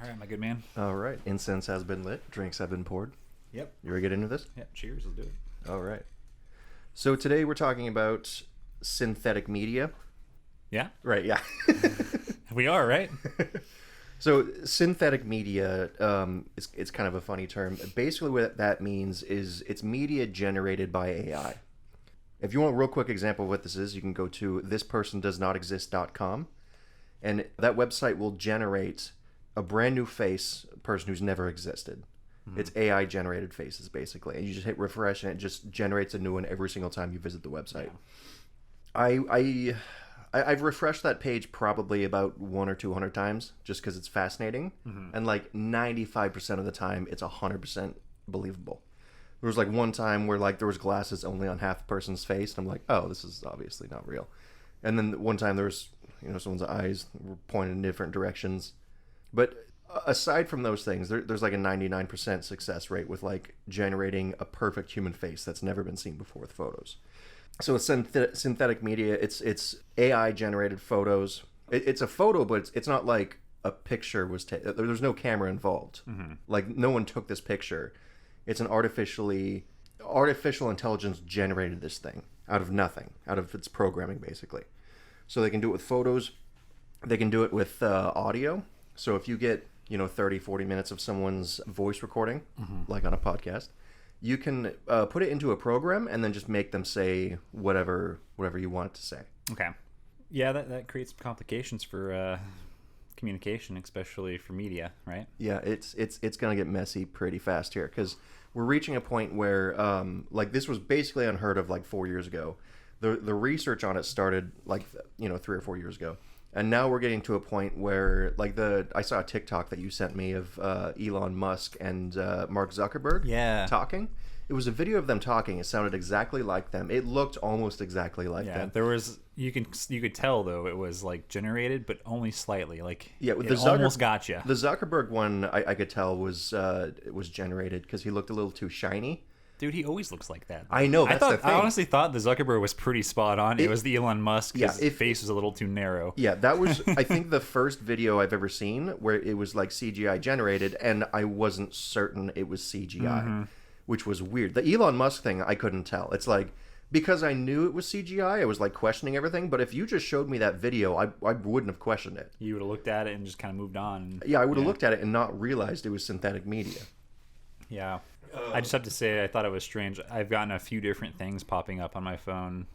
All right, my good man. All right. Incense has been lit. Drinks have been poured. Yep. You ready to get into this? Yep. Cheers. Let's do it. All right. So today we're talking about synthetic media. Yeah. Right, yeah. We are, right? So synthetic media, it's kind of a funny term. Basically what that means is it's media generated by AI. If you want a real quick example of what this is, you can go to thispersondoesnotexist.com, and that website will generate a brand new face, a person who's never existed. Mm-hmm. It's AI generated faces, basically. And you just hit refresh and it just generates a new one every single time you visit the website. Yeah. I've refreshed that page probably about 100 or 200 times just because it's fascinating. Mm-hmm. And like 95% of the time, it's 100% believable. There was like one time where like there was glasses only on half a person's face. And I'm like, oh, this is obviously not real. And then one time there was, someone's eyes were pointed in different directions. But aside from those things, there's like a 99% success rate with like generating a perfect human face that's never been seen before with photos. So with synthetic media, it's AI generated photos. It's a photo, but it's not like a picture was taken. There's no camera involved. Mm-hmm. Like no one took this picture. It's an artificial intelligence generated this thing out of nothing, out of its programming basically. So they can do it with photos. They can do it with audio. So if you get 30, 40 minutes of someone's voice recording, mm-hmm. like on a podcast, you can put it into a program and then just make them say whatever you want it to say. Okay. Yeah, that creates complications for communication, especially for media, right? Yeah, it's going to get messy pretty fast here because we're reaching a point where like this was basically unheard of like 4 years ago. The research on it started like 3 or 4 years ago. And now we're getting to a point where, like I saw a TikTok that you sent me of Elon Musk and Mark Zuckerberg talking. It was a video of them talking. It sounded exactly like them. It looked almost exactly like them. Yeah, there was you could tell though it was like generated, but only slightly. Like it almost got you. The Zuckerberg one I could tell was generated because he looked a little too shiny. Dude, he always looks like that. I know, that's the thing. I honestly thought the Zuckerberg was pretty spot on. It was the Elon Musk. His face was a little too narrow. Yeah, that was, I think, the first video I've ever seen where it was like CGI generated, and I wasn't certain it was CGI, mm-hmm. which was weird. The Elon Musk thing, I couldn't tell. It's like, because I knew it was CGI, I was like questioning everything, but if you just showed me that video, I wouldn't have questioned it. You would have looked at it and just kind of moved on. Yeah, I would have looked at it and not realized it was synthetic media. Yeah. I just have to say I thought it was strange. I've gotten a few different things popping up on my phone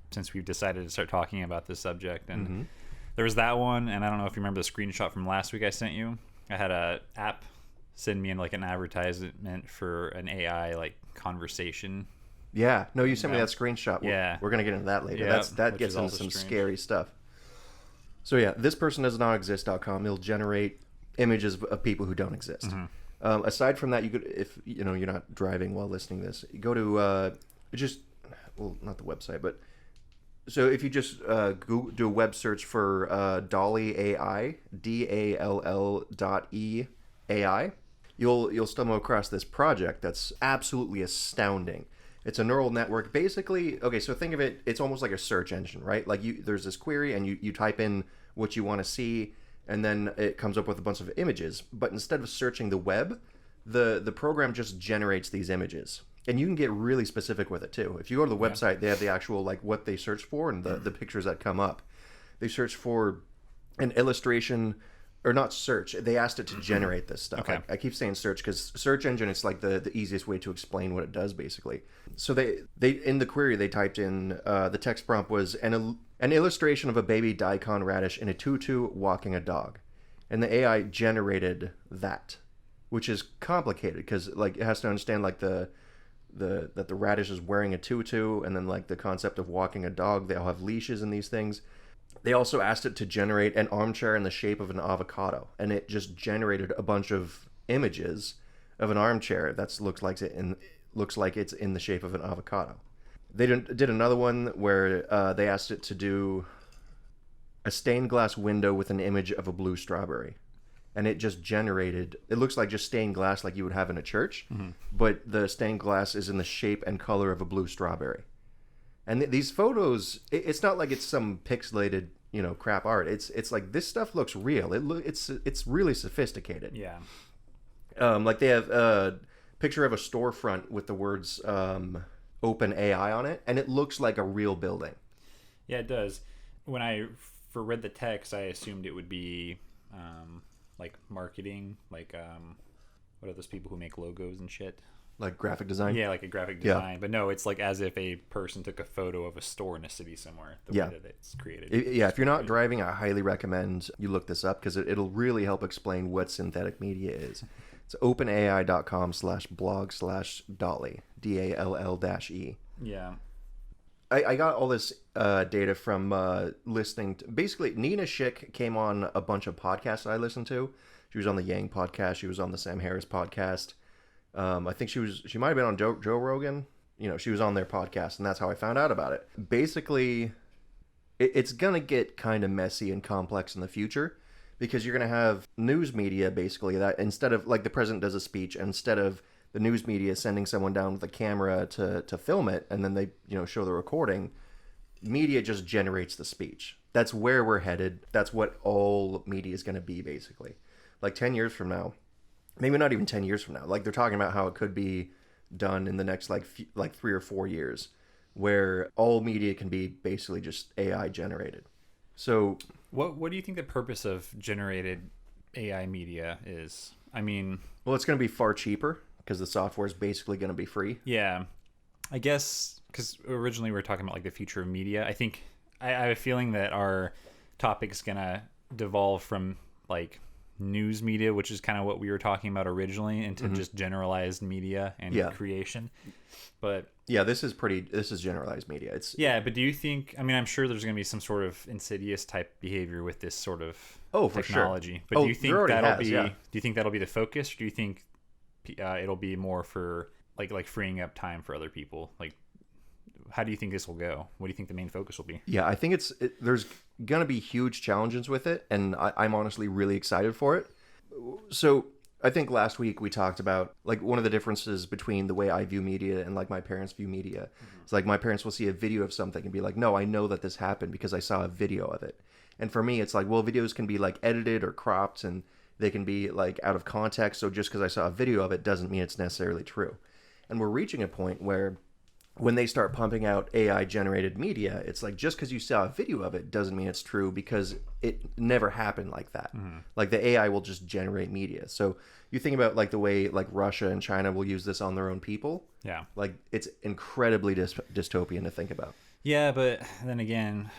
since we've decided to start talking about this subject. And mm-hmm. there was that one, and I don't know if you remember the screenshot from last week I sent you. I had a app send me like an advertisement for an AI like conversation. Yeah. No, you sent me that screenshot. Yeah. We're going to get into that later. Yeah, that gets into some scary stuff. So yeah, thispersondoesnotexist.com. It'll generate images of people who don't exist. Mm-hmm. Aside from that, you could, if you're not driving while listening to this, you go to not the website, but so if you just do a web search for Dolly AI, DALL.EAI, you'll stumble across this project that's absolutely astounding. It's a neural network, basically. Okay, so think of it. It's almost like a search engine, right? Like there's this query, and you type in what you want to see. And then it comes up with a bunch of images. But instead of searching the web, the program just generates these images. And you can get really specific with it, too. If you go to the website, they have the actual, like, what they search for and the pictures that come up. They search for an illustration, or not search. They asked it to generate this stuff. Okay. I keep saying search because search engine is like the easiest way to explain what it does, basically. So they in the query, they typed in, the text prompt was, an illustration of a baby daikon radish in a tutu walking a dog. And the AI generated that, which is complicated because like it has to understand like that the radish is wearing a tutu, and then like the concept of walking a dog. They all have leashes in these things. They also asked it to generate an armchair in the shape of an avocado, and it just generated a bunch of images of an armchair that looks like it's in the shape of an avocado. They did another one where they asked it to do a stained glass window with an image of a blue strawberry. And it just generated, it looks like just stained glass like you would have in a church, mm-hmm. but the stained glass is in the shape and color of a blue strawberry. And these photos, it's not like it's some pixelated crap art. It's like this stuff looks real. It's really sophisticated. Yeah. Like they have a picture of a storefront with the words open AI on it, and it looks like a real building. Yeah, it does. When I read the text, I assumed it would be like marketing, like what are those people who make logos and shit? Like graphic design? Yeah, like a graphic design. But no, it's like as if a person took a photo of a store in a city somewhere. The way that it's created. If you're not driving, I highly recommend you look this up because it'll really help explain what synthetic media is. It's openai.com/blog/Dolly, DALL-E. Yeah. I got all this data from listening to... Basically, Nina Schick came on a bunch of podcasts that I listened to. She was on the Yang podcast. She was on the Sam Harris podcast. I think she might have been on Joe Rogan. She was on their podcast, and that's how I found out about it. Basically, it's going to get kind of messy and complex in the future because you're going to have news media, basically, that instead of, like, the president does a speech, instead of the news media sending someone down with a camera to film it, and then they, show the recording, media just generates the speech. That's where we're headed. That's what all media is going to be, basically. Like 10 years from now, maybe not even 10 years from now. Like they're talking about how it could be done in the next like 3 or 4 years, where all media can be basically just AI generated. So, what do you think the purpose of generated AI media is? I mean, well, it's going to be far cheaper because the software is basically going to be free. Yeah, I guess because originally we were talking about like the future of media. I think I have a feeling that our topic is going to devolve from like news media, which is kind of what we were talking about originally, into just generalized media and creation. But this is generalized media. But do you think, I mean, I'm sure there's going to be some sort of insidious type behavior with this sort of technology. Sure. But do you think do you think that'll be the focus, or do you think it'll be more for like freeing up time for other people? Like, how do you think this will go? What do you think the main focus will be? Yeah, I think there's going to be huge challenges with it, and I'm honestly really excited for it. So I think last week we talked about like one of the differences between the way I view media and like my parents view media. It's like my parents will see a video of something and be like, no, I know that this happened because I saw a video of it. And for me, it's like, well, videos can be like edited or cropped, and they can be like out of context. So just because I saw a video of it doesn't mean it's necessarily true. And we're reaching a point where when they start pumping out AI generated media, it's like just because you saw a video of it doesn't mean it's true, because it never happened like that. Like the AI will just generate media. So you think about like the way like Russia and China will use this on their own people. Yeah. Like it's incredibly dystopian to think about. Yeah, but then again,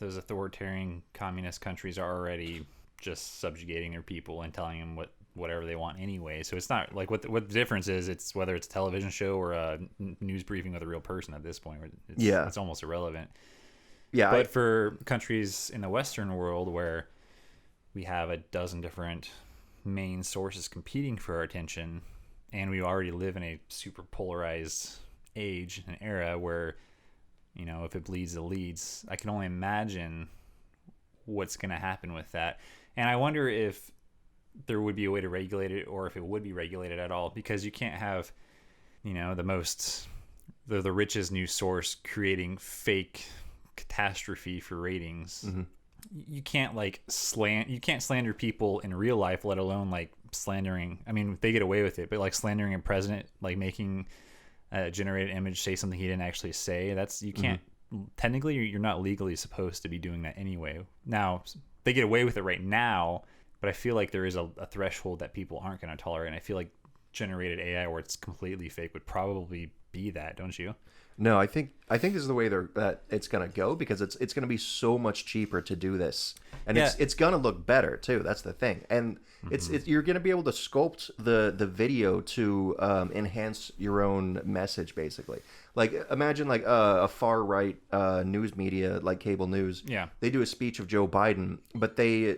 those authoritarian communist countries are already just subjugating their people and telling them whatever they want anyway. So it's not like what the difference is. It's whether it's a television show or a news briefing with a real person at this point. It's almost irrelevant. Yeah. But for countries in the Western world where we have a dozen different main sources competing for our attention, and we already live in a super polarized age and era where, if it bleeds, it leads. I can only imagine what's going to happen with that. And I wonder if there would be a way to regulate it, or if it would be regulated at all, because you can't have, the richest news source creating fake catastrophe for ratings. You can't slander people in real life, let alone like slandering. I mean, they get away with it, but like slandering a president, like making a generated image say something he didn't actually say, you can't, technically you're not legally supposed to be doing that anyway. Now they get away with it right now, but I feel like there is a threshold that people aren't going to tolerate. And I feel like generated AI where it's completely fake would probably be that, don't you? No, I think this is the way that it's going to go, because it's going to be so much cheaper to do this, and it's going to look better too. That's the thing, and you're going to be able to sculpt the video to enhance your own message, basically. Like imagine like a far right news media like cable news. Yeah, they do a speech of Joe Biden, but they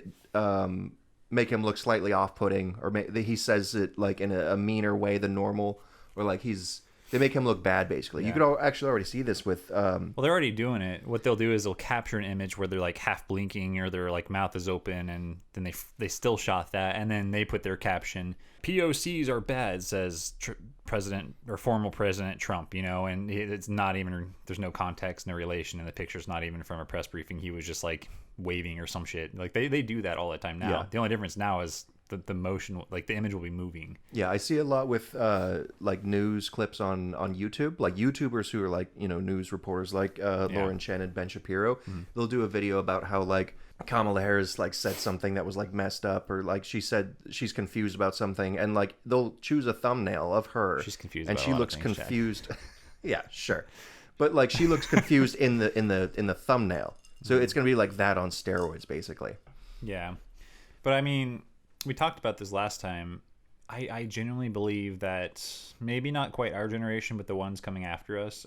make him look slightly off-putting, or he says it like in a meaner way than normal, or like they make him look bad, basically. Yeah. You could actually already see this with... Well, they're already doing it. What they'll do is they'll capture an image where they're like half blinking, or their like mouth is open, and then they still shot that, and then they put their caption, "POCs are bad," says President or former President Trump, and it's not even, there's no context, no relation, and the picture's not even from a press briefing. He was just like waving or some shit. Like they do that all the time now. Yeah. The only difference now is the motion, like the image will be moving. Yeah, I see a lot with like news clips on YouTube, like YouTubers who are like, you know, news reporters like Lauren Chen and Ben Shapiro. They'll do a video about how like Kamala Harris like said something that was like messed up, or like she said she's confused about something, and like they'll choose a thumbnail of her. She's confused and about she a lot of looks things, confused. Yeah, sure. But like she looks confused in the thumbnail. So it's going to be like that on steroids basically. Yeah. But I mean, we talked about this last time. I genuinely believe that maybe not quite our generation, but the ones coming after us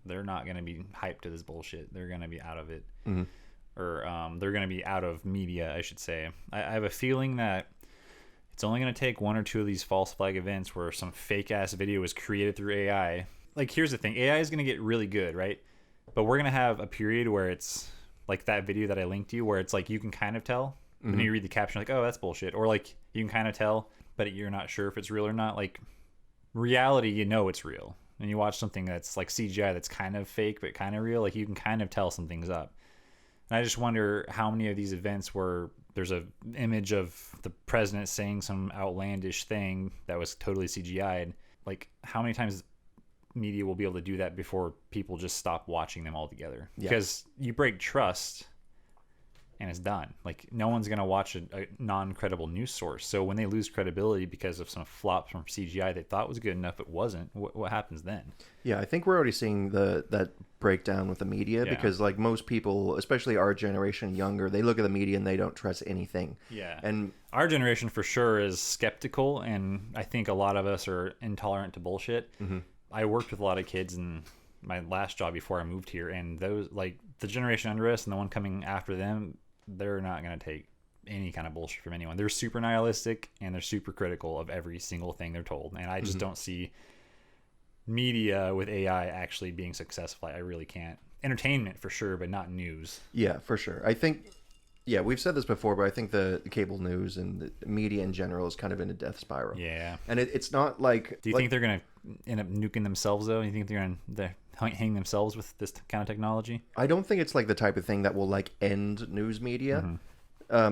they're not going to be hyped to this bullshit. They're going to be out of it. Or they're going to be out of media, I should say. I have a feeling that it's only going to take one or two of these false flag events where some fake ass video was created through AI. Like, here's the thing. AI is going to get really good, right? But we're going to have a period where it's like that video that I linked to you, where it's like you can kind of tell. When you read the caption, like, oh, that's bullshit. Or like you can kind of tell, but you're not sure if it's real or not. Like, reality, you know it's real. And you watch something that's like CGI that's kind of fake but kind of real, like you can kind of tell something's up. And I just wonder how many of these events where there's a image of the president saying some outlandish thing that was totally CGI'd, like how many times media will be able to do that before people just stop watching them altogether. Yeah. Because you break trust and it's done. Like, no one's going to watch a non-credible news source. So when they lose credibility because of some flop from CGI they thought was good enough, it wasn't. What happens then? Yeah, I think we're already seeing that breakdown with the media, because like most people, especially our generation younger, they look at the media and they don't trust anything. Yeah. And our generation for sure is skeptical, and I think a lot of us are intolerant to bullshit. I worked with a lot of kids in my last job before I moved here, and those, like, the generation under us and the one coming after them, they're not going to take any kind of bullshit from anyone. They're super nihilistic and they're super critical of every single thing they're told. And I just don't see media with AI actually being successful. I really can't. Entertainment for sure, but not news. Yeah, for sure. I think, yeah, we've said this before, but I think the cable news and the media in general is kind of in a death spiral. Yeah. And it's not like... Do you think they're going to end up nuking themselves, though? Do you think they're going to hang themselves with this kind of technology? I don't think it's like the type of thing that will like end news media.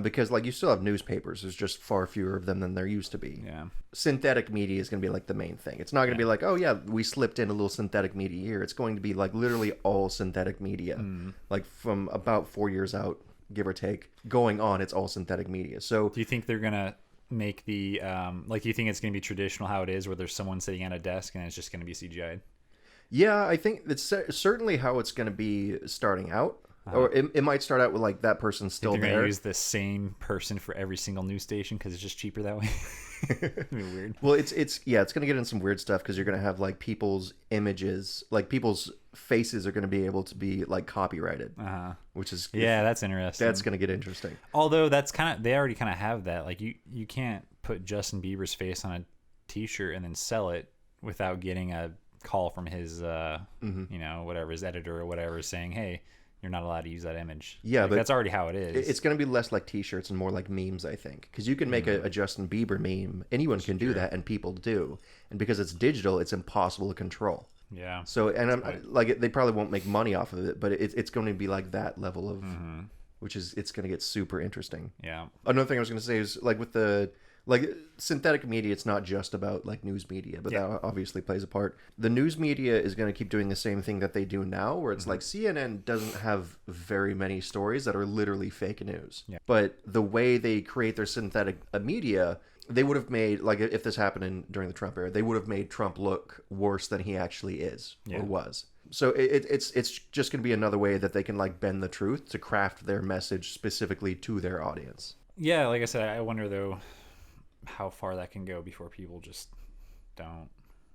Because like you still have newspapers. There's just far fewer of them than there used to be. Yeah. Synthetic media is going to be like the main thing. It's not going to be like, oh yeah, we slipped in a little synthetic media here. It's going to be like literally all synthetic media. Like from about 4 years out, give or take, going on, it's all synthetic media. So do you think they're going to make the, like, do you think it's going to be traditional how it is, where there's someone sitting at a desk and it's just going to be CGI'd? Yeah, I think that's certainly how it's going to be starting out. Or it might start out with like that person's still they're there. Going to use the same person for every single news station because it's just cheaper that way. It'd be weird. Well, it's going to get in some weird stuff because you're going to have like people's images, like people's faces are going to be able to be like copyrighted, which is that's interesting. That's going to get interesting. Although that's they already kind of have that. Like you can't put Justin Bieber's face on a T-shirt and then sell it without getting a call from his you know, whatever, his editor or whatever, saying, hey, you're not allowed to use that image. Yeah, like, but that's already how it is. It's going to be less like T-shirts and more like memes, I think, because you can make a Justin Bieber meme. Anyone can do that, and people do. And because it's digital, it's impossible to control. Yeah. So, and I'm like, they probably won't make money off of it, but it's going to be like that level of, which is, it's going to get super interesting. Yeah. Another thing I was going to say is like with the like synthetic media, it's not just about like news media, but that obviously plays a part. The news media is going to keep doing the same thing that they do now, where it's like CNN doesn't have very many stories that are literally fake news. Yeah. But the way they create their synthetic media, they would have made, like if this happened during the Trump era, they would have made Trump look worse than he actually is or was. So it's just going to be another way that they can like bend the truth to craft their message specifically to their audience. Yeah, like I said, I wonder though how far that can go before people just don't,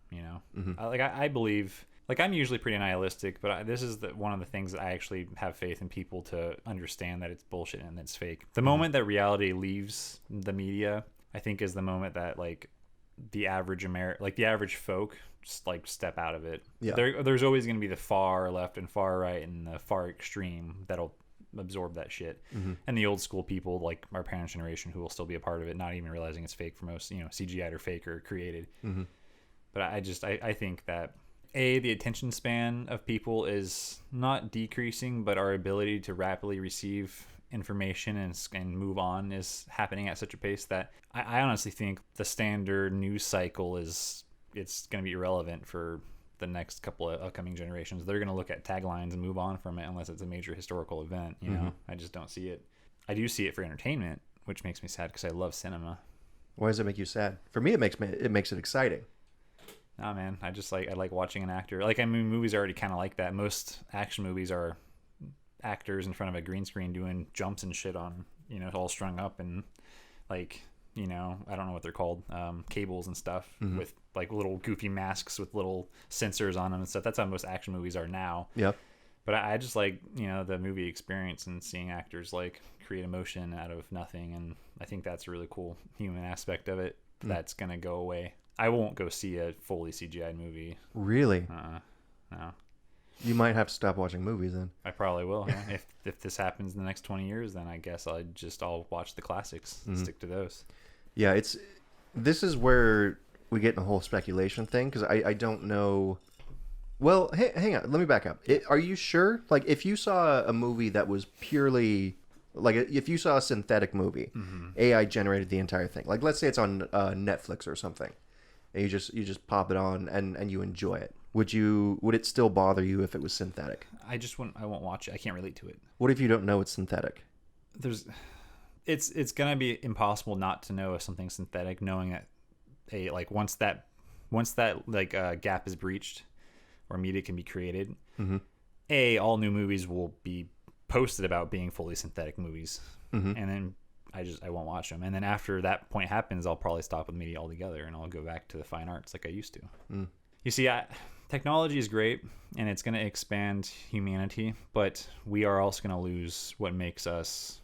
you know. I believe, like, I'm usually pretty nihilistic, but this is one of the things that I actually have faith in people to understand that it's bullshit and it's fake. The moment that reality leaves the media, I think, is the moment that like the average the average folk just like step out of it. Yeah. There's always going to be the far left and far right and the far extreme that'll absorb that shit, and the old school people like our parents' generation who will still be a part of it, not even realizing it's fake for most, you know, CGI'd or fake or created. But I think that the attention span of people is not decreasing, but our ability to rapidly receive information and move on is happening at such a pace that I honestly think the standard news cycle it's going to be irrelevant for the next couple of upcoming generations. They're going to look at taglines and move on from it unless it's a major historical event. You know, I just don't see it. I do see it for entertainment, which makes me sad because I love cinema. Why does it make you sad? For me, it makes it exciting. Nah, man, I like watching an actor. Like, I mean, movies are already kind of like that. Most action movies are actors in front of a green screen doing jumps and shit on, you know, all strung up and like, you know, I don't know what they're called, cables and stuff with like little goofy masks with little sensors on them and stuff. That's how most action movies are now. Yep. But I just like, you know, the movie experience and seeing actors like create emotion out of nothing. And I think that's a really cool human aspect of it that's going to go away. I won't go see a fully CGI movie. Really? No. You might have to stop watching movies then. I probably will. Yeah. If this happens in the next 20 years, then I guess I'll watch the classics and stick to those. Yeah, this is where we get in a whole speculation thing because I don't know. Well, hang on. Let me back up. Are you sure? Like, if you saw a movie that was purely like, if you saw a synthetic movie, AI generated the entire thing. Like, let's say it's on Netflix or something, and you just pop it on and you enjoy it. Would it still bother you if it was synthetic? I won't watch it. I can't relate to it. What if you don't know it's synthetic? It's gonna be impossible not to know if something's synthetic, knowing that once that gap is breached or media can be created, all new movies will be posted about being fully synthetic movies, and then I won't watch them. And then after that point happens, I'll probably stop with media altogether and I'll go back to the fine arts like I used to. You see, technology is great and it's going to expand humanity, but we are also going to lose what makes us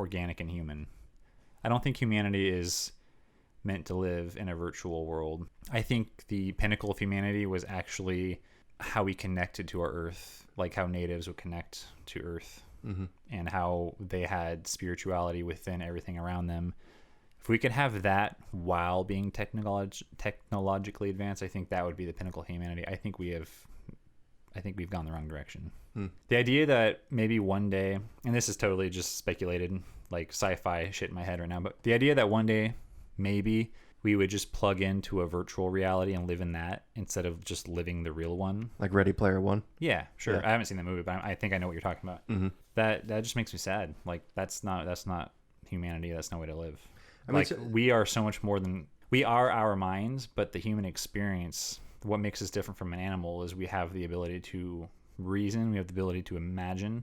organic and human. I don't think humanity is meant to live in a virtual world. I think the pinnacle of humanity was actually how we connected to our earth, like how natives would connect to earth and how they had spirituality within everything around them. If we could have that while being technologically advanced, I think that would be the pinnacle of humanity. I think we've gone the wrong direction. The idea that maybe one day, and this is totally just speculated, like sci-fi shit in my head right now, but the idea that one day maybe we would just plug into a virtual reality and live in that instead of just living the real one. Like Ready Player One? Yeah, sure. Yeah. I haven't seen the movie, but I think I know what you're talking about. That just makes me sad. Like, that's not humanity. That's no way to live. I mean, we are so much more than we are our minds, but the human experience, what makes us different from an animal is we have the ability to reason, we have the ability to imagine,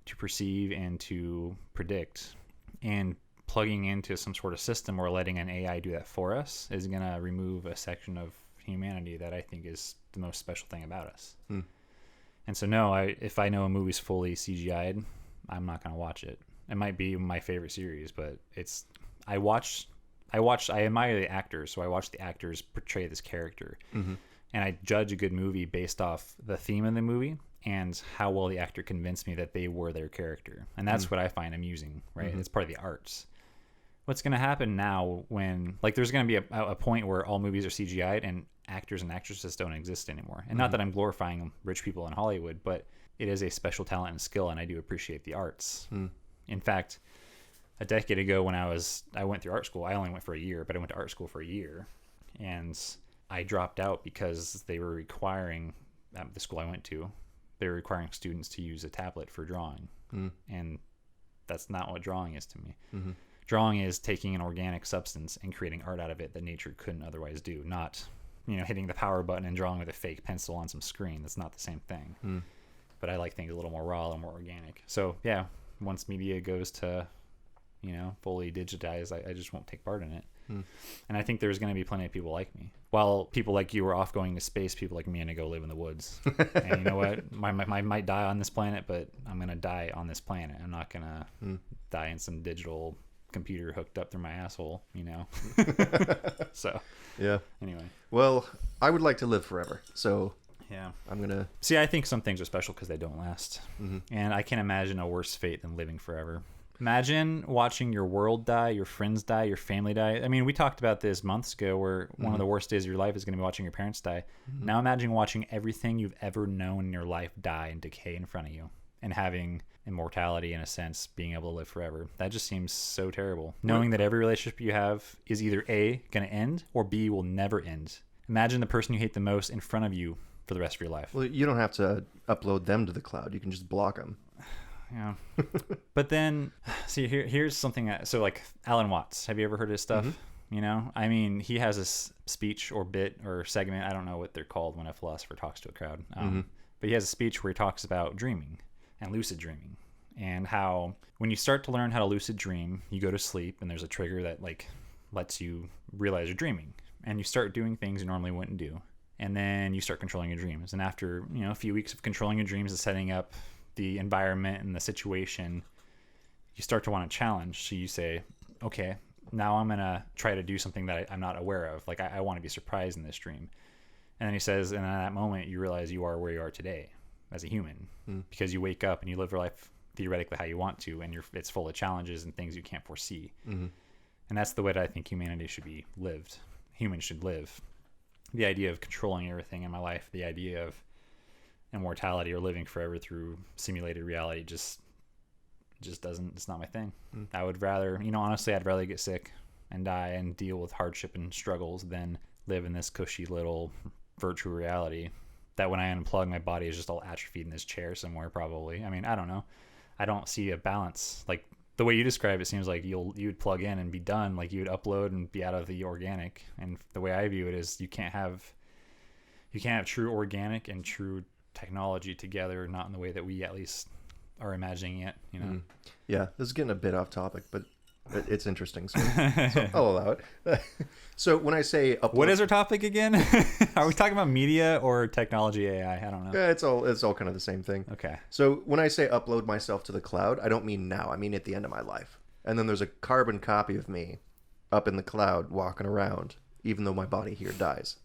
to perceive, and to predict. And plugging into some sort of system or letting an AI do that for us is going to remove a section of humanity that I think is the most special thing about us. And so, no, if I know a movie's fully CGI'd, I'm not going to watch it. It might be my favorite series, but I admire the actors, so I watch the actors portray this character. And I judge a good movie based off the theme of the movie and how well the actor convinced me that they were their character. And that's what I find amusing, right? It's part of the arts. What's going to happen now when, like, there's going to be a point where all movies are CGI'd and actors and actresses don't exist anymore. And not that I'm glorifying rich people in Hollywood, but it is a special talent and skill, and I do appreciate the arts. In fact, a decade ago when I went through art school, I only went for a year, but I went to art school for a year, and I dropped out because they were requiring, at the school I went to, they were requiring students to use a tablet for drawing. And that's not what drawing is to me. Drawing is taking an organic substance and creating art out of it that nature couldn't otherwise do, not, hitting the power button and drawing with a fake pencil on some screen. That's not the same thing. But I like things a little more raw, a little more organic. So yeah, once media goes to fully digitized, I just won't take part in it. And I think there's going to be plenty of people like me. While people like you are off going to space, people like me are going to go live in the woods. And you know what? I might die on this planet, but I'm going to die on this planet. I'm not going to die in some digital computer hooked up through my asshole, So, yeah. Anyway. Well, I would like to live forever. So, yeah. I'm going to... See, I think some things are special because they don't last. And I can't imagine a worse fate than living forever. Imagine watching your world die, your friends die, your family die. I mean, we talked about this months ago where one of the worst days of your life is going to be watching your parents die. Now imagine watching everything you've ever known in your life die and decay in front of you and having immortality, in a sense, being able to live forever. That just seems so terrible. Knowing that every relationship you have is either A, going to end, or B, will never end. Imagine the person you hate the most in front of you for the rest of your life. Well, you don't have to upload them to the cloud. You can just block them. Yeah. But then, see, here's something so like Alan Watts. Have you ever heard his stuff? Mm-hmm. You know, I mean, he has this speech or bit or segment. I don't know what they're called when a philosopher talks to a crowd. But he has a speech where he talks about dreaming and lucid dreaming, and how when you start to learn how to lucid dream, you go to sleep and there's a trigger that like lets you realize you're dreaming, and you start doing things you normally wouldn't do, and then you start controlling your dreams. And after, you know, a few weeks of controlling your dreams and setting up the environment and the situation, you start to want to challenge. So you say, okay, now I'm gonna try to do something that I'm not aware of. Like I want to be surprised in this dream. And then he says, and at that moment you realize you are where you are today as a human, because you wake up and you live your life theoretically how you want to, and it's full of challenges and things you can't foresee. And that's the way that I think humanity should be lived. Humans should live. The idea of controlling everything in my life, the idea of immortality or living forever through simulated reality just doesn't, it's not my thing. I would rather, you know, honestly, I'd rather get sick and die and deal with hardship and struggles than live in this cushy little virtual reality that when I unplug, my body is just all atrophied in this chair somewhere, probably. I mean, I don't know. I don't see a balance. Like the way you describe it seems like you'd plug in and be done. Like you would upload and be out of the organic. And the way I view it is you can't have true organic and true technology together, not in the way that we at least are imagining it, you know. Yeah, this is getting a bit off topic, but it's interesting, so I'll allow it. So when I say upload, what is our topic again? Are we talking about media or technology, AI? I don't know. Yeah, it's all kind of the same thing. Okay. So when I say upload myself to the cloud, I don't mean now. I mean at the end of my life. And then there's a carbon copy of me up in the cloud walking around, even though my body here dies.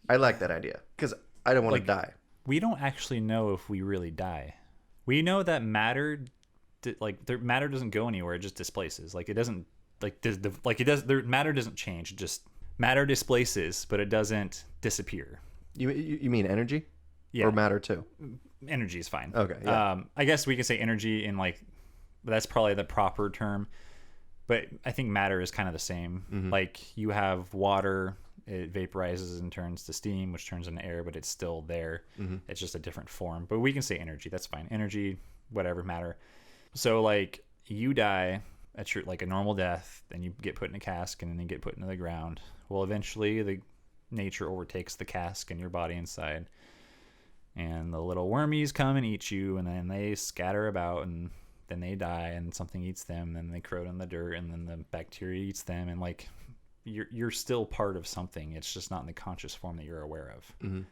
I like that idea because I don't want to die. We don't actually know if we really die. We know that matter doesn't go anywhere, it just displaces. Like it doesn't matter doesn't change, it just matter displaces, but it doesn't disappear. You mean energy? Yeah. Or matter too? Energy is fine. Okay. Yeah. I guess we can say energy in like, that's probably the proper term, but I think matter is kind of the same. Like you have water, it vaporizes and turns to steam, which turns into air, but it's still there. It's just a different form, but we can say energy, that's fine. Energy, whatever, matter. So like you die at your, like a normal death, then you get put in a cask and then you get put into the ground. Well, eventually the nature overtakes the cask and your body inside, and the little wormies come and eat you, and then they scatter about, and then they die, and something eats them, and they corrode in the dirt, and then the bacteria eats them, and like you're still part of something. It's just not in the conscious form that you're aware of.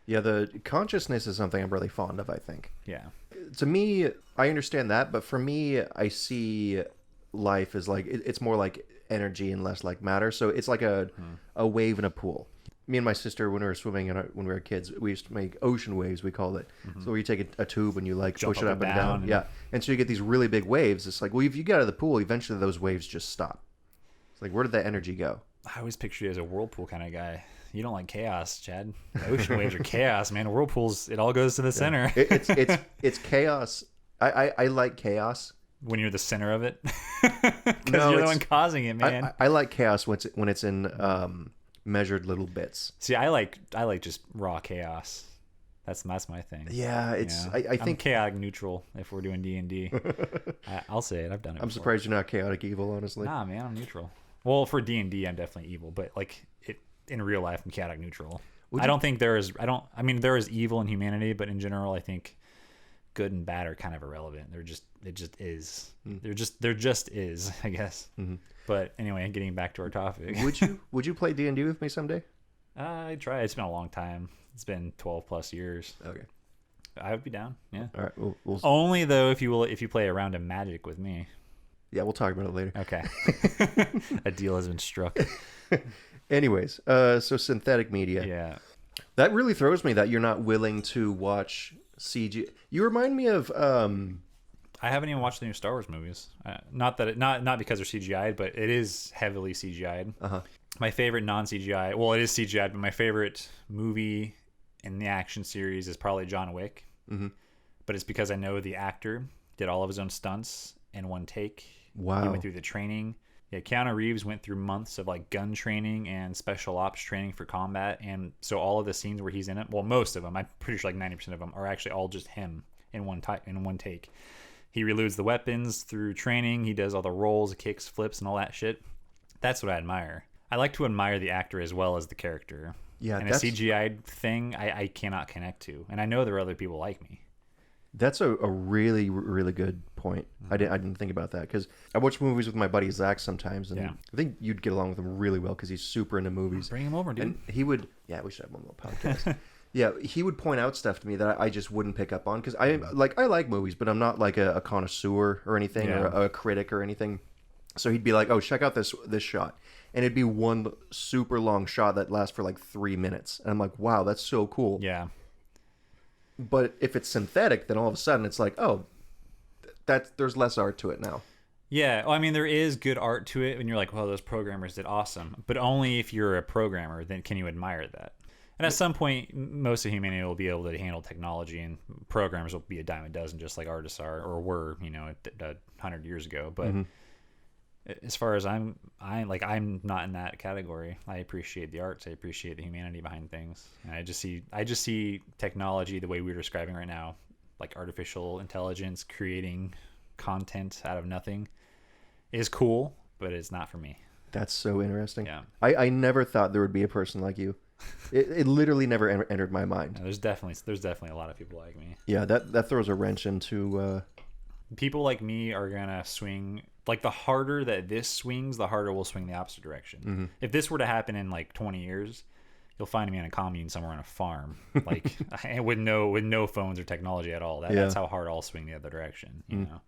Yeah, the consciousness is something I'm really fond of, I think. Yeah. To me, I understand that, but for me, I see life as like, it's more like energy and less like matter. So it's like a wave in a pool. Me and my sister, when we were swimming and when we were kids, we used to make ocean waves, we called it. So where you take a tube and you like push it up and down. Yeah. And so you get these really big waves. It's like, well, if you get out of the pool, eventually those waves just stop. It's like, where did that energy go? I always pictured you as a whirlpool kind of guy. You don't like chaos, Chad. The ocean waves are chaos, man. Whirlpools, it all goes to the center. It's chaos. I like chaos. When you're the center of it? Because you're the one causing it, man. I like chaos when it's in measured little bits. See, I like just raw chaos. That's my thing. Yeah, I think I'm chaotic neutral if we're doing D&D. I'll say it. I've done it. I'm surprised you're not chaotic evil, honestly. Nah, man, I'm neutral. Well, for D&D, I'm definitely evil, but like in real life, I'm chaotic neutral. I don't think there is. I mean, there is evil in humanity, but in general, I think good and bad are kind of irrelevant. It just is. There just is, I guess. But anyway, getting back to our topic. Would you play D&D with me someday? I try. It's been a long time. It's been 12 plus years. Okay. I would be down. Yeah. All right. We'll... Only though if you play a round of Magic with me. Yeah, we'll talk about it later. Okay. A deal has been struck. Anyways, so synthetic media. Yeah. That really throws me that you're not willing to watch CG. You remind me of I haven't even watched the new Star Wars movies. Not because they're CGI'd, but it is heavily CGI'd. My favorite non-CGI, well, it is CGI'd, but my favorite movie in the action series is probably John Wick. But it's because I know the actor. did all of his own stunts in one take. Wow. He went through the training. Yeah, Keanu Reeves went through months of like gun training and special ops training for combat, and so all of the scenes where he's in it, well, most of them, I'm pretty sure like 90% of them are actually all just him in one take. He reloads the weapons through training. He does all the rolls, kicks, flips, and all that shit. That's what I admire. I like to admire the actor as well as the character. Yeah, and a CGI thing, I cannot connect to, and I know there are other people like me. That's a really, really good point. I didn't think about that, because I watch movies with my buddy Zach sometimes, and I think you'd get along with him really well because he's super into movies. Bring him over, dude. And he would, we should have one little podcast. Yeah, he would point out stuff to me that I just wouldn't pick up on, because I like movies, but I'm not like a connoisseur or anything, or a critic or anything. So he'd be like, "Oh, check out this shot," and it'd be one super long shot that lasts for like 3 minutes, and I'm like, "Wow, that's so cool." Yeah. But if it's synthetic, then all of a sudden it's like, oh, there's less art to it now. Yeah, well, I mean, there is good art to it, and you're like, well, those programmers did awesome. But only if you're a programmer, then can you admire that. And at some point, most of humanity will be able to handle technology, and programmers will be a dime a dozen, just like artists are, or were, 100 years ago. But as far as I'm not in that category. I appreciate the arts. I appreciate the humanity behind things. And I just see technology the way we're describing right now, like artificial intelligence creating content out of nothing, is cool, but it's not for me. That's so interesting. Yeah. I never thought there would be a person like you. It literally never entered my mind. Yeah, there's definitely a lot of people like me. Yeah, that throws a wrench into. People like me are gonna swing. Like, the harder that this swings, the harder we'll swing the opposite direction. Mm-hmm. If this were to happen in like 20 years, you'll find me in a commune somewhere on a farm, like with no phones or technology at all. That's how hard I'll swing the other direction. You know,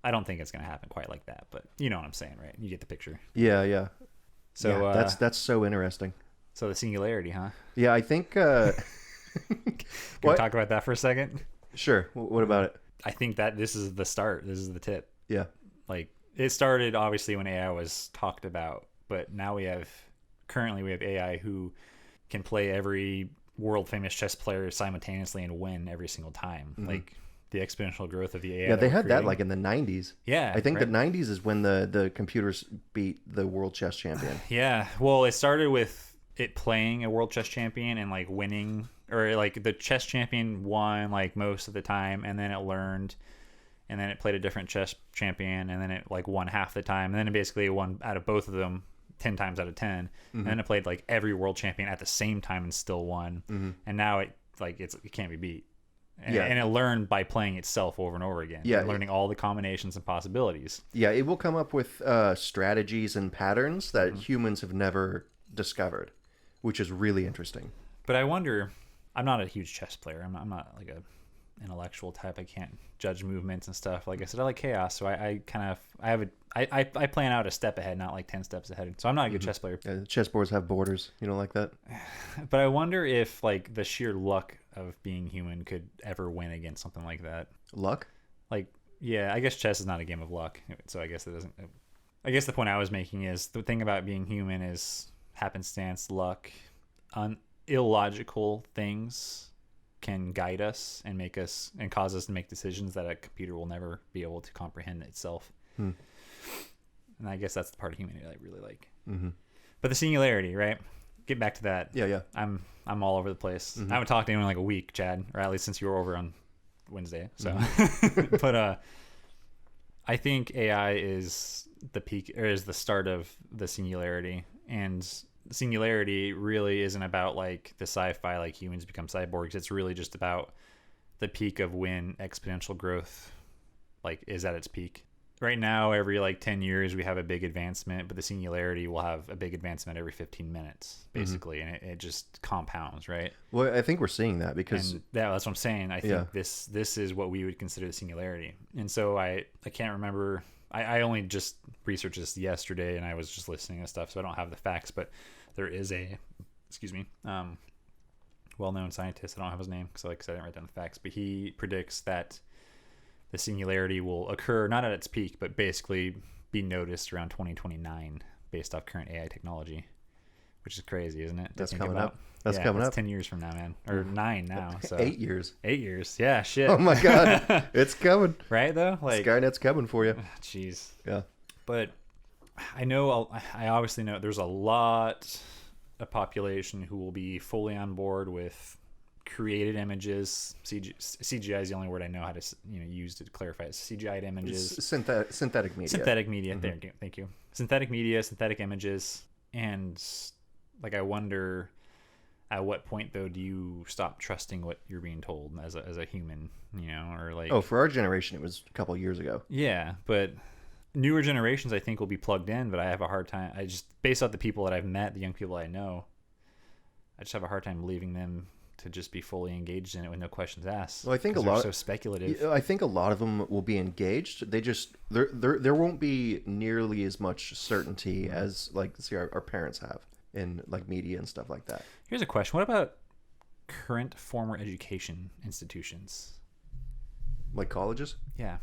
I don't think it's gonna happen quite like that, but you know what I'm saying, right? You get the picture. Yeah. So that's so interesting. So the singularity, huh? Yeah, I think. Can we talk about that for a second? Sure. What about it? I think that this is the start. This is the tip. Yeah. Like, it started obviously when AI was talked about, but now currently we have AI who can play every world famous chess player simultaneously and win every single time. Mm-hmm. Like, the exponential growth of the AI. Yeah, they had that like in the 90s. Yeah. I think the 90s is when the computers beat the world chess champion. Yeah. Well, it started with it playing a world chess champion and like winning, or like the chess champion won like most of the time, and then it learned, and then it played a different chess champion, and then it like won half the time, and then it basically won out of both of them 10 times out of 10. Mm-hmm. And then it played like every world champion at the same time and still won. Mm-hmm. And now it can't be beat. And it learned by playing itself over and over again. Yeah, learning all the combinations and possibilities. Yeah, it will come up with strategies and patterns that humans have never discovered, which is really interesting. But I wonder, I'm not a huge chess player. I'm not like a intellectual type. I can't judge movements and stuff. Like I said, I like chaos, so I plan out a step ahead, not like 10 steps ahead. So I'm not a good chess player. Yeah, chessboards have borders. You don't like that? But I wonder if like the sheer luck of being human could ever win against something like that. Luck? Like, yeah, I guess chess is not a game of luck. So I guess it doesn't. I guess the point I was making is the thing about being human is happenstance, luck, illogical things can guide us and make us and cause us to make decisions that a computer will never be able to comprehend itself. And I guess that's the part of humanity I really like. Mm-hmm. But the singularity, right? Get back to that. Yeah. I'm all over the place. I haven't talked to anyone in like a week, Chad, or at least since you were over on Wednesday. So, but I think AI is the peak, or is the start of the singularity, and singularity really isn't about like the sci-fi like humans become cyborgs. It's really just about the peak of when exponential growth like is at its peak. Right now, every like 10 years we have a big advancement, but the singularity will have a big advancement every 15 minutes basically. And it just compounds, right? Well, I think we're seeing that because that's what I'm saying. I think this is what we would consider the singularity. And so I can't remember. I only just researched this yesterday, and I was just listening to stuff, so I don't have the facts. But there is a, well-known scientist. I don't have his name because, like I said, I didn't write down the facts. But he predicts that the singularity will occur not at its peak, but basically be noticed around 2029, based off current AI technology, which is crazy, isn't it? That's coming up. That's yeah, coming up. 10 years from now, man. Or 9 now. So 8 years. 8 years. Yeah, shit. Oh my God. It's coming. Right, though? Like, Skynet's coming for you. Jeez. Yeah. But I obviously know there's a lot of population who will be fully on board with created images. CGI is the only word I know how to use to clarify it. CGI images. Synthetic media. Synthetic media. Thank you. Synthetic media, synthetic images. And like, I wonder at what point, though, do you stop trusting what you're being told as a human, or like... Oh, for our generation, it was a couple years ago. Yeah, but newer generations, I think, will be plugged in, but I have a hard time. I just, based off the people that I've met, the young people I know, I just have a hard time believing them to just be fully engaged in it with no questions asked. Well, I think so speculative. I think a lot of them will be engaged. They just there won't be nearly as much certainty as, like, say, our parents have in, like, media and stuff like that. Here's a question: what about current former education institutions, like colleges? Yeah,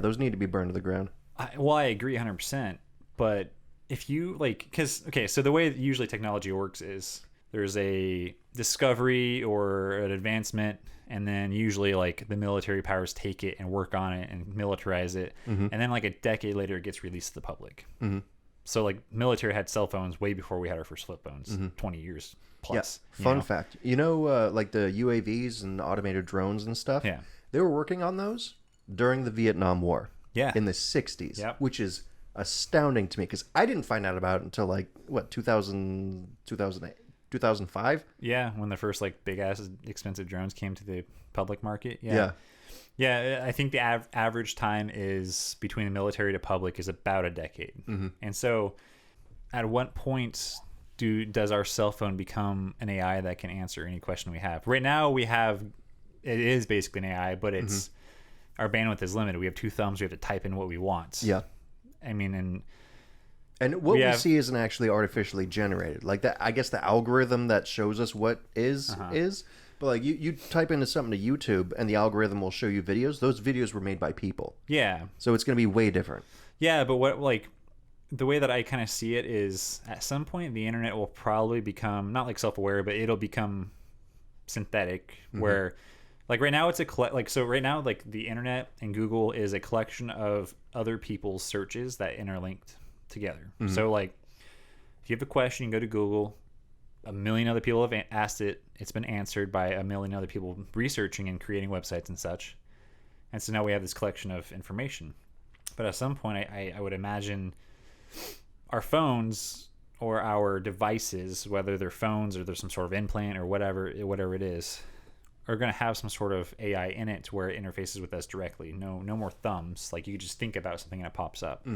those need to be burned to the ground. I agree 100%. But if you so the way that usually technology works is there's a discovery or an advancement, and then usually, like, the military powers take it and work on it and militarize it, and then, like, a decade later it gets released to the public. So, like, military had cell phones way before we had our first flip phones, 20 years plus. Yeah. Fun fact, like the UAVs and automated drones and stuff, they were working on those during the Vietnam War in the 60s, which is astounding to me, because I didn't find out about it until, like, 2008 2005. Yeah, when the first, like, big ass expensive drones came to the public market. Yeah, I think the average time is between the military to public is about a decade. And so at what point does our cell phone become an AI that can answer any question we have? Right now it is basically an AI, but it's our bandwidth is limited. We have 2 thumbs. We have to type in what we want. Yeah. I mean, and what we see isn't actually artificially generated. Like, that, I guess the algorithm that shows us what is. But, like, you type into something to YouTube and the algorithm will show you videos. Those videos were made by people. Yeah. So it's going to be way different. Yeah, but the way that I kind of see it is, at some point the internet will probably become, not like self-aware, but it'll become synthetic, where, like, right now it's right now, like, the internet and Google is a collection of other people's searches that interlinked together. So, like, if you have a question, you can go to Google. 1 million other people have asked it. It's been answered by 1 million other people researching and creating websites and such. And so now we have this collection of information. But at some point, I would imagine our phones or our devices, whether they're phones or there's some sort of implant or whatever it is, are going to have some sort of AI in it where it interfaces with us directly. No more thumbs. Like, you could just think about something and it pops up.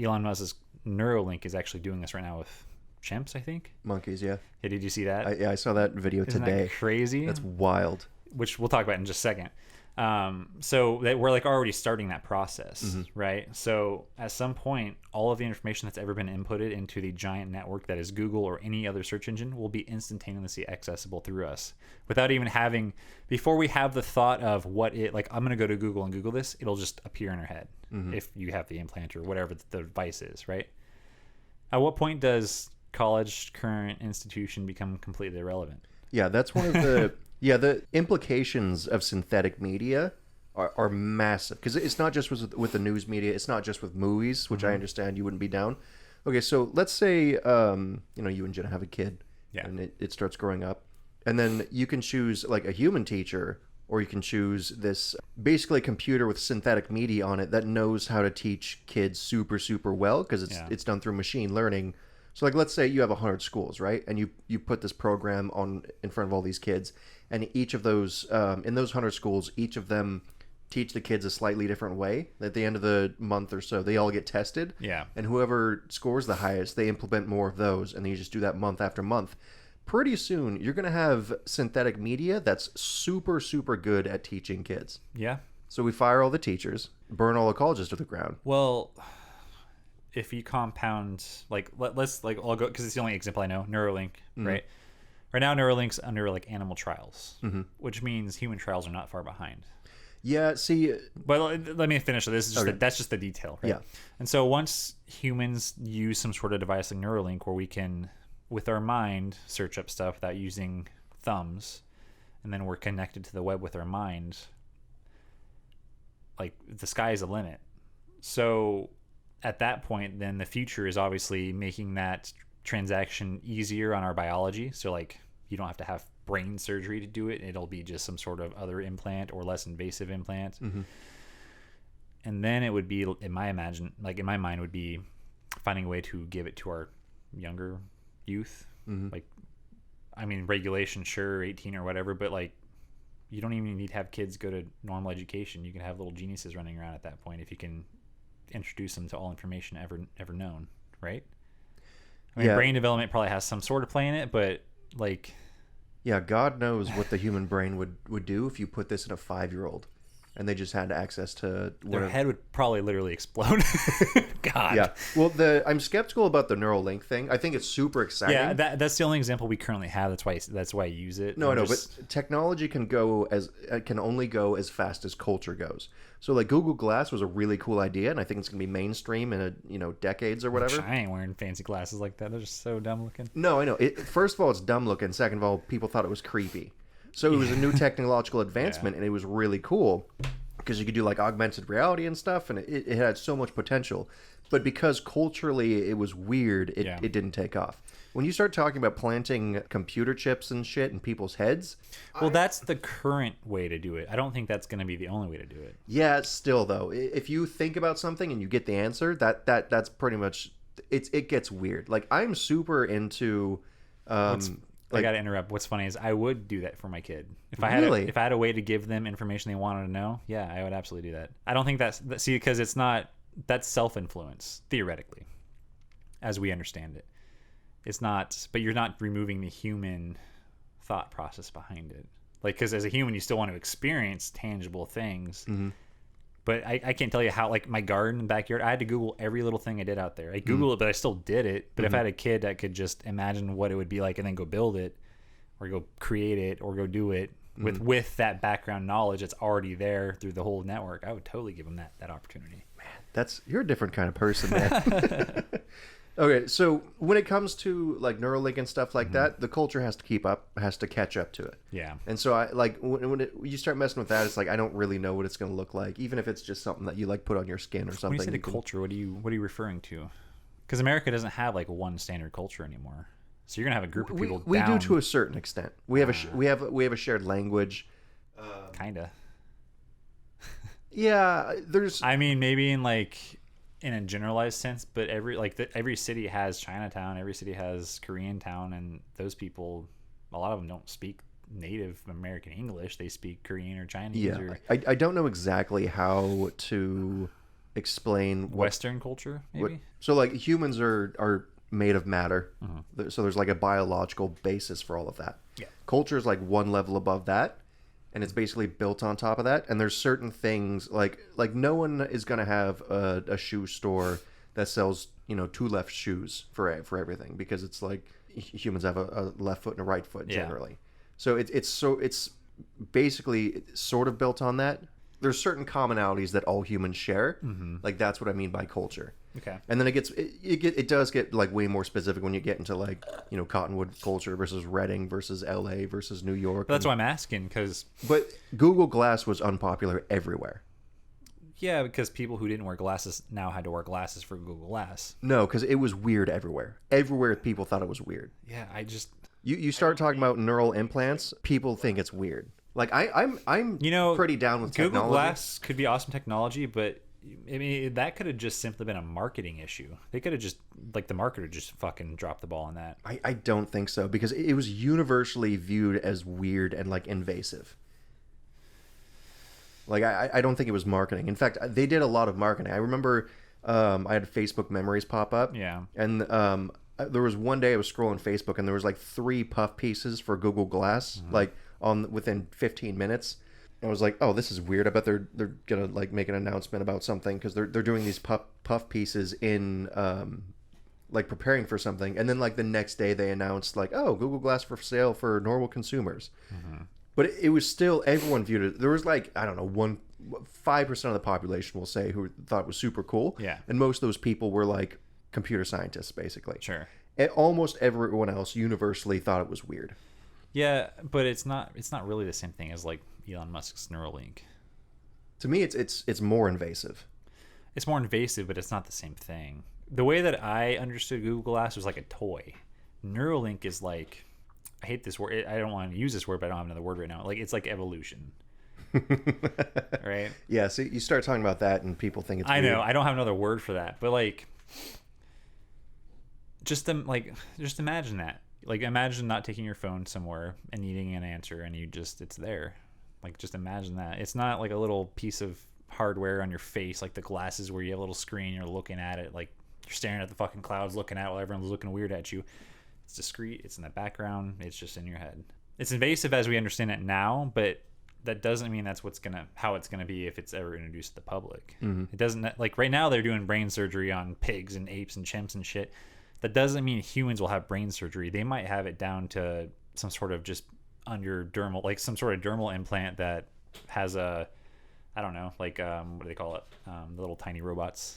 Elon Musk's Neuralink is actually doing this right now with chimps, I think. Monkeys, yeah. Yeah, did you see that? I saw that video Isn't today. That crazy? That's wild. Which we'll talk about in just a second. So that we're, like, already starting that process, right? So at some point, all of the information that's ever been inputted into the giant network that is Google or any other search engine will be instantaneously accessible through us without even having, before we have the thought of what it, like, I'm going to go to Google and Google this, it'll just appear in our head if you have the implant or whatever the device is, right? At what point does college current institution become completely irrelevant? Yeah, that's one of the the implications of synthetic media are massive, because it's not just with the news media, it's not just with movies, which I understand you wouldn't be down. Okay, so let's say you and Jenna have a kid, and it starts growing up, and then you can choose, like, a human teacher, or you can choose this basically a computer with synthetic media on it that knows how to teach kids super, super well, because it's done through machine learning. So, like, let's say you have 100 schools, right? And you put this program on in front of all these kids, and each of those, in those 100 schools, each of them teach the kids a slightly different way. At the end of the month or so, they all get tested. Yeah. And whoever scores the highest, they implement more of those, and then you just do that month after month. Pretty soon, you're going to have synthetic media that's super, super good at teaching kids. Yeah. So we fire all the teachers, burn all the colleges to the ground. Well, if you compound, like, let's, like, I'll go, because it's the only example I know, Neuralink, right? Right now, Neuralink's under, like, animal trials, which means human trials are not far behind. Yeah, see... But let me finish. This is just that's just the detail, right? Yeah. And so once humans use some sort of device like Neuralink where we can with our mind search up stuff without using thumbs, and then we're connected to the web with our mind, like the sky is the limit. So at that point, then the future is obviously making that transaction easier on our biology. So like you don't have to have brain surgery to do it. It'll be just some sort of other implant or less invasive implant. Mm-hmm. And then it would be, in my mind, would be finding a way to give it to our younger youth. Mm-hmm. Like, I mean, regulation, sure, 18 or whatever, but like, you don't even need to have kids go to normal education. You can have little geniuses running around at that point if you can introduce them to all information ever known, right? I mean, brain development probably has some sort of play in it, but like... Yeah, God knows what the human brain would do if you put this in a 5-year-old and they just had access to... Their head would probably literally explode. God. Yeah. Well, I'm skeptical about the Neuralink thing. I think it's super exciting. Yeah, that's the only example we currently have. That's why I use it. But technology can only go as fast as culture goes. So like Google Glass was a really cool idea, and I think it's gonna be mainstream in decades or whatever. I ain't wearing fancy glasses like that. They're just so dumb looking. No, I know. First of all, it's dumb looking. Second of all, people thought it was creepy. So it was a new technological advancement, and it was really cool because you could do like augmented reality and stuff, and it had so much potential. But because culturally it was weird, it didn't take off. When you start talking about planting computer chips and shit in people's heads... Well, that's the current way to do it. I don't think that's going to be the only way to do it. Yeah, still, though. If you think about something and you get the answer, that's pretty much... It gets weird. Like, I'm super into... I got to interrupt. What's funny is I would do that for my kid. If I had a way to give them information they wanted to know, yeah, I would absolutely do that. I don't think because it's not... That's self-influence, theoretically, as we understand it. It's not, but you're not removing the human thought process behind it. Like, because as a human, you still want to experience tangible things. Mm-hmm. But I can't tell you how, like my garden and backyard, I had to Google every little thing I did out there. I Googled it, but I still did it. But if I had a kid that could just imagine what it would be like and then go build it or go create it or go do it with that background knowledge that's already there through the whole network, I would totally give them that opportunity. Man, you're a different kind of person, man. Okay, so when it comes to like Neuralink and stuff like that, the culture has to catch up to it. Yeah. And so when you start messing with that, it's like I don't really know what it's going to look like, even if it's just something that you like put on your skin or something. When you say the culture, what are you referring to? Because America doesn't have like one standard culture anymore. So you're gonna have a group of people. We do to a certain extent. We have a shared language. Kinda. Yeah, there's. I mean, maybe in a generalized sense, but every city has Chinatown, every city has Koreatown, and those people, a lot of them don't speak native American English. They speak Korean or Chinese. Yeah, I don't know exactly how to explain Western culture. Maybe so. Like humans are made of matter, so there's like a biological basis for all of that. Yeah, culture is like one level above that. And it's basically built on top of that. And there's certain things like no one is going to have a shoe store that sells, 2 left shoes for everything, because it's like humans have a left foot and a right foot generally. So it's basically sort of built on that. There's certain commonalities that all humans share. Mm-hmm. Like that's what I mean by culture. Okay. And then it does get like way more specific when you get into like, Cottonwood culture versus Reading versus LA versus New York. But that's why I'm asking, but Google Glass was unpopular everywhere. Yeah, because people who didn't wear glasses now had to wear glasses for Google Glass. No, because it was weird everywhere. Everywhere people thought it was weird. Yeah, You start talking about neural implants, people think it's weird. Like I'm pretty down with technology. Google Glass could be awesome technology, but I mean that could have just simply been a marketing issue. They could have just the marketer just fucking dropped the ball on that. I don't think so, because it was universally viewed as weird and like invasive. Like I don't think it was marketing. In fact, they did a lot of marketing. I remember I had Facebook memories pop up. Yeah. And there was one day I was scrolling Facebook and there was like 3 puff pieces for Google Glass, within 15 minutes. And I was like, oh, this is weird. I bet they're gonna like make an announcement about something, because they're doing these puff pieces in preparing for something. And then like the next day they announced like, oh, Google Glass for sale for normal consumers. Mm-hmm. But it was still, everyone viewed it. There was like, I don't know, 5% of the population, will say, who thought it was super cool. Yeah. And most of those people were like computer scientists, basically. Sure. almost everyone else universally thought it was weird. Yeah, but it's not really the same thing as like Elon Musk's Neuralink. To me, it's more invasive. It's more invasive, but it's not the same thing. The way that I understood Google Glass was like a toy. Neuralink is like, I hate this word. I don't want to use this word, but I don't have another word right now. Like, it's like evolution. Right? Yeah, so you start talking about that and people think it's weird. I know. I don't have another word for that. But like, just imagine that. Like, imagine not taking your phone somewhere and needing an answer and it's there. Like, just imagine that. It's not like a little piece of hardware on your face, like the glasses where you have a little screen, you're looking at it, like you're staring at the fucking clouds looking at it while everyone's looking weird at you. It's discreet, it's in the background, it's just in your head. It's invasive as we understand it now, but that doesn't mean that's how it's gonna be if it's ever introduced to the public. It doesn't, like right now they're doing brain surgery on pigs and apes and chimps and shit. That doesn't mean humans will have brain surgery. They might have it down to some sort of just underdermal, like some sort of dermal implant that has a, I don't know, like what do they call it? The little tiny robots.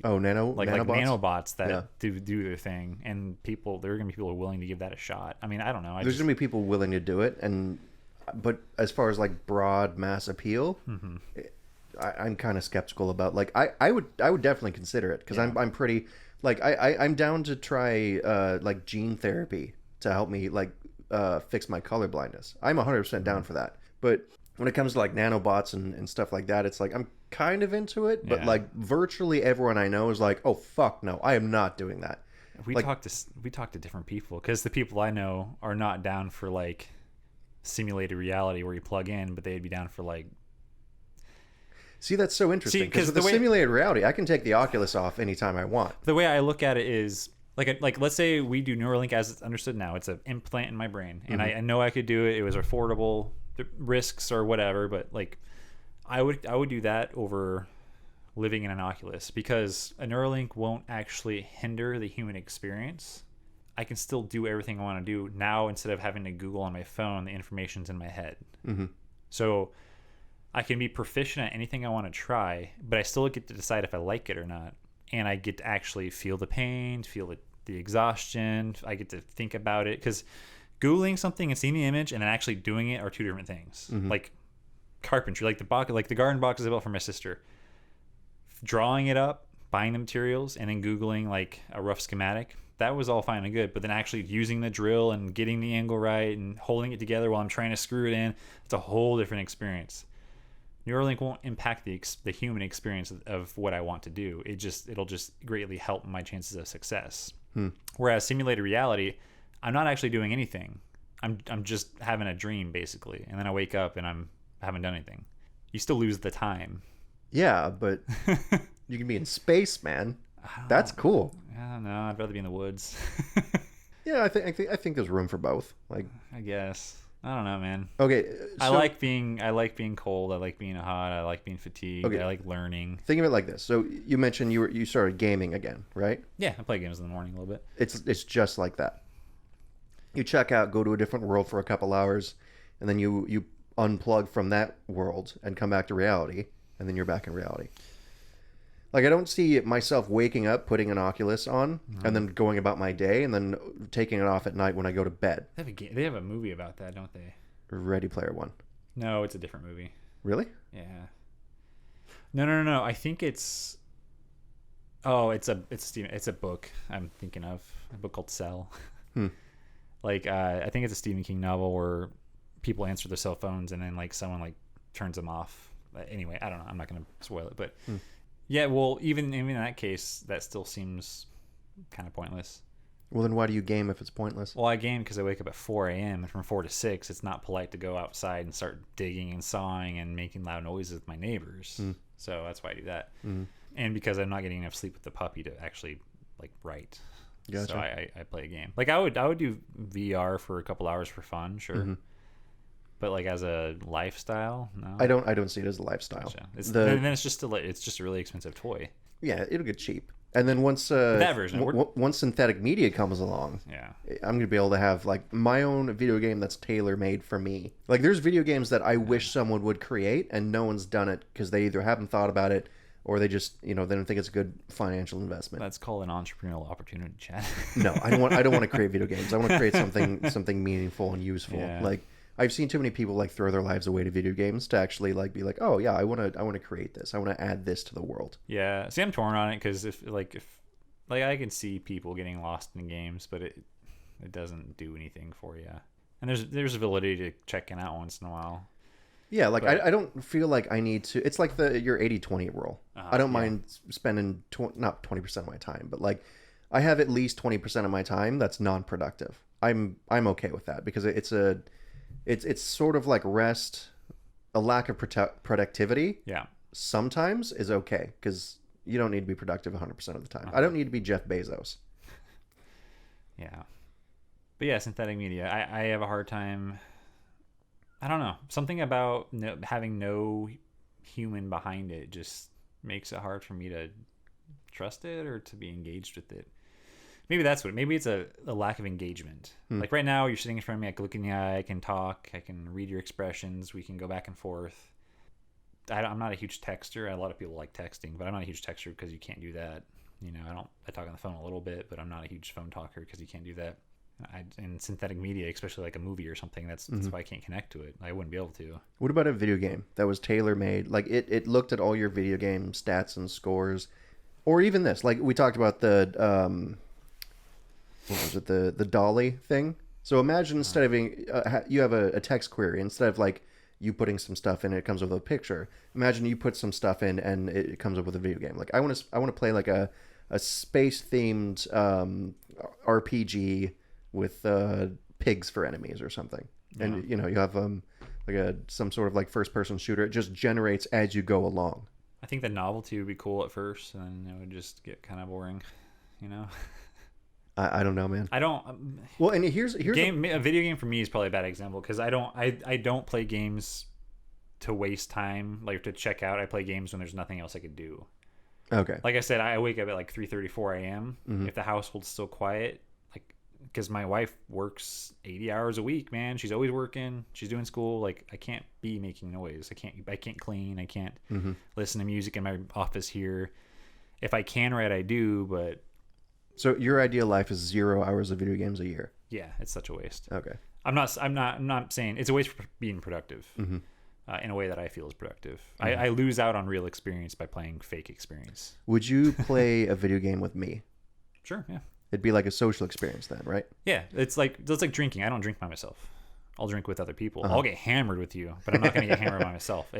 Oh, nanobots? Like nanobots that do their thing, and there are gonna be people willing to give that a shot. I mean, I don't know. There's gonna be people willing to do it, but as far as like broad mass appeal, I'm kind of skeptical about. Like, I would definitely consider it because I'm pretty like I'm down to try like gene therapy to help me like fix my color blindness. I'm 100% down for that, but when it comes to like nanobots and stuff like that, it's like I'm kind of into it, but like virtually everyone I know is like, oh fuck no, I am not doing that. We talk to different people, because the people I know are not down for like simulated reality where you plug in, but they'd be down for like. See, that's so interesting, because with the simulated reality, I can take the Oculus off anytime I want. The way I look at it is like let's say we do Neuralink as it's understood now. It's an implant in my brain, and I know I could do it. It was affordable. The risks or whatever, but like I would do that over living in an Oculus, because a Neuralink won't actually hinder the human experience. I can still do everything I want to do now instead of having to Google on my phone. The information's in my head. So I can be proficient at anything I want to try, but I still get to decide if I like it or not, and I get to actually feel the pain, feel the exhaustion. I get to think about it, because Googling something and seeing the image and then actually doing it are two different things. Like carpentry, like the garden boxes I built for my sister. Drawing it up, buying the materials, and then Googling like a rough schematic, that was all fine and good. But then actually using the drill and getting the angle right and holding it together while I'm trying to screw it in, it's a whole different experience. Neuralink won't impact the human experience of what I want to do. It'll just greatly help my chances of success. Whereas simulated reality, I'm not actually doing anything. I'm just having a dream basically, and then I wake up and I haven't done anything. You still lose the time. Yeah, but you can be in space, man. That's cool. I don't know. I'd rather be in the woods. Yeah, I think there's room for both. Like, I guess. I don't know, man. Okay, so I like being cold. I like being hot. I like being fatigued. Okay. I like learning. Think of it like this. So you mentioned you started gaming again, right? Yeah, I play games in the morning a little bit. It's just like that. You check out, go to a different world for a couple hours, and then you unplug from that world and come back to reality, and then you're back in reality. Like, I don't see myself waking up, putting an Oculus on, and then going about my day, and then taking it off at night when I go to bed. They have a movie about that, don't they? Ready Player One. No, it's a different movie. Really? Yeah. No. I think it's. Oh, it's a book I'm thinking of. A book called Cell. Like, I think it's a Stephen King novel where people answer their cell phones and then like someone like turns them off. Anyway, I don't know. I'm not going to spoil it, but yeah. Well, even in that case, that still seems kind of pointless. Well, then why do you game if it's pointless? Well, I game because I wake up at 4 a.m. and from 4 to 6, it's not polite to go outside and start digging and sawing and making loud noises with my neighbors. So that's why I do that. And because I'm not getting enough sleep with the puppy to actually like write. Gotcha. So I play a game. Like I would do VR for a couple hours for fun, sure. But like as a lifestyle, no. I don't see it as a lifestyle. Gotcha. And then it's just a really expensive toy. Yeah, it'll get cheap. And then once that version, once synthetic media comes along, I'm gonna be able to have like my own video game that's tailor made for me. Like there's video games that I wish someone would create, and no one's done it because they either haven't thought about it, or they just, they don't think it's a good financial investment. That's called an entrepreneurial opportunity, Chad. No, I don't want to create video games. I want to create something meaningful and useful. Yeah. Like I've seen too many people like throw their lives away to video games to actually like be like, oh yeah, I want to create this. I want to add this to the world. Yeah. See, I'm torn on it because if I can see people getting lost in games, but it doesn't do anything for you. And there's validity to checking out once in a while. Yeah, like I don't feel like I need to. It's like your 80-20 rule. I don't mind spending not 20% of my time, but like I have at least 20% of my time that's non-productive. I'm okay with that because it's sort of like rest. A lack of productivity. Yeah. Sometimes is okay because you don't need to be productive 100% of the time. I don't need to be Jeff Bezos. Yeah. But yeah, synthetic media. I have a hard time. I don't know. Something about having no human behind it just makes it hard for me to trust it or to be engaged with it. Maybe that's what. Maybe it's a lack of engagement. Like right now, you're sitting in front of me. I can look in the eye. I can talk. I can read your expressions. We can go back and forth. I'm not a huge texter. A lot of people like texting, but I'm not a huge texter because you can't do that. I talk on the phone a little bit, but I'm not a huge phone talker because you can't do that. In synthetic media, especially like a movie or something, that's why I can't connect to it. I wouldn't be able to. What about a video game that was tailor-made? Like it looked at all your video game stats and scores, or even this. Like we talked about the what was it, the Dolly thing? So imagine instead of you have a text query, instead of like you putting some stuff in, it comes with a picture. Imagine you put some stuff in and it comes up with a video game. Like I want to play like a space themed RPG with pigs for enemies or something. Yeah. And you have like some sort of like first person shooter. It just generates as you go along. I think the novelty would be cool at first, and then it would just get kind of boring, I don't know, man. I don't. Well, and here's a video game for me is probably a bad example because I don't play games to waste time, like to check out. I play games when there's nothing else I could do. Okay. Like I said, I wake up at like 3:30, 4 a.m. Mm-hmm. If the household's still quiet, like because my wife works 80 hours a week, man. She's always working. She's doing school. Like I can't be making noise. I can't clean. I can't listen to music in my office here. If I can write, I do, but. So your ideal life is 0 hours of video games a year. Yeah, it's such a waste. Okay. I'm not saying it's a waste for being productive in a way that I feel is productive. I lose out on real experience by playing fake experience. Would you play a video game with me? Sure. Yeah. It'd be like a social experience then, right? Yeah. It's like drinking. I don't drink by myself. I'll drink with other people. I'll get hammered with you, but I'm not going to get hammered by myself.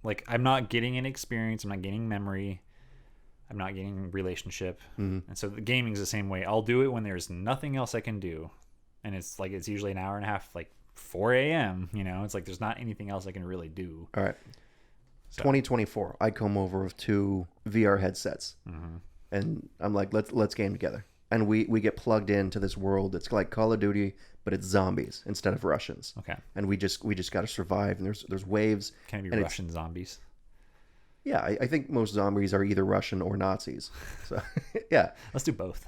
Like I'm not getting an experience. I'm not getting memory. I'm not getting relationship. And so the gaming's the same way. I'll do it when there's nothing else I can do. And it's usually an hour and a half, like 4 a.m. It's like there's not anything else I can really do. All right. So. 2024, I come over with 2 VR headsets. And I'm like, let's game together. And we get plugged into this world. It's like Call of Duty, but it's zombies instead of Russians. Okay. And we just got to survive. And there's waves. Can it be Russian zombies? Yeah, I think most zombies are either Russian or Nazis. So, yeah. Let's do both.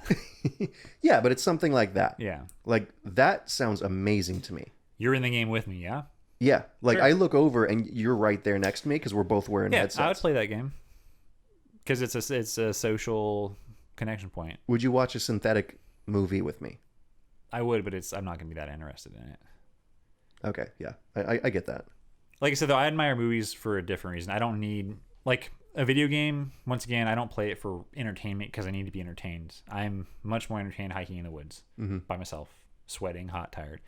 Yeah, but it's something like that. Yeah. Like, that sounds amazing to me. You're in the game with me, yeah? Yeah. Like, sure. I look over and you're right there next to me because we're both wearing headsets. I would play that game. Because it's a social connection point. Would you watch a synthetic movie with me? I would, but I'm not going to be that interested in it. Okay, yeah. I get that. Like I said, though, I admire movies for a different reason. I don't need... Like, a video game, once again, I don't play it for entertainment because I need to be entertained. I'm much more entertained hiking in the woods by myself, sweating, hot, tired.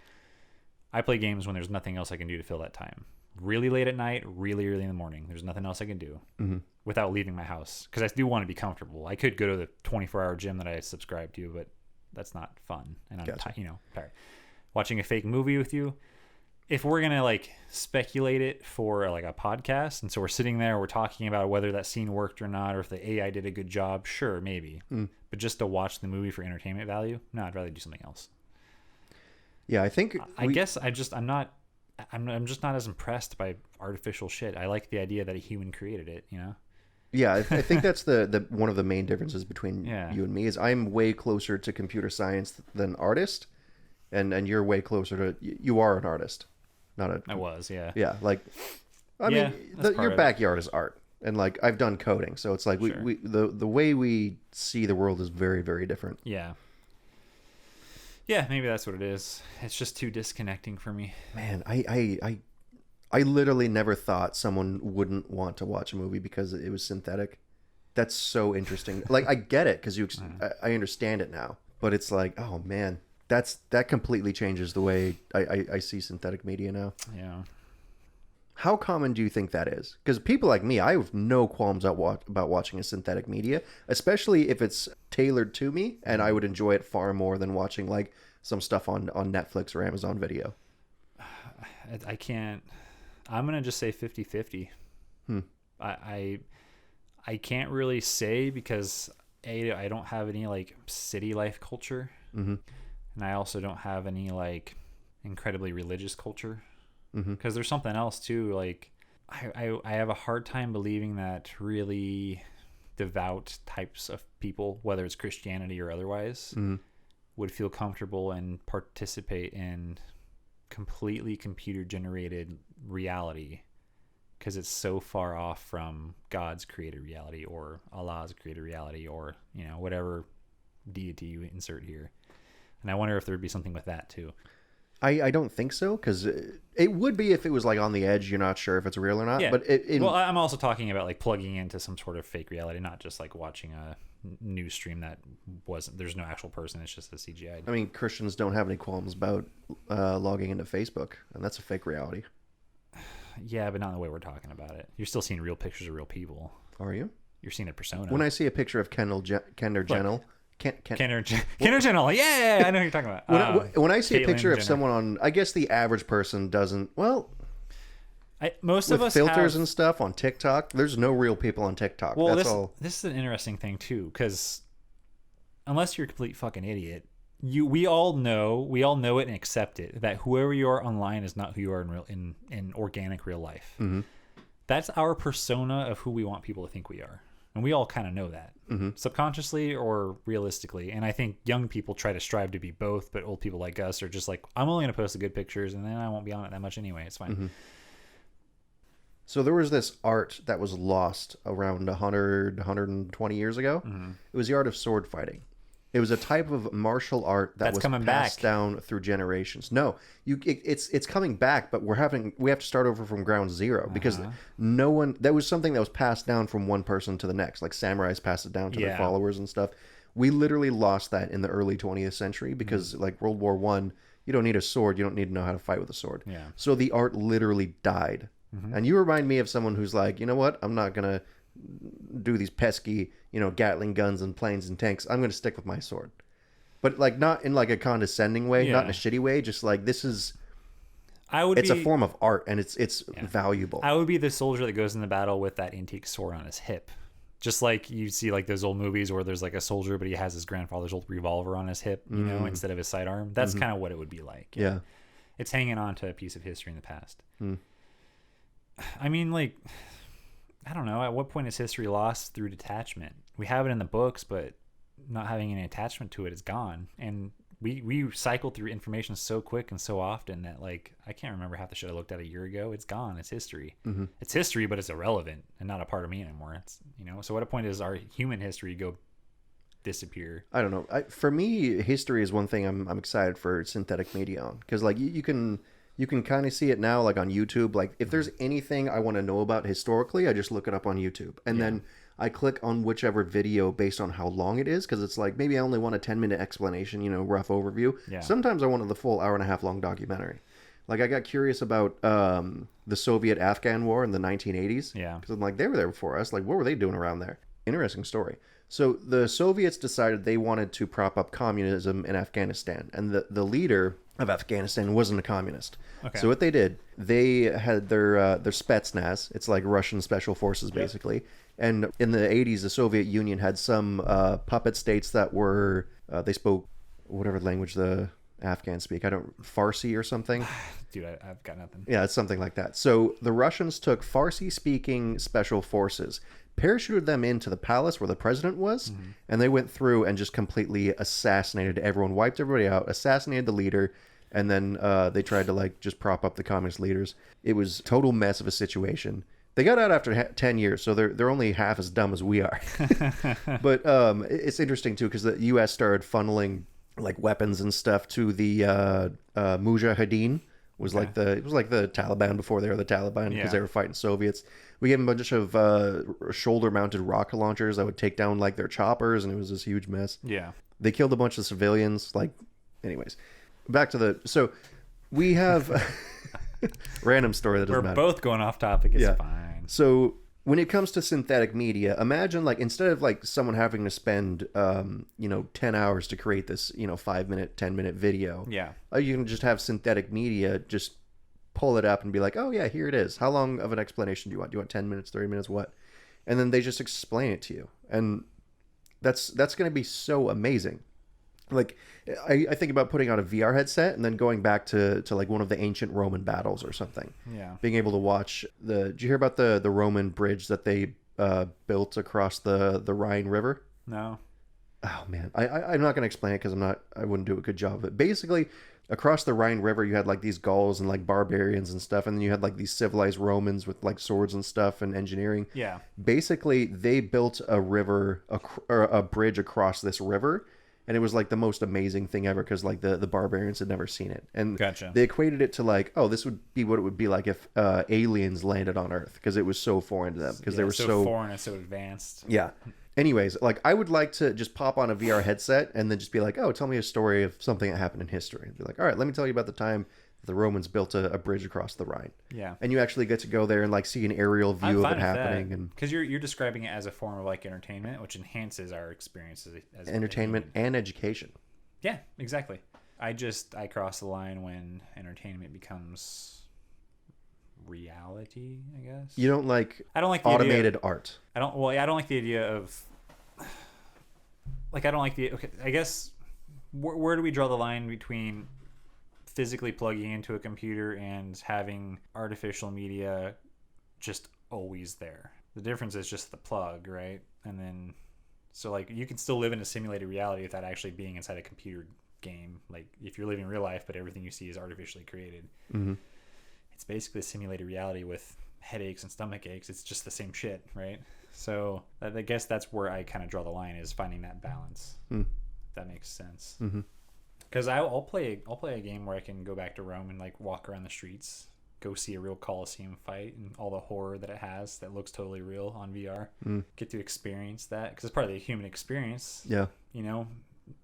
I play games when there's nothing else I can do to fill that time. Really late at night, really early in the morning. There's nothing else I can do without leaving my house because I do want to be comfortable. I could go to the 24-hour gym that I subscribe to, but that's not fun. And I'm tired. Watching a fake movie with you. If we're going to like speculate it for like a podcast, and so we're sitting there, we're talking about whether that scene worked or not, or if the AI did a good job, sure, maybe. But just to watch the movie for entertainment value, no, I'd rather do something else. Yeah, I think I'm just not as impressed by artificial shit. I like the idea that a human created it, Yeah, I think that's the one of the main differences between you and me is I'm way closer to computer science than artist, and you're way closer to you are an artist. Not a. I was, yeah. Yeah, like, I mean, your backyard is art. And like I've done coding, so it's like Sure. the way we see the world is very, very different. Yeah. Yeah, maybe that's what it is. It's just too disconnecting for me. Man, I literally never thought someone wouldn't want to watch a movie because it was synthetic. That's so interesting. Like I get it because I understand it now, but it's like, oh man, that completely changes the way I see synthetic media now. Yeah. How common do you think that is? Because people like me, I have no qualms about watching a synthetic media, especially if it's tailored to me, and I would enjoy it far more than watching like some stuff on Netflix or Amazon Video. I can't. I'm gonna just say 50-50. I can't really say because I don't have any like city life culture, and I also don't have any like incredibly religious culture. Because there's something else too. Like I have a hard time believing that really devout types of people, whether it's Christianity or otherwise, would feel comfortable and participate in completely computer generated reality, because it's so far off from God's created reality or Allah's created reality, or whatever deity you insert here. And I wonder if there would be something with that too. I don't think so, because it would be if it was like on the edge, you're not sure if it's real or not. Yeah. But well, I'm also talking about like plugging into some sort of fake reality, not just like watching a news stream that there's no actual person, it's just a CGI. I mean, Christians don't have any qualms about logging into Facebook, and that's a fake reality. Yeah, but not in the way we're talking about it. You're still seeing real pictures of real people. Are you? You're seeing a persona. When I see a picture of Kendall Jenner... Kendall Jenner, yeah, I know who you're talking about. When I see a picture of Jenner. someone on, I guess the average person doesn't. Well, most with of us filters have, and stuff on TikTok. There's no real people on TikTok. Well, That's this is an interesting thing too, because unless you're a complete fucking idiot, we all know it and accept it that whoever you are online is not who you are in organic real life. That's our persona of who we want people to think we are. And we all kind of know that, subconsciously or realistically. And I think young people try to strive to be both, but old people like us are just like, I'm only going to post the good pictures, and then I won't be on it that much anyway. It's fine. So there was this art that was lost around 120 years ago. It was the art of sword fighting. It was a type of martial art that was passed down through generations. No, it's coming back, but we have to start over from ground zero, because that was something that was passed down from one person to the next. Like samurais passed it down to their followers and stuff. We literally lost that in the early 20th century because like World War I, you don't need a sword. You don't need to know how to fight with a sword. Yeah. So the art literally died. And you remind me of someone who's like, you know what? I'm not going to do these pesky, Gatling guns and planes and tanks. I'm going to stick with my sword. But like not in like a condescending way, not in a shitty way, just like it's a form of art, and it's valuable. I would be the soldier that goes in the battle with that antique sword on his hip. Just like you see like those old movies where there's like a soldier, but he has his grandfather's old revolver on his hip, instead of his sidearm. That's kind of what it would be like. Yeah. It's hanging on to a piece of history in the past. I mean, like, I don't know. At what point is history lost through detachment? We have it in the books, but not having any attachment to it is gone. And we cycle through information so quick and so often that, like, I can't remember half the shit I looked at a year ago. It's gone. It's history. It's history, but it's irrelevant and not a part of me anymore. It's, so what point does our human history disappear? I don't know. For me, history is one thing I'm excited for synthetic media on, because like you can kind of see it now, like on YouTube. Like if there's anything I want to know about historically, I just look it up on YouTube, and then I click on whichever video based on how long it is, because it's like maybe I only want a 10-minute explanation, rough overview. Yeah. Sometimes I wanted the full hour-and-a-half long documentary. Like I got curious about the Soviet-Afghan war in the 1980s. Yeah. Because I'm like, they were there before us. Like, what were they doing around there? Interesting story. So the Soviets decided they wanted to prop up communism in Afghanistan, and the leader of Afghanistan wasn't a communist. Okay. So what they did, they had their Spetsnaz. It's like Russian special forces, basically. And in the 80s, the Soviet Union had some puppet states that were, they spoke whatever language the Afghans speak. Farsi or something. Dude, I've got nothing. Yeah, it's something like that. So the Russians took Farsi-speaking special forces, parachuted them into the palace where the president was, and they went through and just completely assassinated everyone, wiped everybody out, assassinated the leader, and then they tried to like just prop up the communist leaders. It was a total mess of a situation. They got out after 10 years, so they're only half as dumb as we are. But it's interesting too because the U.S. started funneling like weapons and stuff to the Mujahideen. It was like the Taliban before they were the Taliban because they were fighting Soviets. We gave them a bunch of shoulder-mounted rocket launchers that would take down like their choppers, and it was this huge mess. Yeah, they killed a bunch of civilians. Like, anyways, back to so we have random story that doesn't matter. We're both going off topic. It's fine. So when it comes to synthetic media, imagine like instead of like someone having to spend 10 hours to create this 5-minute, 10-minute video. Yeah, You can just have synthetic media just pull it up and be like, oh yeah, here it is. How long of an explanation do you want? Do you want 10 minutes, 30 minutes, what? And then they just explain it to you. And that's going to be so amazing. Like I think about putting on a VR headset and then going back to like one of the ancient Roman battles or something. Yeah. Being Being able to watch did you hear about the Roman bridge that they built across the Rhine River? No. Oh man, I'm not going to explain it because I wouldn't do a good job of it. Basically, across the Rhine River, you had like these Gauls and like barbarians and stuff, and then you had like these civilized Romans with like swords and stuff and engineering. Yeah. Basically, they built a bridge across this river, and it was like the most amazing thing ever because like the barbarians had never seen it, and Gotcha. They equated it to like, oh, this would be what it would be like if aliens landed on Earth because it was so foreign to them because they were so foreign and so advanced. Yeah. Anyways, like I would like to just pop on a VR headset and then just be like, oh, tell me a story of something that happened in history. Be like, all right, let me tell you about the time the Romans built a bridge across the Rhine. Yeah. And you actually get to go there and like see an aerial view of it happening. And because you're describing it as a form of like entertainment, which enhances our experience as entertainment and education. Yeah, exactly. I cross the line when entertainment becomes reality, I guess. You don't like I don't like the automated art. I don't like the idea of okay, I guess where do we draw the line between physically plugging into a computer and having artificial media just always there? The difference is just the plug, right? And then so like you can still live in a simulated reality without actually being inside a computer game. Like if you're living real life but everything you see is artificially created. Mm-hmm. It's basically a simulated reality with headaches and stomach aches. It's just the same shit, right? So I guess that's where I kind of draw the line, is finding that balance. If that makes sense. Because I'll play a game where I can go back to Rome and like walk around the streets, go see a real Colosseum fight and all the horror that it has that looks totally real on VR. Get to experience that because it's part of the human experience. Yeah.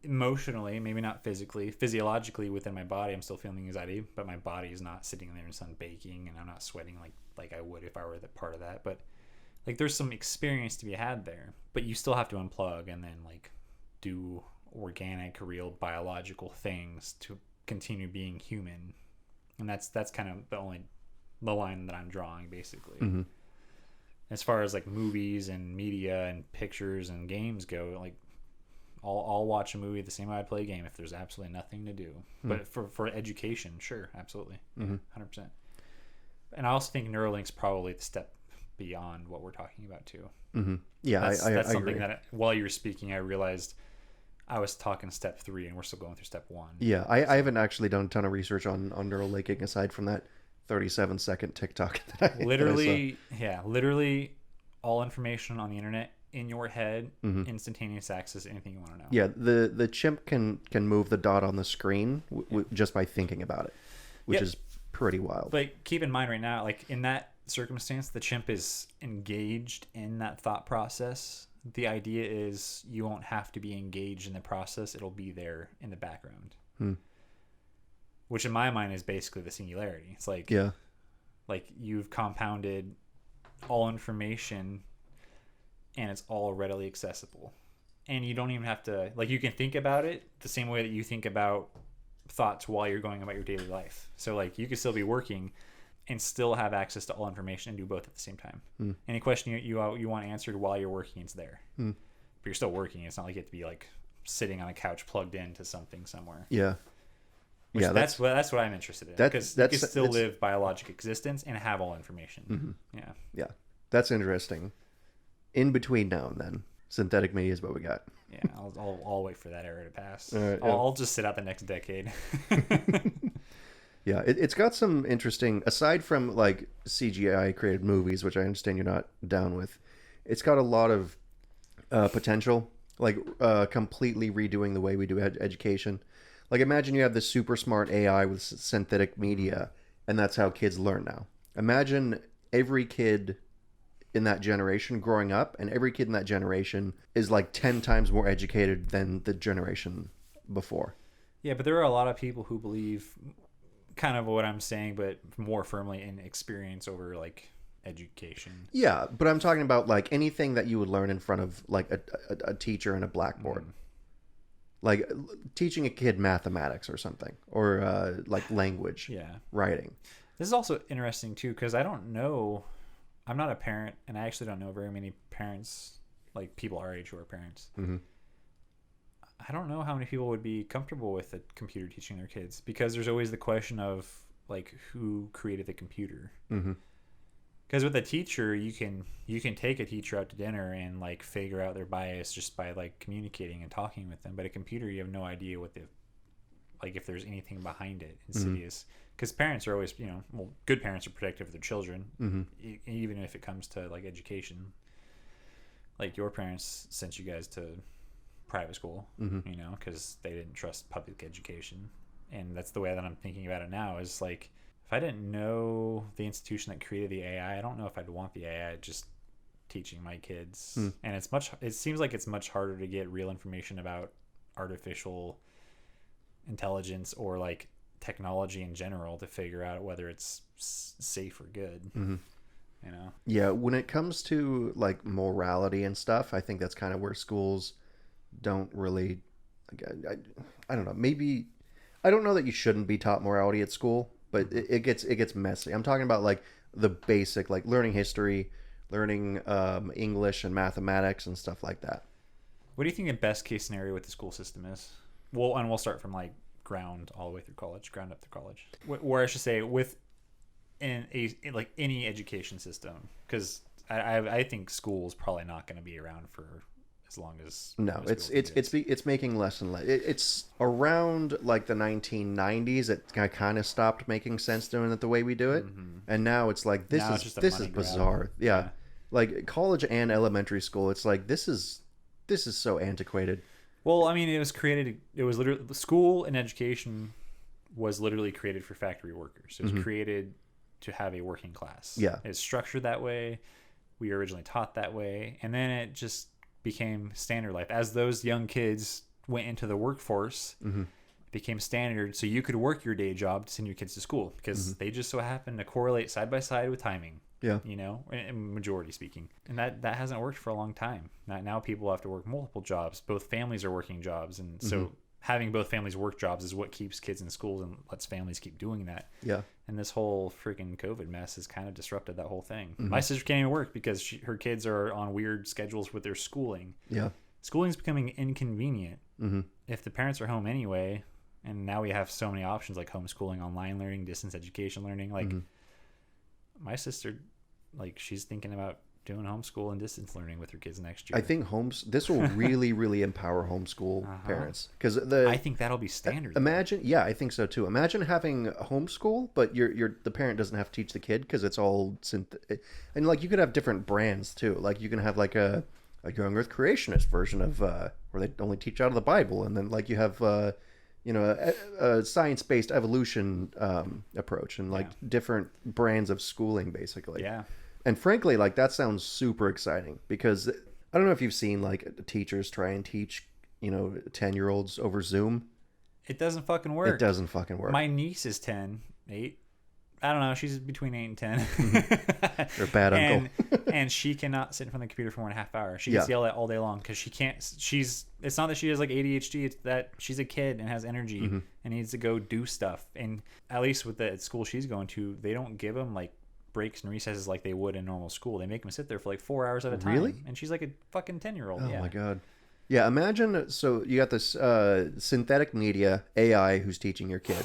Emotionally, maybe not physically, physiologically within my body, I'm still feeling anxiety, but my body is not sitting there in the sun baking, and I'm not sweating like I would if I were part of that. But like, there's some experience to be had there, but you still have to unplug and then like do organic, real, biological things to continue being human, and that's kind of the line that I'm drawing basically. As far as like movies and media and pictures and games go, like. I'll watch a movie the same way I'd play a game if there's absolutely nothing to do. But for education, sure, absolutely, 100%. And I also think Neuralink's probably the step beyond what we're talking about too. Yeah, that's I something agree. that while you were speaking, I realized I was talking step 3, and we're still going through step 1. Yeah, I haven't actually done a ton of research on Neuralinking aside from that 37-second TikTok that I literally all information on the internet in your head, instantaneous access to anything you want to know. Yeah, the chimp can move the dot on the screen just by thinking about it, which is pretty wild. But keep in mind right now, like in that circumstance, the chimp is engaged in that thought process. The idea is you won't have to be engaged in the process. It'll be there in the background. Which in my mind is basically the singularity. It's like, like you've compounded all information and it's all readily accessible, and you don't even have to, like, you can think about it the same way that you think about thoughts while you're going about your daily life. So like you could still be working and still have access to all information and do both at the same time. Any question you want answered while you're working, it's there. But you're still working. It's not like you have to be like sitting on a couch plugged into something somewhere. That's what I'm interested in, because you can still live biologic existence and have all information. Yeah, that's interesting. In between now and then, synthetic media is what we got. Yeah, I'll wait for that era to pass. Right, I'll just sit out the next decade. Yeah, it's got some interesting, aside from like CGI created movies, which I understand you're not down with. It's got a lot of potential, like completely redoing the way we do education. Like imagine you have this super smart AI with synthetic media, and that's how kids learn now. Imagine every kid in that generation growing up, and every kid in that generation is like 10 times more educated than the generation before. Yeah, but there are a lot of people who believe kind of what I'm saying, but more firmly in experience over like education. Yeah, but I'm talking about like anything that you would learn in front of like a teacher and a blackboard. Like teaching a kid mathematics or something, or like language, writing. This is also interesting too, because I don't know, I'm not a parent, and I actually don't know very many parents, like people our age who are parents. Mm-hmm. I don't know how many people would be comfortable with a computer teaching their kids, because there's always the question of like who created the computer. Mm-hmm. Because with a teacher, you can take a teacher out to dinner and like figure out their bias just by like communicating and talking with them. But a computer, you have no idea what the like if there's anything behind it, insidious. Because parents are always, well, good parents are protective of their children, even if it comes to like education. Like your parents sent you guys to private school, because they didn't trust public education, and that's the way that I'm thinking about it now. Is like, if I didn't know the institution that created the AI, I don't know if I'd want the AI just teaching my kids. And it seems like it's much harder to get real information about artificial intelligence or like technology in general to figure out whether it's safe or good. Yeah, when it comes to like morality and stuff, I think that's kind of where schools don't really I don't know, maybe I don't know that you shouldn't be taught morality at school, but it gets messy. I'm talking about like the basic, like learning history, learning English and mathematics and stuff like that. What do you think the best case scenario with the school system is? Well, and we'll start from like ground all the way through college, ground up through college, or I should say with like any education system, because I think school is probably not going to be around for as long as it's making less and less. It's around like the 1990s it kind of stopped making sense doing it the way we do it, and now it's like this is bizarre. Yeah, like college and elementary school, it's like this is so antiquated. Well, I mean, it was literally, school and education was literally created for factory workers. It was created to have a working class. Yeah. It's structured that way. We were originally taught that way. And then it just became standard life. As those young kids went into the workforce, it became standard. So you could work your day job to send your kids to school, because they just so happen to correlate side by side with timing. Yeah. In majority speaking. And that hasn't worked for a long time. Now people have to work multiple jobs. Both families are working jobs. And so having both families work jobs is what keeps kids in schools and lets families keep doing that. Yeah. And this whole freaking COVID mess has kind of disrupted that whole thing. My sister can't even work because her kids are on weird schedules with their schooling. Yeah. Schooling is becoming inconvenient. If the parents are home anyway, and now we have so many options like homeschooling, online learning, distance education learning. Like my sister, like she's thinking about doing homeschool and distance learning with her kids next year. I think this will really, really empower homeschool parents, because I think that'll be standard. Imagine, yeah, I think so too. Imagine having homeschool, but the parent doesn't have to teach the kid because it's all and like you could have different brands too. Like you can have like a Young Earth creationist version of where they only teach out of the Bible, and then like you have a science-based evolution approach, and like different brands of schooling basically. Yeah. And frankly, like that sounds super exciting, because I don't know if you've seen like teachers try and teach 10-year-olds over Zoom. It doesn't fucking work. It doesn't fucking work. My niece is 8. I don't know. She's between 8 and 10. You're a bad uncle. And she cannot sit in front of the computer for more than a half hour. She gets yelled at all day long because she can't. It's not that she has like ADHD. It's that she's a kid and has energy and needs to go do stuff. And at least with the school she's going to, they don't give them like breaks and recesses like they would in normal school. They make them sit there for like 4 hours at a time. Really? And she's like a fucking 10-year-old. Oh my god. Yeah, imagine, so you got this synthetic media AI who's teaching your kid,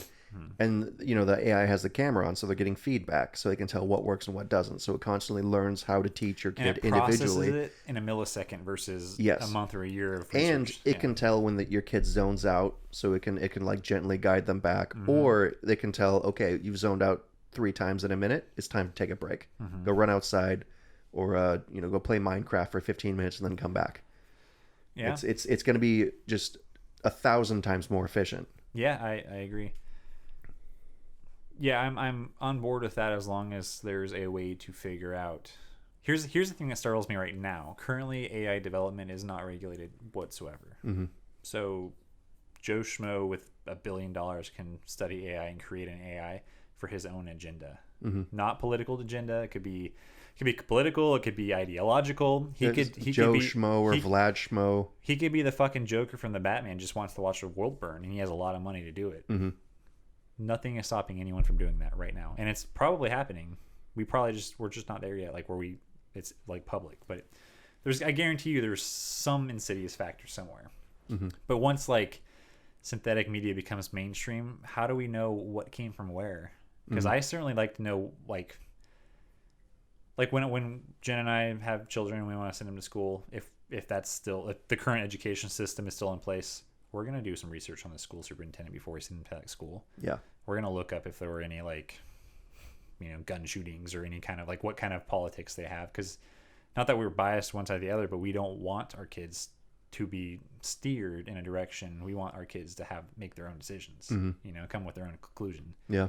And, the AI has the camera on, so they're getting feedback, so they can tell what works and what doesn't. So it constantly learns how to teach your kid individually. It in a millisecond versus a month or a year of research. And it can tell when your kid zones out, so it can like gently guide them back. Or they can tell, okay, you've zoned out 3 times in a minute. It's time to take a break. Go run outside, or go play Minecraft for 15 minutes and then come back. Yeah, it's going to be just 1,000 times more efficient. Yeah, I agree. Yeah, I'm on board with that as long as there's a way to figure out. Here's the thing that startles me right now. Currently, AI development is not regulated whatsoever. So Joe Schmo with $1 billion can study AI and create an AI for his own agenda. Not political agenda. It could be political. It could be ideological. He could Joe Schmo or Vlad Schmo. He could be the fucking Joker from the Batman. Just wants to watch the world burn, and he has a lot of money to do it. Nothing is stopping anyone from doing that right now, and it's probably happening. We're just not there yet. Like where it's like public, but I guarantee you, there's some insidious factor somewhere. But once like synthetic media becomes mainstream, how do we know what came from where? Because I certainly like to know like when Jen and I have children and we want to send them to school, if that's still, if the current education system is still in place, we're going to do some research on the school superintendent before we send them to that school. Yeah. We're going to look up if there were any gun shootings or any kind of what kind of politics they have. Because not that we're biased one side or the other, but we don't want our kids to be steered in a direction. We want our kids to make their own decisions, come with their own conclusion. Yeah.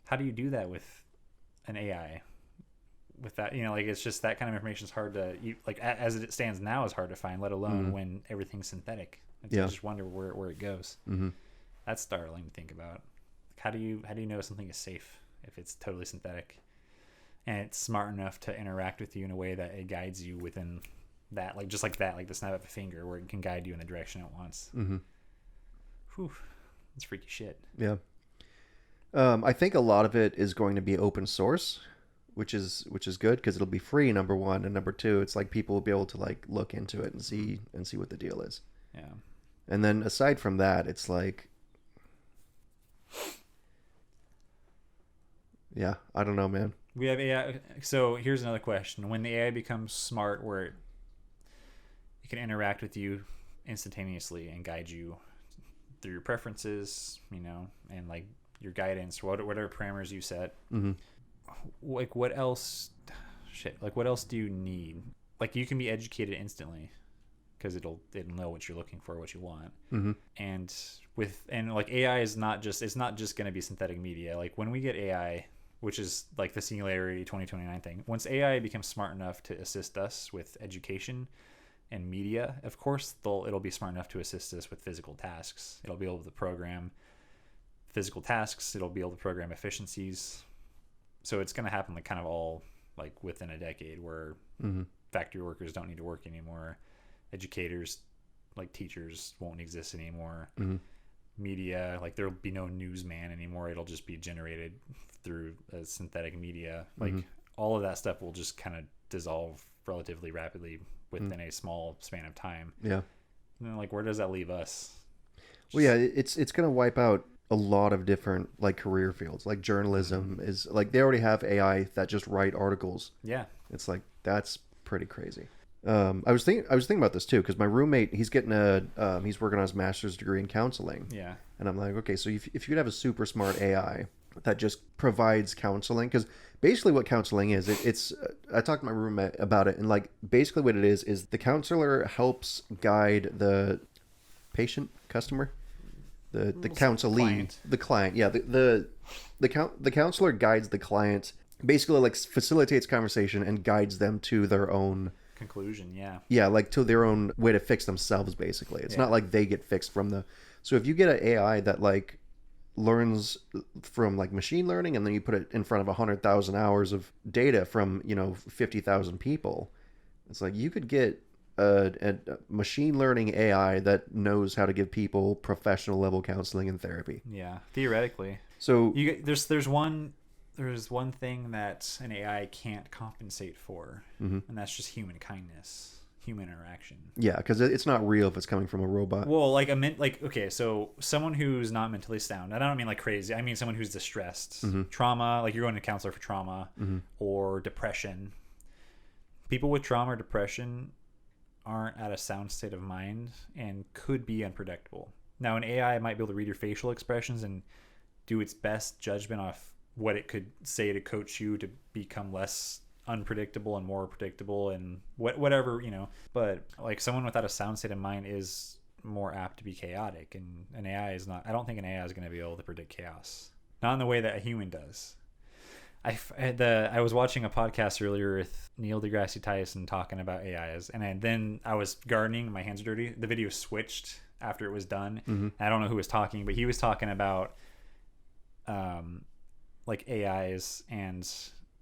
How do you do that with an AI? With that, it's just that kind of information is hard to, as it stands now, is hard to find, let alone when everything's synthetic. I just wonder where it goes. That's startling to think about. How do you know something is safe if it's totally synthetic and it's smart enough to interact with you in a way that it guides you within that, just like that, like the snap of a finger, where it can guide you in the direction it wants. Whew, that's freaky shit. Yeah. I think a lot of it is going to be open source, which is good because it'll be free, number one, and number two, it's like people will be able to look into it and see what the deal is. Yeah. And then aside from that, it's like, yeah, I don't know, man. We have AI. So here's another question: when the AI becomes smart, where it can interact with you instantaneously and guide you through your preferences, and your guidance, whatever parameters you set. What else? What else do you need? You can be educated instantly because it'll know what you're looking for, what you want. And AI is not just going to be synthetic media. When we get AI, which is the Singularity 2029 thing, once AI becomes smart enough to assist us with education and media, of course it'll be smart enough to assist us with physical tasks. It'll be able to program physical tasks. It'll be able to program efficiencies. So it's going to happen kind of all within a decade, where factory workers don't need to work anymore. Educators, teachers, won't exist anymore. Media, there'll be no newsman anymore. It'll just be generated through a synthetic media. All of that stuff will just kind of dissolve relatively rapidly within a small span of time. Yeah. And then, where does that leave us? Well, yeah, it's going to wipe out a lot of different career fields. Journalism is they already have AI that just write articles. Yeah. It's that's pretty crazy. I was thinking about this too, because my roommate, he's getting he's working on his master's degree in counseling. Yeah. And I'm like, okay, so if you could have a super smart AI that just provides counseling, because basically what counseling is, it's I talked to my roommate about it, and basically what it is the counselor helps guide the customer, the counselee, the client. Yeah. The counselor guides the client, basically facilitates conversation and guides them to their own conclusion. Yeah, to their own way to fix themselves, basically. It's not they get fixed from so if you get an AI that learns from machine learning, and then you put it in front of 100,000 hours of data from 50,000 people, it's you could get a machine learning AI that knows how to give people professional level counseling and therapy. Yeah, theoretically. So there's one thing that an AI can't compensate for, and that's just human kindness. human interaction. Yeah, because it's not real if it's coming from a robot. Well, like okay, so someone who's not mentally sound, and I don't mean like crazy, I mean someone who's distressed, trauma, like you're going to a counselor for trauma or depression. People with trauma or depression aren't at a sound state of mind and could be unpredictable. Now, an AI might be able to read your facial expressions and do its best judgment off what it could say to coach you to become less unpredictable and more predictable and whatever, but like someone without a sound state of mind is more apt to be chaotic, and an AI is not. I don't think an AI is going to be able to predict chaos, not in the way that a human does. I was watching a podcast earlier with Neil deGrasse Tyson talking about AIs, and then I was gardening, my hands are dirty. The video switched after it was done. I don't know who was talking, but he was talking about like AIs and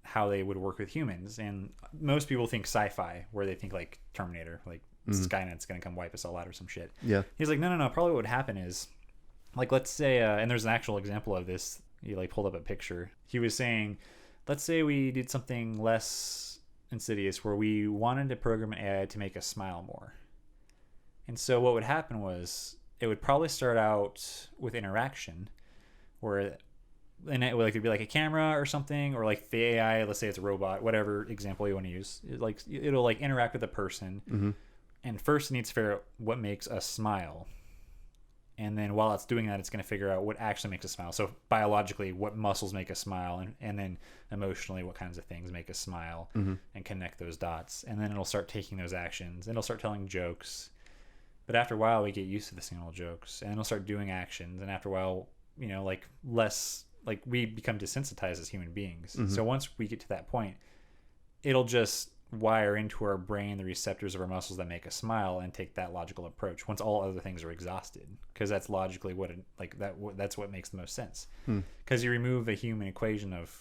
how they would work with humans. And most people think sci-fi, where they think like Terminator, like Skynet's gonna come wipe us all out or some shit. Yeah. He's like, no, probably what would happen is, like, let's say and there's an actual example of this. He like pulled up a picture. He was saying, let's say we did something less insidious where we wanted to program an AI to make us smile more. And so what would happen was it would probably start out with interaction where, and it would be like a camera or something, or like the AI, let's say it's a robot, whatever example you want to use, it'll like interact with a person. And first it needs to figure out what makes us smile. And then while it's doing that, it's going to figure out what actually makes us smile. So biologically, what muscles make us smile, and then emotionally, what kinds of things make us smile, and connect those dots. And then it'll start taking those actions, and it'll start telling jokes. But after a while, we get used to the single jokes, and it'll start doing actions. And after a while, like less, like we become desensitized as human beings. So once we get to that point, it'll just wire into our brain the receptors of our muscles that make us smile and take that logical approach once all other things are exhausted, because that's logically that's what makes the most sense, because you remove the human equation of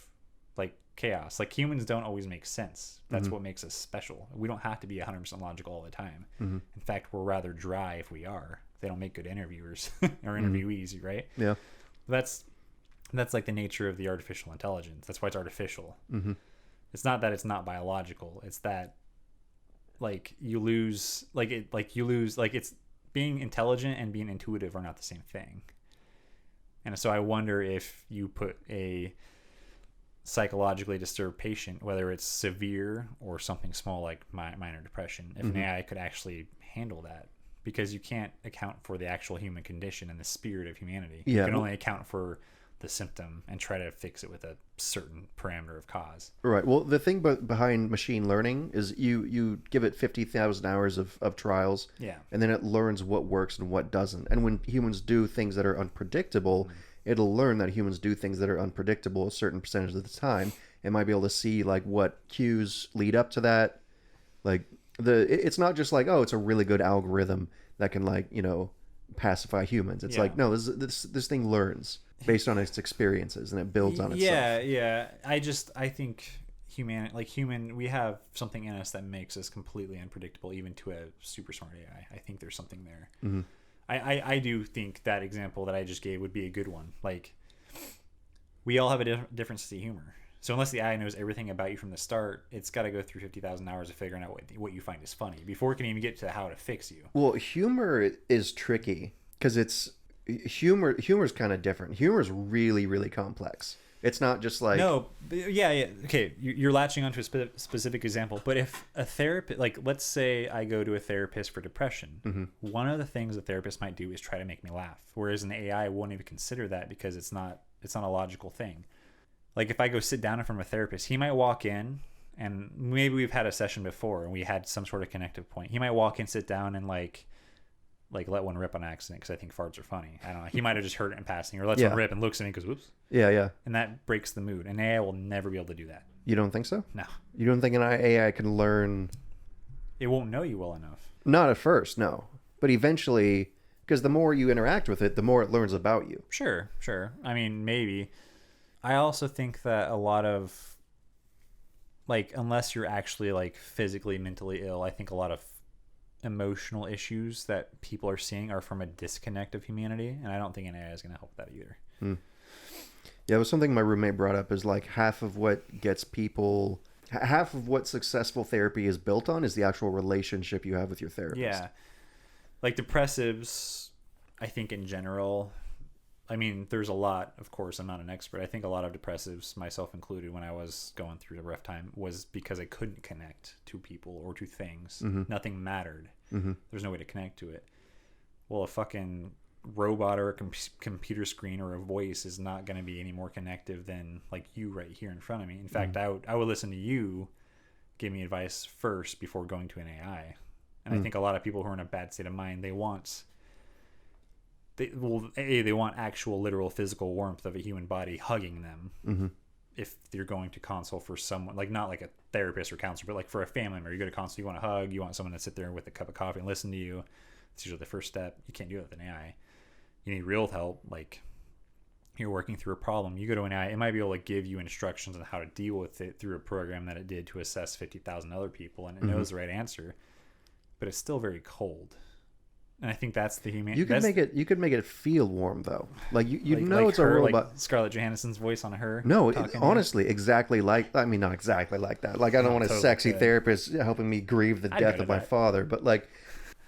like chaos. Like humans don't always make sense. That's what makes us special. We don't have to be 100% logical all the time. In fact, we're rather dry if we are. They don't make good interviewers or interviewees, right? Yeah. That's like the nature of the artificial intelligence. That's why it's artificial. It's not that it's not biological. It's that it's being intelligent and being intuitive are not the same thing. And so I wonder if you put a psychologically disturbed patient, whether it's severe or something small like minor depression, if an AI could actually handle that, because you can't account for the actual human condition and the spirit of humanity. Yeah. You can only account for the symptom and try to fix it with a certain parameter of cause. Right. Well, the thing behind machine learning is you give it 50,000 hours of trials, and then it learns what works and what doesn't. And when humans do things that are unpredictable, it'll learn that humans do things that are unpredictable a certain percentage of the time. It might be able to see like what cues lead up to that. Like it's not just like, oh, it's a really good algorithm that can pacify humans. It's like, no, this thing learns based on its experiences, and it builds on itself. Yeah. I think we have something in us that makes us completely unpredictable, even to a super smart AI. I think there's something there. I do think that example that I just gave would be a good one. Like, we all have a different sense of humor. So unless the AI knows everything about you from the start, it's got to go through 50,000 hours of figuring out what you find is funny before it can even get to how to fix you. Well, humor is tricky because humor is kind of different. Humor is really, really complex. It's not just like... No, yeah. Okay, you're latching onto a specific example. But if a therapist... Like, let's say I go to a therapist for depression. One of the things a therapist might do is try to make me laugh. Whereas an AI won't even consider that because it's not a logical thing. Like, if I go sit down in front of a therapist, he might walk in, and maybe we've had a session before and we had some sort of connective point. He might walk in, sit down, and like let one rip on accident because I think farts are funny. I don't know. He might have just heard it in passing, or lets one rip and looks at me and goes, whoops. Yeah. And that breaks the mood. An AI will never be able to do that. You don't think so? No. You don't think an AI can learn... It won't know you well enough. Not at first, no. But eventually, because the more you interact with it, the more it learns about you. Sure. I mean, maybe. I also think that a lot of, unless you're actually physically, mentally ill, I think a lot of emotional issues that people are seeing are from a disconnect of humanity, and I don't think an AI is going to help with that either. Yeah, it was something my roommate brought up is half of what gets people Half of what successful therapy is built on is the actual relationship you have with your therapist. Yeah. Like depressives, I think in general, I mean, there's a lot, of course, I'm not an expert. I think a lot of depressives, myself included, when I was going through a rough time, was because I couldn't connect to people or to things. Nothing mattered. There's no way to connect to it. Well, a fucking robot or a computer screen or a voice is not going to be any more connective than like you right here in front of me. In fact, I would listen to you give me advice first before going to an AI. And I think a lot of people who are in a bad state of mind, they want actual literal physical warmth of a human body hugging them. If you're going to consult for someone, like not like a therapist or counselor, but like for a family member, you go to consult, you want to hug, you want someone to sit there with a cup of coffee and listen to you. It's usually the first step. You can't do it with an AI. You need real help. Like you're working through a problem, you go to an AI, it might be able to give you instructions on how to deal with it through a program that it did to assess 50,000 other people, and it knows the right answer, but it's still very cold. And I think that's the human. You could make it feel warm though. Like you know it's a robot. Like Scarlett Johansson's voice on her. No, honestly, exactly like. I mean, not exactly like that. Like I don't want a sexy therapist helping me grieve the death of my father, but like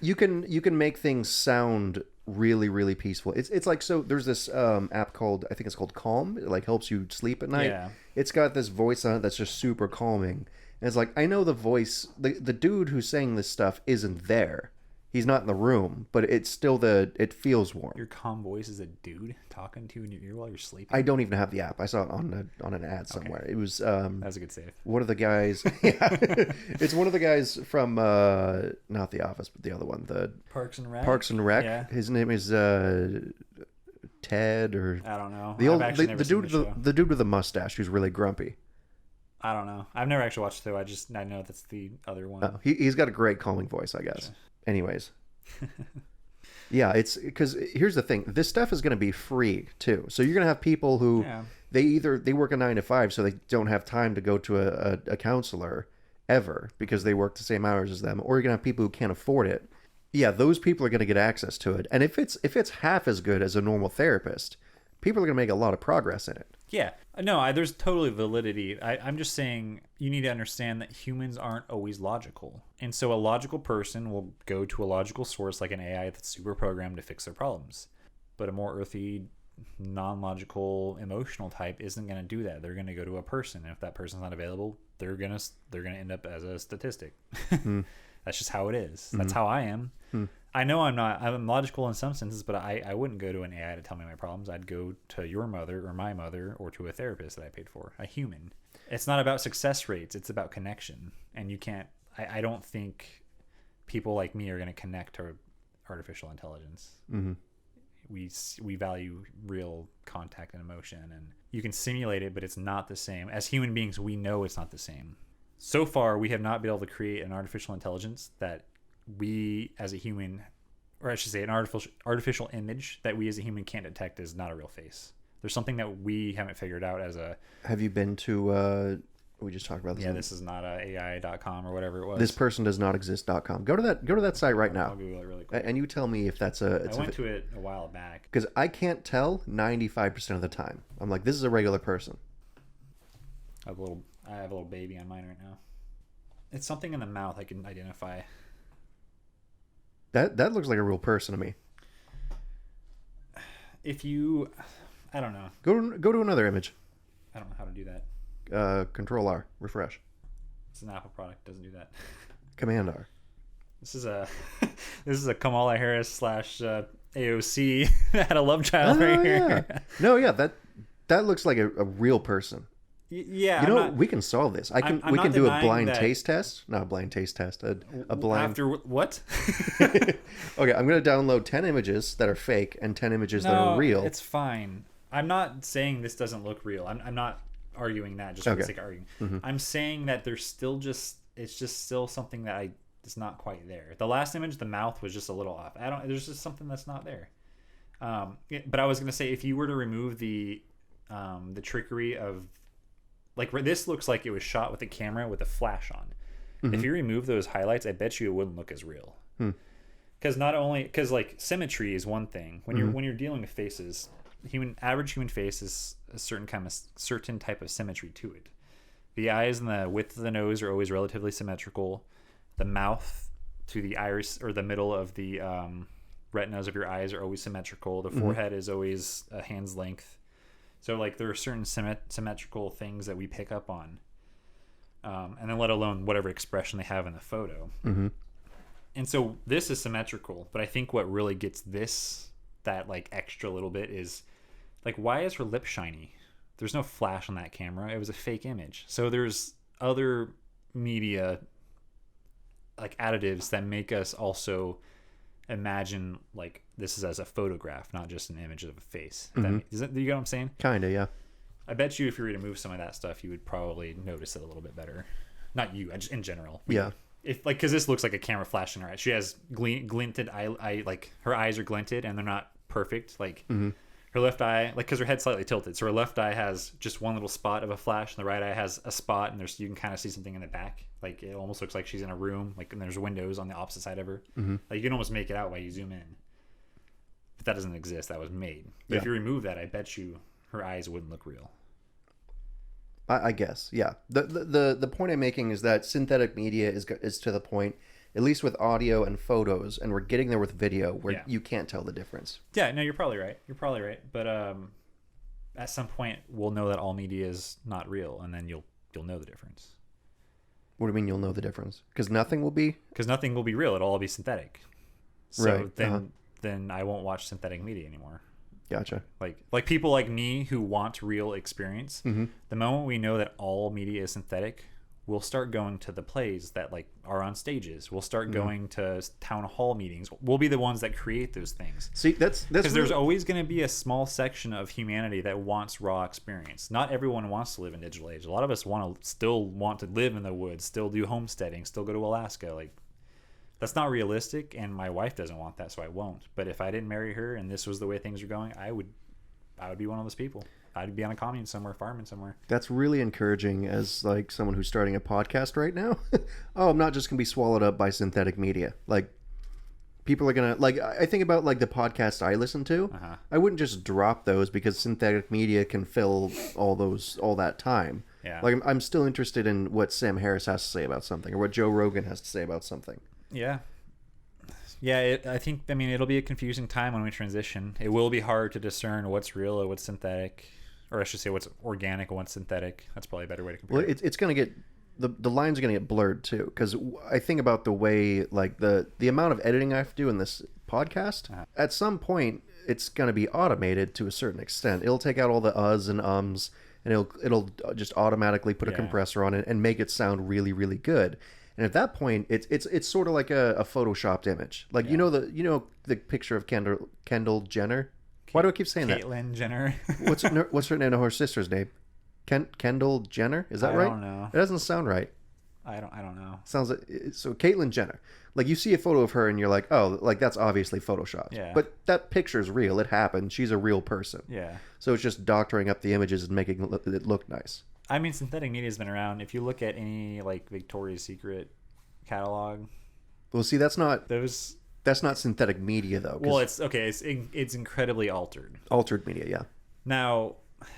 you can make things sound really, really peaceful. It's like, so there's this app called, I think it's called Calm. It like helps you sleep at night. Yeah. It's got this voice on it that's just super calming. And it's like, I know the voice, the dude who's saying this stuff isn't there. He's not in the room, but it's still it feels warm. Your calm voice is a dude talking to you in your ear while you're sleeping. I don't even have the app. I saw it on an ad somewhere. Okay. It was that was a good save. One of the guys. Yeah, it's one of the guys from not The Office, but the other one, the Parks and Rec. Parks and Rec. Yeah. His name is Ted, or I don't know. The dude with the mustache who's really grumpy. I don't know. I've never actually watched the show. I know that's the other one. Oh, he's got a great calming voice, I guess. Sure. Anyways. Yeah, it's because here's the thing. This stuff is going to be free too. So you're going to have people who they work a 9 to 5, so they don't have time to go to a counselor ever because they work the same hours as them, or you're going to have people who can't afford it. Yeah, those people are going to get access to it. And if it's half as good as a normal therapist, people are going to make a lot of progress in it. Yeah. No, there's totally validity. I'm just saying you need to understand that humans aren't always logical. And so a logical person will go to a logical source like an AI that's super programmed to fix their problems. But a more earthy, non-logical, emotional type isn't going to do that. They're going to go to a person. And if that person's not available, they're going to end up as a statistic. That's just how it is. That's how I am. I know I'm logical in some senses, but I wouldn't go to an AI to tell me my problems. I'd go to your mother or my mother or to a therapist that I paid for, a human. It's not about success rates. It's about connection. And you can't, I don't think people like me are going to connect to artificial intelligence. We value real contact and emotion, and you can simulate it, but it's not the same. As human beings, we know it's not the same. So far, we have not been able to create an artificial intelligence that we as a human, or I should say an artificial image that we as a human can't detect as not a real face. There's something that we haven't figured out as a... Have you been to... we just talked about this. Yeah, this is not AI.com or whatever it was. This person does not exist.com. Go to that site right now. I'll Google it really quick. And you tell me if that's I went to it a while back. Because I can't tell 95% of the time. I'm like, this is a regular person. I have a little baby on mine right now. It's something in the mouth I can identify. That looks like a real person to me. If you... I don't know. Go to another image. I don't know how to do that. Control R. Refresh. It's an Apple product. Doesn't do that. Command R. This is a Kamala Harris / AOC had a love child right here. Yeah. No, yeah, that looks like a real person. Yeah, we can solve this. We can do a blind taste test. Not a blind taste test. A blind. After what? Okay, I'm gonna download 10 images that are fake and 10 images that are real. It's fine. I'm not saying this doesn't look real. I'm not arguing that just for the sake of arguing. I'm saying that there's still it's just still something that it's not quite there. The last image, the mouth was just a little off. There's just something that's not there. But I was gonna say, if you were to remove the trickery of, like, this looks like it was shot with a camera with a flash on. If you remove those highlights, I bet you it wouldn't look as real. Because like symmetry is one thing. When you're dealing with faces, average human face is a certain type of symmetry to it. The eyes and the width of the nose are always relatively symmetrical. The mouth to the iris or the middle of the retinas of your eyes are always symmetrical. The forehead is always a hand's length. So like there are certain symmetrical things that we pick up on, and then let alone whatever expression they have in the photo. And so this is symmetrical, but I think what really gets that like extra little bit is like, why is her lip shiny? There's no flash on that camera. It was a fake image. So there's other media like additives that make us also imagine like this is as a photograph, not just an image of a face. Do you get what I'm saying? Kinda, yeah. I bet you if you were to move some of that stuff, you would probably notice it a little bit better. Not you, just in general. Yeah. If like, because this looks like a camera flashing her eyes. She has glinted eye, like her eyes are glinted and they're not perfect. Like her left eye, like because her head's slightly tilted, so her left eye has just one little spot of a flash, and the right eye has a spot, and you can kind of see something in the back. Like it almost looks like she's in a room, like, and there's windows on the opposite side of her. Like you can almost make it out while you zoom in. But that doesn't exist. That was made. But if you remove that, I bet you her eyes wouldn't look real. I guess, yeah. The point I'm making is that synthetic media is to the point, at least with audio and photos, and we're getting there with video where you can't tell the difference. Yeah, no, you're probably right. But at some point, we'll know that all media is not real, and then you'll know the difference. What do you mean you'll know the difference? Because nothing will be? Because nothing will be real. It'll all be synthetic. So right. then I won't watch synthetic media anymore. Gotcha. Like people like me who want real experience, the moment we know that all media is synthetic, we'll start going to the plays that like are on stages. We'll start going to town hall meetings. We'll be the ones that create those things. See, that's because there's always going to be a small section of humanity that wants raw experience. Not everyone wants to live in digital age. A lot of us still want to live in the woods, still do homesteading, still go to Alaska. Like that's not realistic, and my wife doesn't want that, so I won't. But if I didn't marry her and this was the way things are going, I would be one of those people. I'd be on a commune somewhere, farming somewhere. That's really encouraging as like someone who's starting a podcast right now. Oh, I'm not just gonna be swallowed up by synthetic media. Like people are gonna like. I think about like the podcasts I listen to. I wouldn't just drop those because synthetic media can fill all that time. Yeah. Like I'm still interested in what Sam Harris has to say about something, or what Joe Rogan has to say about something. Yeah. I mean, it'll be a confusing time when we transition. It will be hard to discern what's real or what's synthetic, or I should say what's organic and what's synthetic. That's probably a better way to compare. Well, it's going to get, the lines are going to get blurred too, because I think about the way, like the amount of editing I have to do in this podcast, at some point, it's going to be automated to a certain extent. It'll take out all the uhs and ums, and it'll just automatically put a compressor on it and make it sound really, really good. And at that point, it's sort of like a photoshopped image. Like you know the picture of Kendall Jenner. Why do I keep saying that? Caitlyn Jenner. What's her name? Her sister's name? Kendall Jenner. Is that right? I don't know. It doesn't sound right. I don't know. Sounds like so. Caitlyn Jenner. Like you see a photo of her and you're like, oh, like that's obviously photoshopped. Yeah. But that picture's real. It happened. She's a real person. Yeah. So it's just doctoring up the images and making it look nice. I mean, synthetic media has been around. If you look at any like Victoria's Secret catalog, well, see, that's not synthetic media though. Well, it's okay. It's incredibly altered media. Yeah. Now,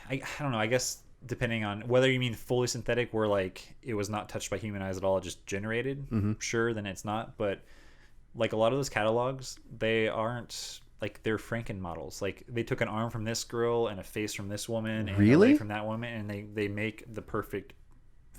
I don't know. I guess depending on whether you mean fully synthetic, where like it was not touched by human eyes at all, just generated. Sure, then it's not. But like a lot of those catalogs, they aren't. Like they're Franken models. Like they took an arm from this girl and a face from this woman and a leg from that woman, and they make the perfect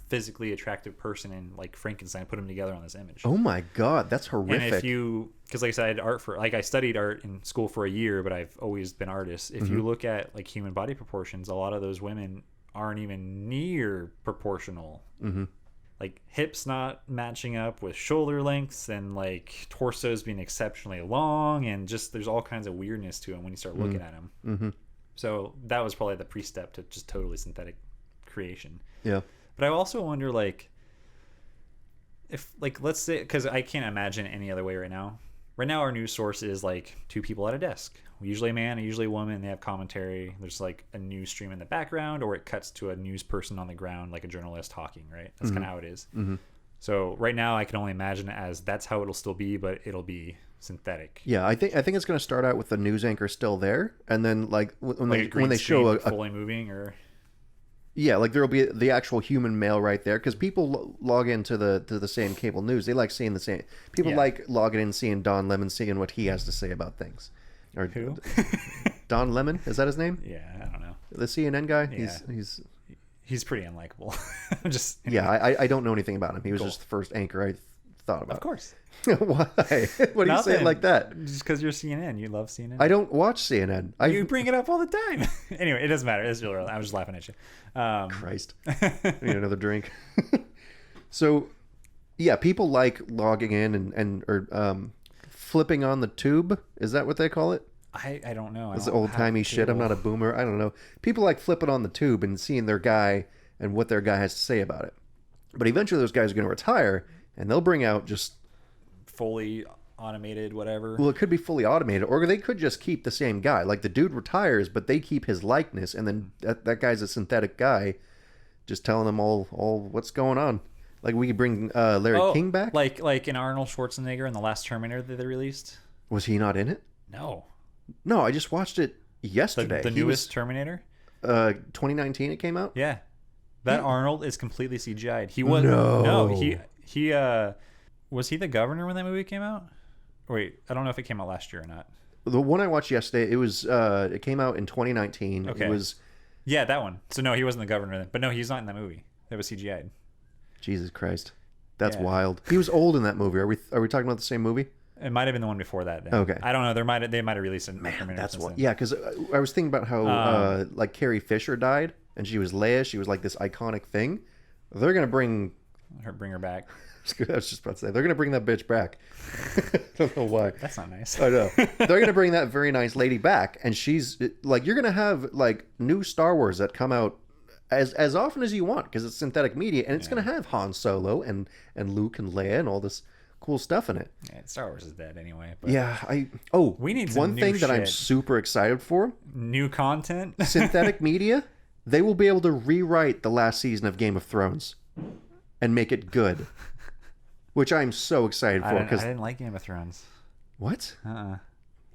physically attractive person in like Frankenstein, put them together on this image. Oh my god, that's horrific. And if you, because like I said, I studied art in school for a year, but I've always been artist. If you look at like human body proportions, a lot of those women aren't even near proportional. Like hips not matching up with shoulder lengths, and like torsos being exceptionally long, and just there's all kinds of weirdness to them when you start looking at them. So that was probably the pre-step to just totally synthetic creation. Yeah. But I also wonder, like, if, like, let's say, because I can't imagine any other way right now. Right now, our news source is, like, two people at a desk. Usually a man, usually a woman, and they have commentary. There's, like, a news stream in the background, or it cuts to a news person on the ground, like a journalist talking, right? That's kind of how it is. So right now, I can only imagine it as that's how it'll still be, but it'll be synthetic. Yeah, I think it's going to start out with the news anchor still there, and then, like, when they show fully moving, or... Yeah, like there'll be the actual human male right there because people log into the same cable news. They like seeing the same. People like logging in, seeing Don Lemon, seeing what he has to say about things. Or Who? Don Lemon, is that his name? Yeah, I don't know. The CNN guy. Yeah. He's pretty unlikable. Just anyway. Yeah, I don't know anything about him. He was just the first anchor I thought about. Of course. Why? What do you say it like that? Just because you're CNN. You love CNN. I don't watch CNN. You bring it up all the time. Anyway, it doesn't matter. It's real. I was just laughing at you. Christ. I need another drink. So, yeah, people like logging in or flipping on the tube. Is that what they call it? I don't know. It's old-timey shit. I'm not a boomer. I don't know. People like flipping on the tube and seeing their guy and what their guy has to say about it. But eventually those guys are going to retire, and they'll bring out just... fully automated, whatever. Well, it could be fully automated, or they could just keep the same guy. Like, the dude retires, but they keep his likeness, and then that guy's a synthetic guy just telling them all what's going on. Like, we could bring Larry King back? Like in Arnold Schwarzenegger in the last Terminator that they released? Was he not in it? No, I just watched it yesterday. The newest Terminator? 2019 it came out? Yeah. That Arnold is completely CGI'd. He was he was he the governor when that movie came out? Wait, I don't know if it came out last year or not. The one I watched yesterday, it came out in 2019. Okay. It was that one. So no, he wasn't the governor then. But no, he's not in that movie. That was CGI'd. Jesus Christ. That's wild. He was old in that movie. Are we talking about the same movie? It might have been the one before that. Then. Okay. I don't know. They might have released it. Man, that's what. Yeah, because I was thinking about how like Carrie Fisher died, and she was Leia. She was like this iconic thing. They're gonna bring her back. I was just about to say they're gonna bring that bitch back. I don't know why. That's not nice. I know. They're gonna bring that very nice lady back, and she's like, you're gonna have like new Star Wars that come out as often as you want because it's synthetic media, and it's gonna have Han Solo and Luke and Leia and all this cool stuff in it. Yeah, Star Wars is dead anyway. But we need one thing that I'm super excited for. New content. Synthetic media. They will be able to rewrite the last season of Game of Thrones and make it good, which I'm so excited for. Because I didn't like Game of Thrones. What?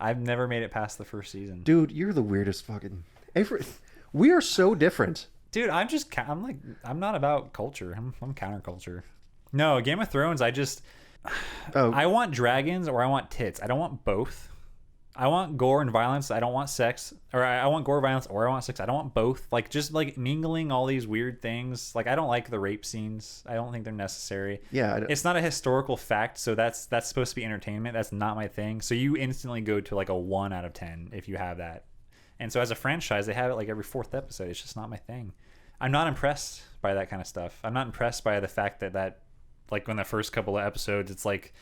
I've never made it past the first season. Dude, you're the weirdest fucking. We are so different. Dude, I'm not about culture. I'm counterculture. No, Game of Thrones. I want dragons or I want tits. I don't want both. I want gore and violence. I don't want sex. Or I want gore, violence, or I want sex. I don't want both. Like, just like mingling all these weird things. Like, I don't like the rape scenes. I don't think they're necessary. Yeah. It's not a historical fact, so that's supposed to be entertainment. That's not my thing. So you instantly go to like a 1 out of 10 if you have that. And so as a franchise, they have it like every 4th episode. It's just not my thing. I'm not impressed by that kind of stuff. I'm not impressed by the fact that like when the first couple of episodes, it's like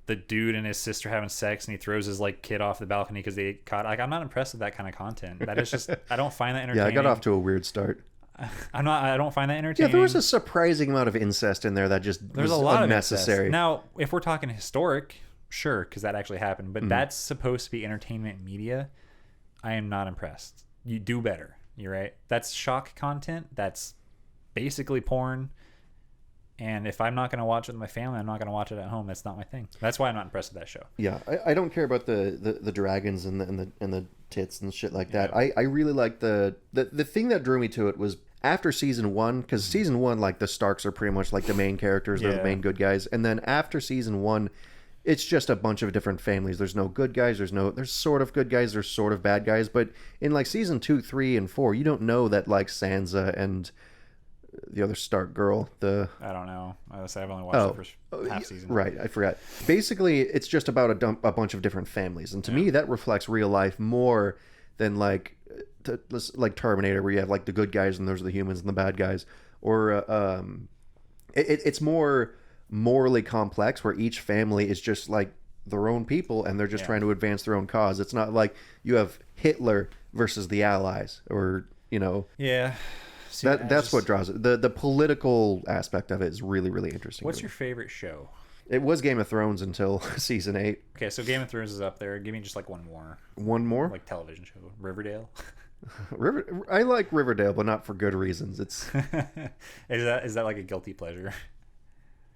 the dude and his sister having sex and he throws his like kid off the balcony because they get caught. Like, I'm not impressed with that kind of content. That is just, I don't find that entertaining. Yeah, I got off to a weird start. I don't find that entertaining. Yeah, there was a surprising amount of incest in there that just There's was a lot unnecessary. Of now, if we're talking historic, sure, because that actually happened, but that's supposed to be entertainment media. I am not impressed. You do better. You're right. That's shock content. That's basically porn. And if I'm not going to watch it with my family, I'm not going to watch it at home. That's not my thing. That's why I'm not impressed with that show. Yeah, I don't care about the dragons and the tits and shit like that. I really like the thing that drew me to it was after season 1, because season 1, like the Starks are pretty much like the main characters, they're the main good guys, and then after season 1, it's just a bunch of different families. There's no good guys. There's sort of good guys. There's sort of bad guys. But in like season 2, 3, and 4, you don't know that like Sansa and the other Stark girl, I don't know. I've only watched the first half season. Right, I forgot. Basically, it's just about a bunch of different families, and to me, that reflects real life more than like Terminator, where you have like the good guys and those are the humans and the bad guys. Or it's more morally complex, where each family is just like their own people and they're just trying to advance their own cause. It's not like you have Hitler versus the Allies, or See, that's what draws it. The political aspect of it is really, really interesting. What's your favorite show? It was Game of Thrones until season 8. Okay, so Game of Thrones is up there. Give me just like one more. One more? Like television show. Riverdale? I like Riverdale, but not for good reasons. It's Is that like a guilty pleasure?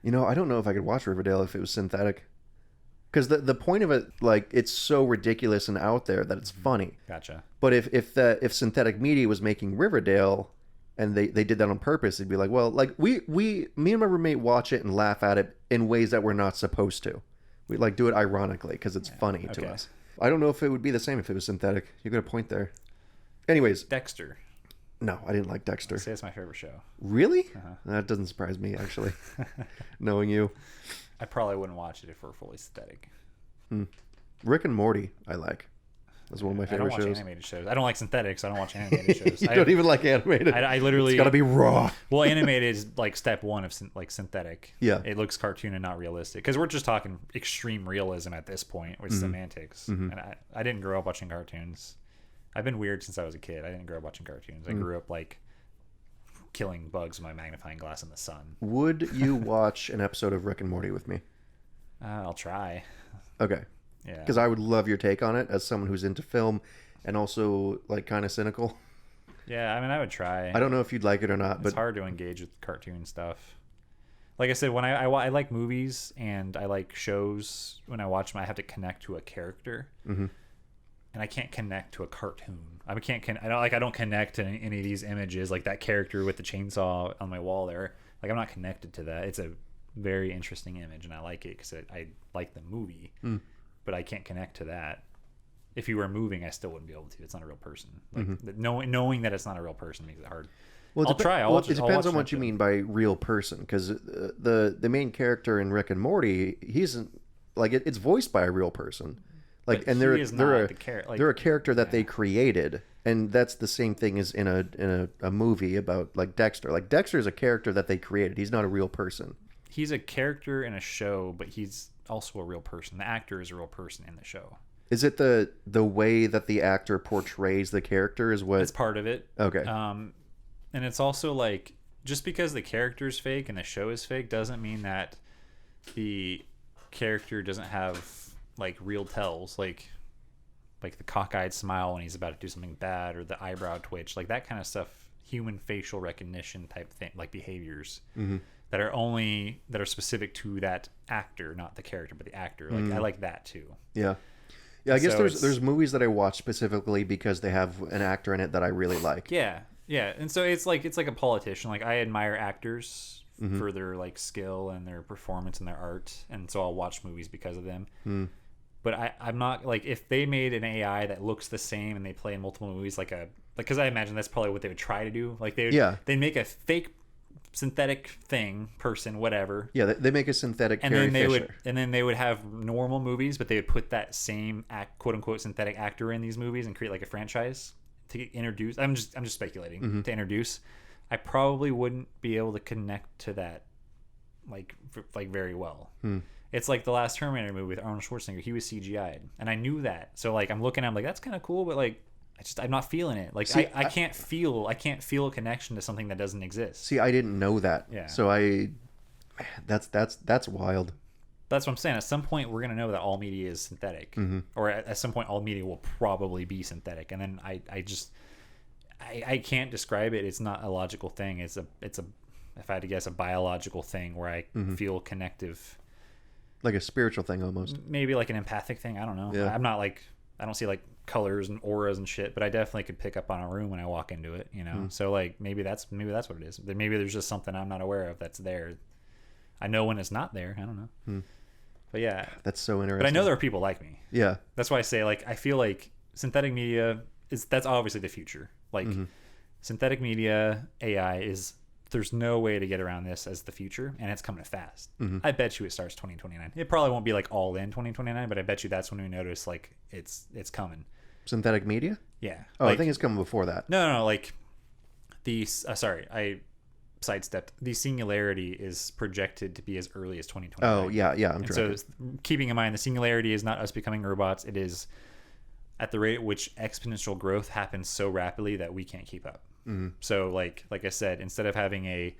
You know, I don't know if I could watch Riverdale if it was synthetic. Because the point of it, like, it's so ridiculous and out there that it's funny. Gotcha. But if synthetic media was making Riverdale, and they did that on purpose. It'd be like, well, like me and my roommate watch it and laugh at it in ways that we're not supposed to. We like do it ironically because it's funny to us. I don't know if it would be the same if it was synthetic. You got a point there. Anyways, Dexter. No, I didn't like Dexter. I'd say it's my favorite show. Really? That doesn't surprise me, actually. Knowing you. I probably wouldn't watch it if it were fully synthetic. Rick and Morty, I like. That's one of my favorite shows. I don't watch animated shows. I don't like synthetics. So I don't watch animated shows. You don't even like animated. I literally. It's got to be raw. Well, animated is like step one of synthetic. Yeah. It looks cartoon and not realistic because we're just talking extreme realism at this point with semantics. And I didn't grow up watching cartoons. I've been weird since I was a kid. I didn't grow up watching cartoons. I grew up like killing bugs with my magnifying glass in the sun. Would you watch an episode of Rick and Morty with me? I'll try. Okay. Yeah. Because I would love your take on it as someone who's into film and also like kind of cynical. Yeah, I mean, I would try. I don't know if you'd like it or not, but it's hard to engage with cartoon stuff. Like I said, when I like movies and I like shows, when I watch them, I have to connect to a character. And I can't connect to a cartoon. I don't connect to any of these images, like that character with the chainsaw on my wall there. Like, I'm not connected to that. It's a very interesting image, and I like it because I like the movie. But I can't connect to that. If you were moving, I still wouldn't be able to. It's not a real person. Like, knowing that it's not a real person makes it hard. Well, I'll try. It depends on what you mean by real person, because the main character in Rick and Morty, he's like it's voiced by a real person. Like, and they're a character that they created, and that's the same thing as in a movie about like Dexter. Like, Dexter is a character that they created. He's not a real person. He's a character in a show, but he's also a real person. The actor is a real person in the show. Is it the way that the actor portrays the character is what? It's part of it. Okay. And it's also like, just because the character is fake and the show is fake doesn't mean that the character doesn't have like real tells, like the cockeyed smile when he's about to do something bad, or the eyebrow twitch, like that kind of stuff. Human facial recognition type thing, like behaviors that are specific to that actor, not the character, but the actor. Like I like that too. Yeah. I guess there's movies that I watch specifically because they have an actor in it that I really like. Yeah, and so it's like a politician. Like, I admire actors for their like skill and their performance and their art, and so I'll watch movies because of them. But I'm not like, if they made an AI that looks the same and they play in multiple movies, because I imagine that's probably what they would try to do. Like, they make a fake synthetic person, whatever. Yeah, they make a synthetic Carrie Fisher. And then they would have normal movies, but they would put that same quote unquote synthetic actor in these movies and create like a franchise to introduce. I'm just speculating to introduce. I probably wouldn't be able to connect to that like very well. It's like the last Terminator movie with Arnold Schwarzenegger. He was CGI'd, and I knew that. So like, I'm looking at him like, that's kind of cool, but like, I'm not feeling it. Like, see, I can't feel a connection to something that doesn't exist. See, I didn't know that. Yeah. So that's wild. That's what I'm saying. At some point, we're gonna know that all media is synthetic, or at some point, all media will probably be synthetic. And then I can't describe it. It's not a logical thing. It's a if I had to guess, a biological thing where I feel connective. Like a spiritual thing almost. Maybe like an empathic thing. I don't know. Yeah. I'm not like, I don't see like colors and auras and shit, but I definitely could pick up on a room when I walk into it, you know? So like, maybe that's what it is. Maybe there's just something I'm not aware of that's there. I know when it's not there. I don't know. But yeah. That's so interesting. But I know there are people like me. Yeah. That's why I say, like, I feel like synthetic media that's obviously the future. Like, synthetic media, AI there's no way to get around this as the future, and it's coming fast. I bet you it starts 2029. It probably won't be like all in 2029, but I bet you that's when we notice like it's coming. Synthetic media? Yeah. Oh, like, I think it's coming before that. No, like I sidestepped. The singularity is projected to be as early as 2029. Oh, yeah, I'm sure. So keeping in mind, the singularity is not us becoming robots. It is at the rate at which exponential growth happens so rapidly that we can't keep up. So like I said, instead of having a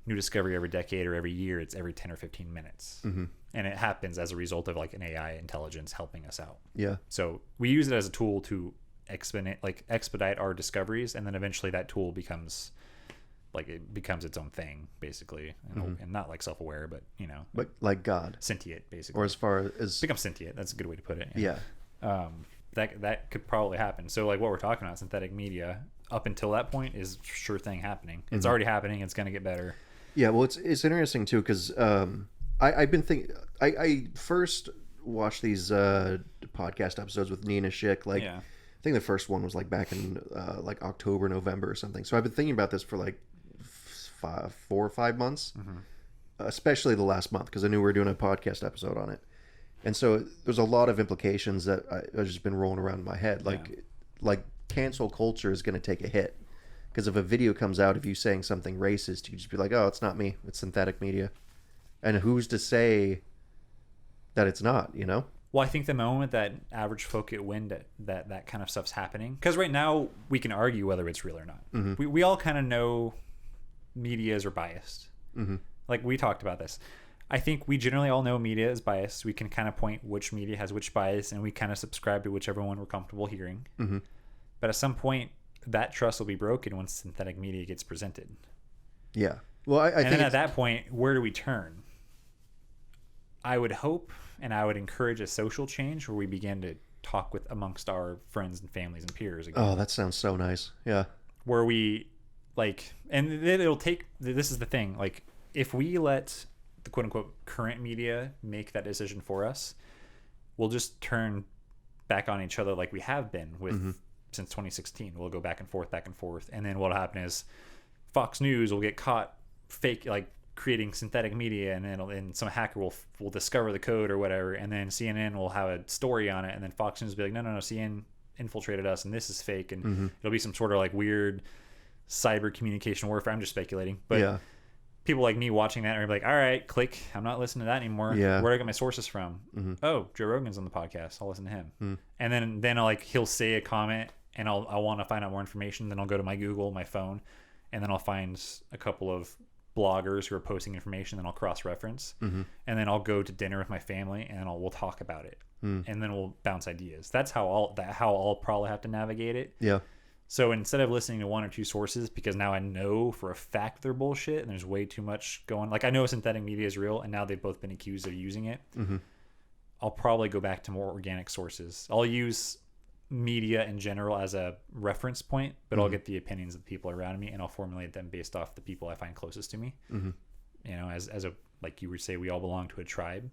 new discovery every decade or every year, it's every 10 or 15 minutes. And it happens as a result of like an AI intelligence helping us out. Yeah. So we use it as a tool to expedite our discoveries, and then eventually that tool becomes its own thing, basically, and not like self-aware, but you know, but like God, sentient, basically, or as far as become sentient. That's a good way to put it. Yeah. That could probably happen. So like what we're talking about, synthetic media, up until that point is sure thing happening. It's already happening. It's going to get better. Yeah, well, it's interesting too because I've been thinking. I first watched these podcast episodes with Nina Schick. Like, I think the first one was like back in like October, November or something. So I've been thinking about this for like 4 or 5 months, especially the last month because I knew we were doing a podcast episode on it. And so there's a lot of implications that I've just been rolling around in my head. Like cancel culture is going to take a hit. Because if a video comes out of you saying something racist, you just be like, oh, it's not me. It's synthetic media. And who's to say that it's not, you know? Well, I think the moment that average folk get wind that kind of stuff's happening, because right now we can argue whether it's real or not. We all kind of know medias are biased. Like we talked about this. I think we generally all know media is biased. We can kind of point which media has which bias, and we kind of subscribe to whichever one we're comfortable hearing. But at some point, that trust will be broken when synthetic media gets presented. Yeah. Well, I think then at that point, where do we turn? I would hope, and I would encourage a social change where we begin to talk with amongst our friends and families and peers again. Oh, that sounds so nice. Yeah. Where we like, and it'll take, this is the thing, like if we let the quote unquote current media make that decision for us, we'll just turn back on each other like we have been with since 2016. We'll go back and forth, and then what'll happen is Fox News will get caught fake, like creating synthetic media, and then some hacker will discover the code or whatever, and then CNN will have a story on it, and then Fox News will be like, no, CNN infiltrated us and this is fake, and it'll be some sort of like weird cyber communication warfare. I'm just speculating, but people like me watching that are like, all right, click, I'm not listening to that anymore. Where do I get my sources from? Oh, Joe Rogan's on the podcast, I'll listen to him. And then he'll say a comment, and I'll want to find out more information. Then I'll go to my Google, my phone, and then I'll find a couple of bloggers who are posting information. Then I'll cross-reference, and then I'll go to dinner with my family, and we'll talk about it, and then we'll bounce ideas. That's how I'll probably have to navigate it. Yeah. So instead of listening to one or two sources, because now I know for a fact they're bullshit and there's way too much going, like I know synthetic media is real, and now they've both been accused of using it. I'll probably go back to more organic sources. I'll use media in general as a reference point, but I'll get the opinions of the people around me, and I'll formulate them based off the people I find closest to me. You know, as a, like you would say, we all belong to a tribe.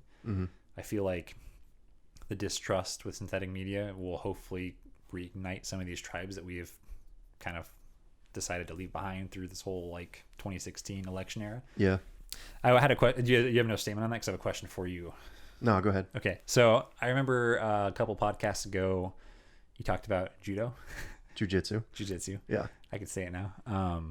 I feel like the distrust with synthetic media will hopefully reignite some of these tribes that we have kind of decided to leave behind through this whole like 2016 election era. Yeah. I had a question. You have no statement on that? Because I have a question for you. No, go ahead. Okay. So I remember a couple podcasts ago, you talked about Jiu-Jitsu. Yeah. I could say it now.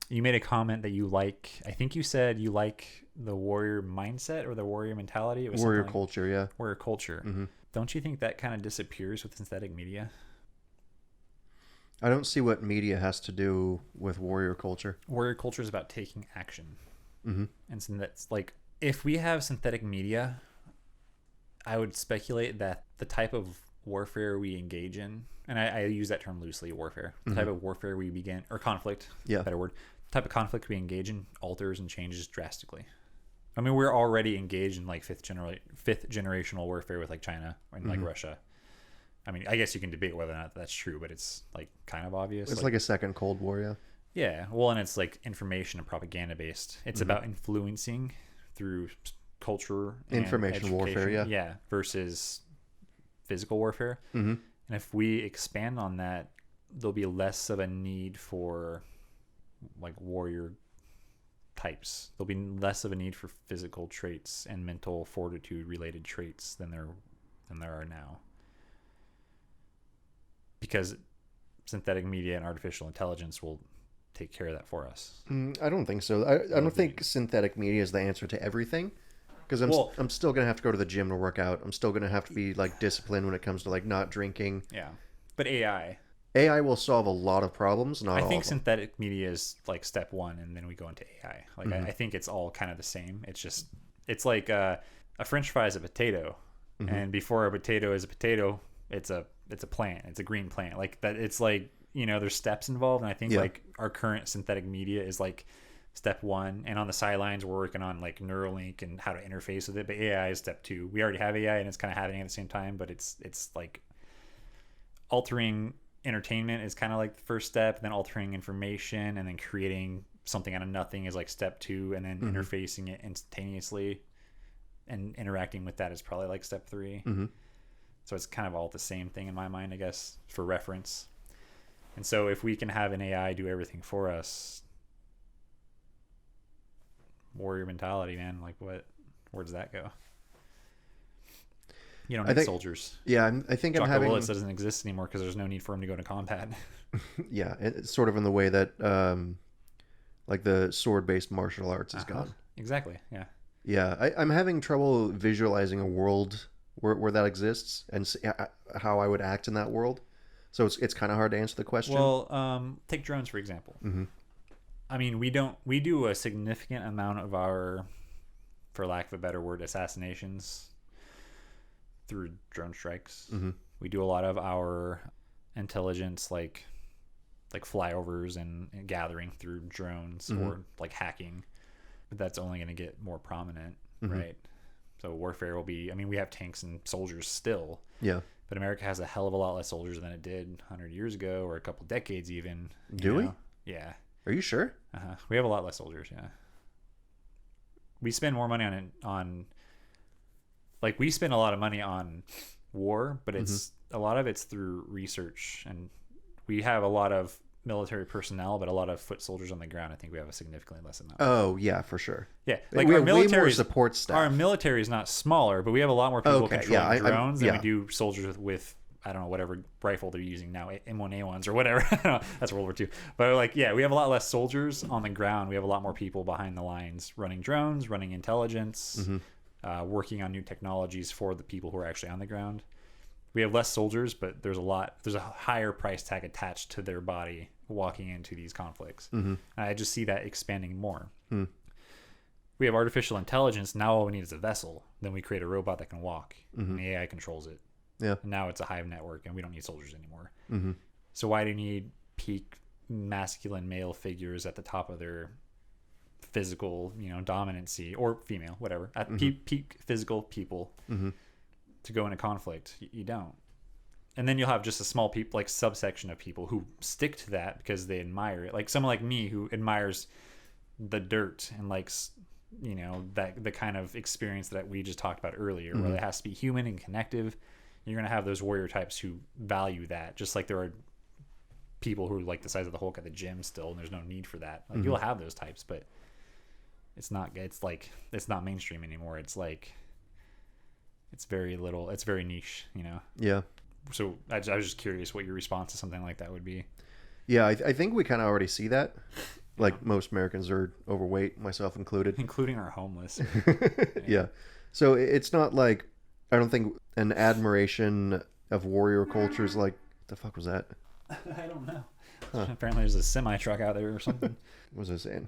You made a comment that you like, I think you said you like the warrior mindset or the warrior mentality. It was warrior culture. Yeah. Warrior culture. Don't you think that kind of disappears with synthetic media? I don't see what media has to do with warrior culture. Warrior culture is about taking action. And so that's like, if we have synthetic media, I would speculate that the type of warfare we engage in, and I use that term loosely, warfare, the type of warfare we begin, or conflict, better word, the type of conflict we engage in alters and changes drastically. I mean, we're already engaged in like fifth generational warfare with like China and like Russia. I mean, I guess you can debate whether or not that's true, but it's like kind of obvious. It's like a second Cold War, yeah. Yeah, well, and it's like information and propaganda based. It's about influencing through culture, and information warfare, yeah. Yeah, versus physical warfare. And if we expand on that, there'll be less of a need for like warrior types. There'll be less of a need for physical traits and mental fortitude related traits than there are now. Because synthetic media and artificial intelligence will take care of that for us. I don't think so. I don't think synthetic media is the answer to everything. Because I'm still going to have to go to the gym to work out. I'm still going to have to be like disciplined when it comes to like not drinking. Yeah. But AI will solve a lot of problems. I think synthetic media is like step one, and then we go into AI. Like I think it's all kind of the same. It's like a French fry is a potato. And before a potato is a potato, it's a plant. It's a green plant. Like that. It's like, you know, there's steps involved. And I think like our current synthetic media is like step one. And on the sidelines, we're working on like Neuralink and how to interface with it. But AI is step two. We already have AI, and it's kind of happening at the same time. But it's like altering entertainment is kind of like the first step, and then altering information, and then creating something out of nothing is like step 2, and then interfacing it instantaneously and interacting with that is probably like step 3. So it's kind of all the same thing in my mind, I guess, for reference. And so if we can have an AI do everything for us, warrior mentality, man, like where does that go? You don't need soldiers. Yeah, I think Jocko I'm having... Willits doesn't exist anymore because there's no need for him to go to combat. Yeah, it's sort of in the way that like the sword-based martial arts is gone. Exactly, yeah. Yeah, I'm having trouble visualizing a world where that exists and how I would act in that world. So it's kind of hard to answer the question. Well, take drones, for example. I mean, we do a significant amount of our, for lack of a better word, assassinations through drone strikes. We do a lot of our intelligence, like flyovers and gathering through drones or like hacking. But that's only going to get more prominent, right? So warfare will be, I mean, we have tanks and soldiers still. Yeah. But America has a hell of a lot less soldiers than it did 100 years ago, or a couple decades even. Do we? Yeah. Are you sure? We have a lot less soldiers, yeah. We spend more money we spend a lot of money on war, but it's a lot of it's through research, and we have a lot of military personnel, but a lot of foot soldiers on the ground. I think we have a significantly less amount. Oh yeah, for sure. Yeah, like we our have way military more support staff. Our military is not smaller, but we have a lot more people controlling drones than we do soldiers with I don't know, whatever rifle they're using now, M1A1s or whatever. I don't know. That's World War II. But like, yeah, we have a lot less soldiers on the ground. We have a lot more people behind the lines running drones, running intelligence, working on new technologies for the people who are actually on the ground. We have less soldiers, but there's a higher price tag attached to their body walking into these conflicts. And I just see that expanding more. We have artificial intelligence. Now all we need is a vessel. Then we create a robot that can walk, and the AI controls it. Yeah. And now it's a hive network, and we don't need soldiers anymore. So why do you need peak masculine male figures at the top of their physical, dominancy, or female, whatever, at peak physical people to go into conflict? You don't. And then you'll have just a small subsection of people who stick to that because they admire it. Like someone like me who admires the dirt and likes, that the kind of experience that we just talked about earlier, where it has to be human and connective. You're going to have those warrior types who value that, just like there are people who are like the size of the Hulk at the gym still, and there's no need for that. Like you'll have those types, but it's not mainstream anymore. It's very little, it's very niche, Yeah. So I was just curious what your response to something like that would be. Yeah, I think we kind of already see that. Like most Americans are overweight, myself included. Including our homeless. Yeah. So it's not like, I don't think an admiration of warrior cultures like, the fuck was that? I don't know. Apparently there's a semi truck out there or something. What was I saying?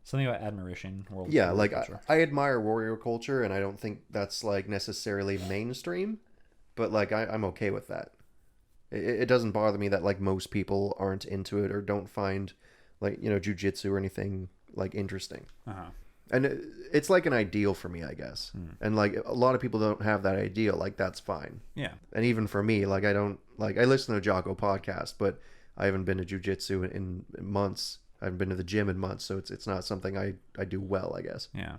Something about admiration. Yeah, like I admire warrior culture, and I don't think that's like necessarily mainstream, but like I'm okay with that. It doesn't bother me that like most people aren't into it or don't find like jujitsu or anything like interesting. And it's like an ideal for me, I guess. And like a lot of people don't have that ideal. Like that's fine. Yeah. And even for me, like I don't like, I listen to a Jocko podcast, but I haven't been to jujitsu in months. I haven't been to the gym in months, so it's not something I do well, I guess. Yeah.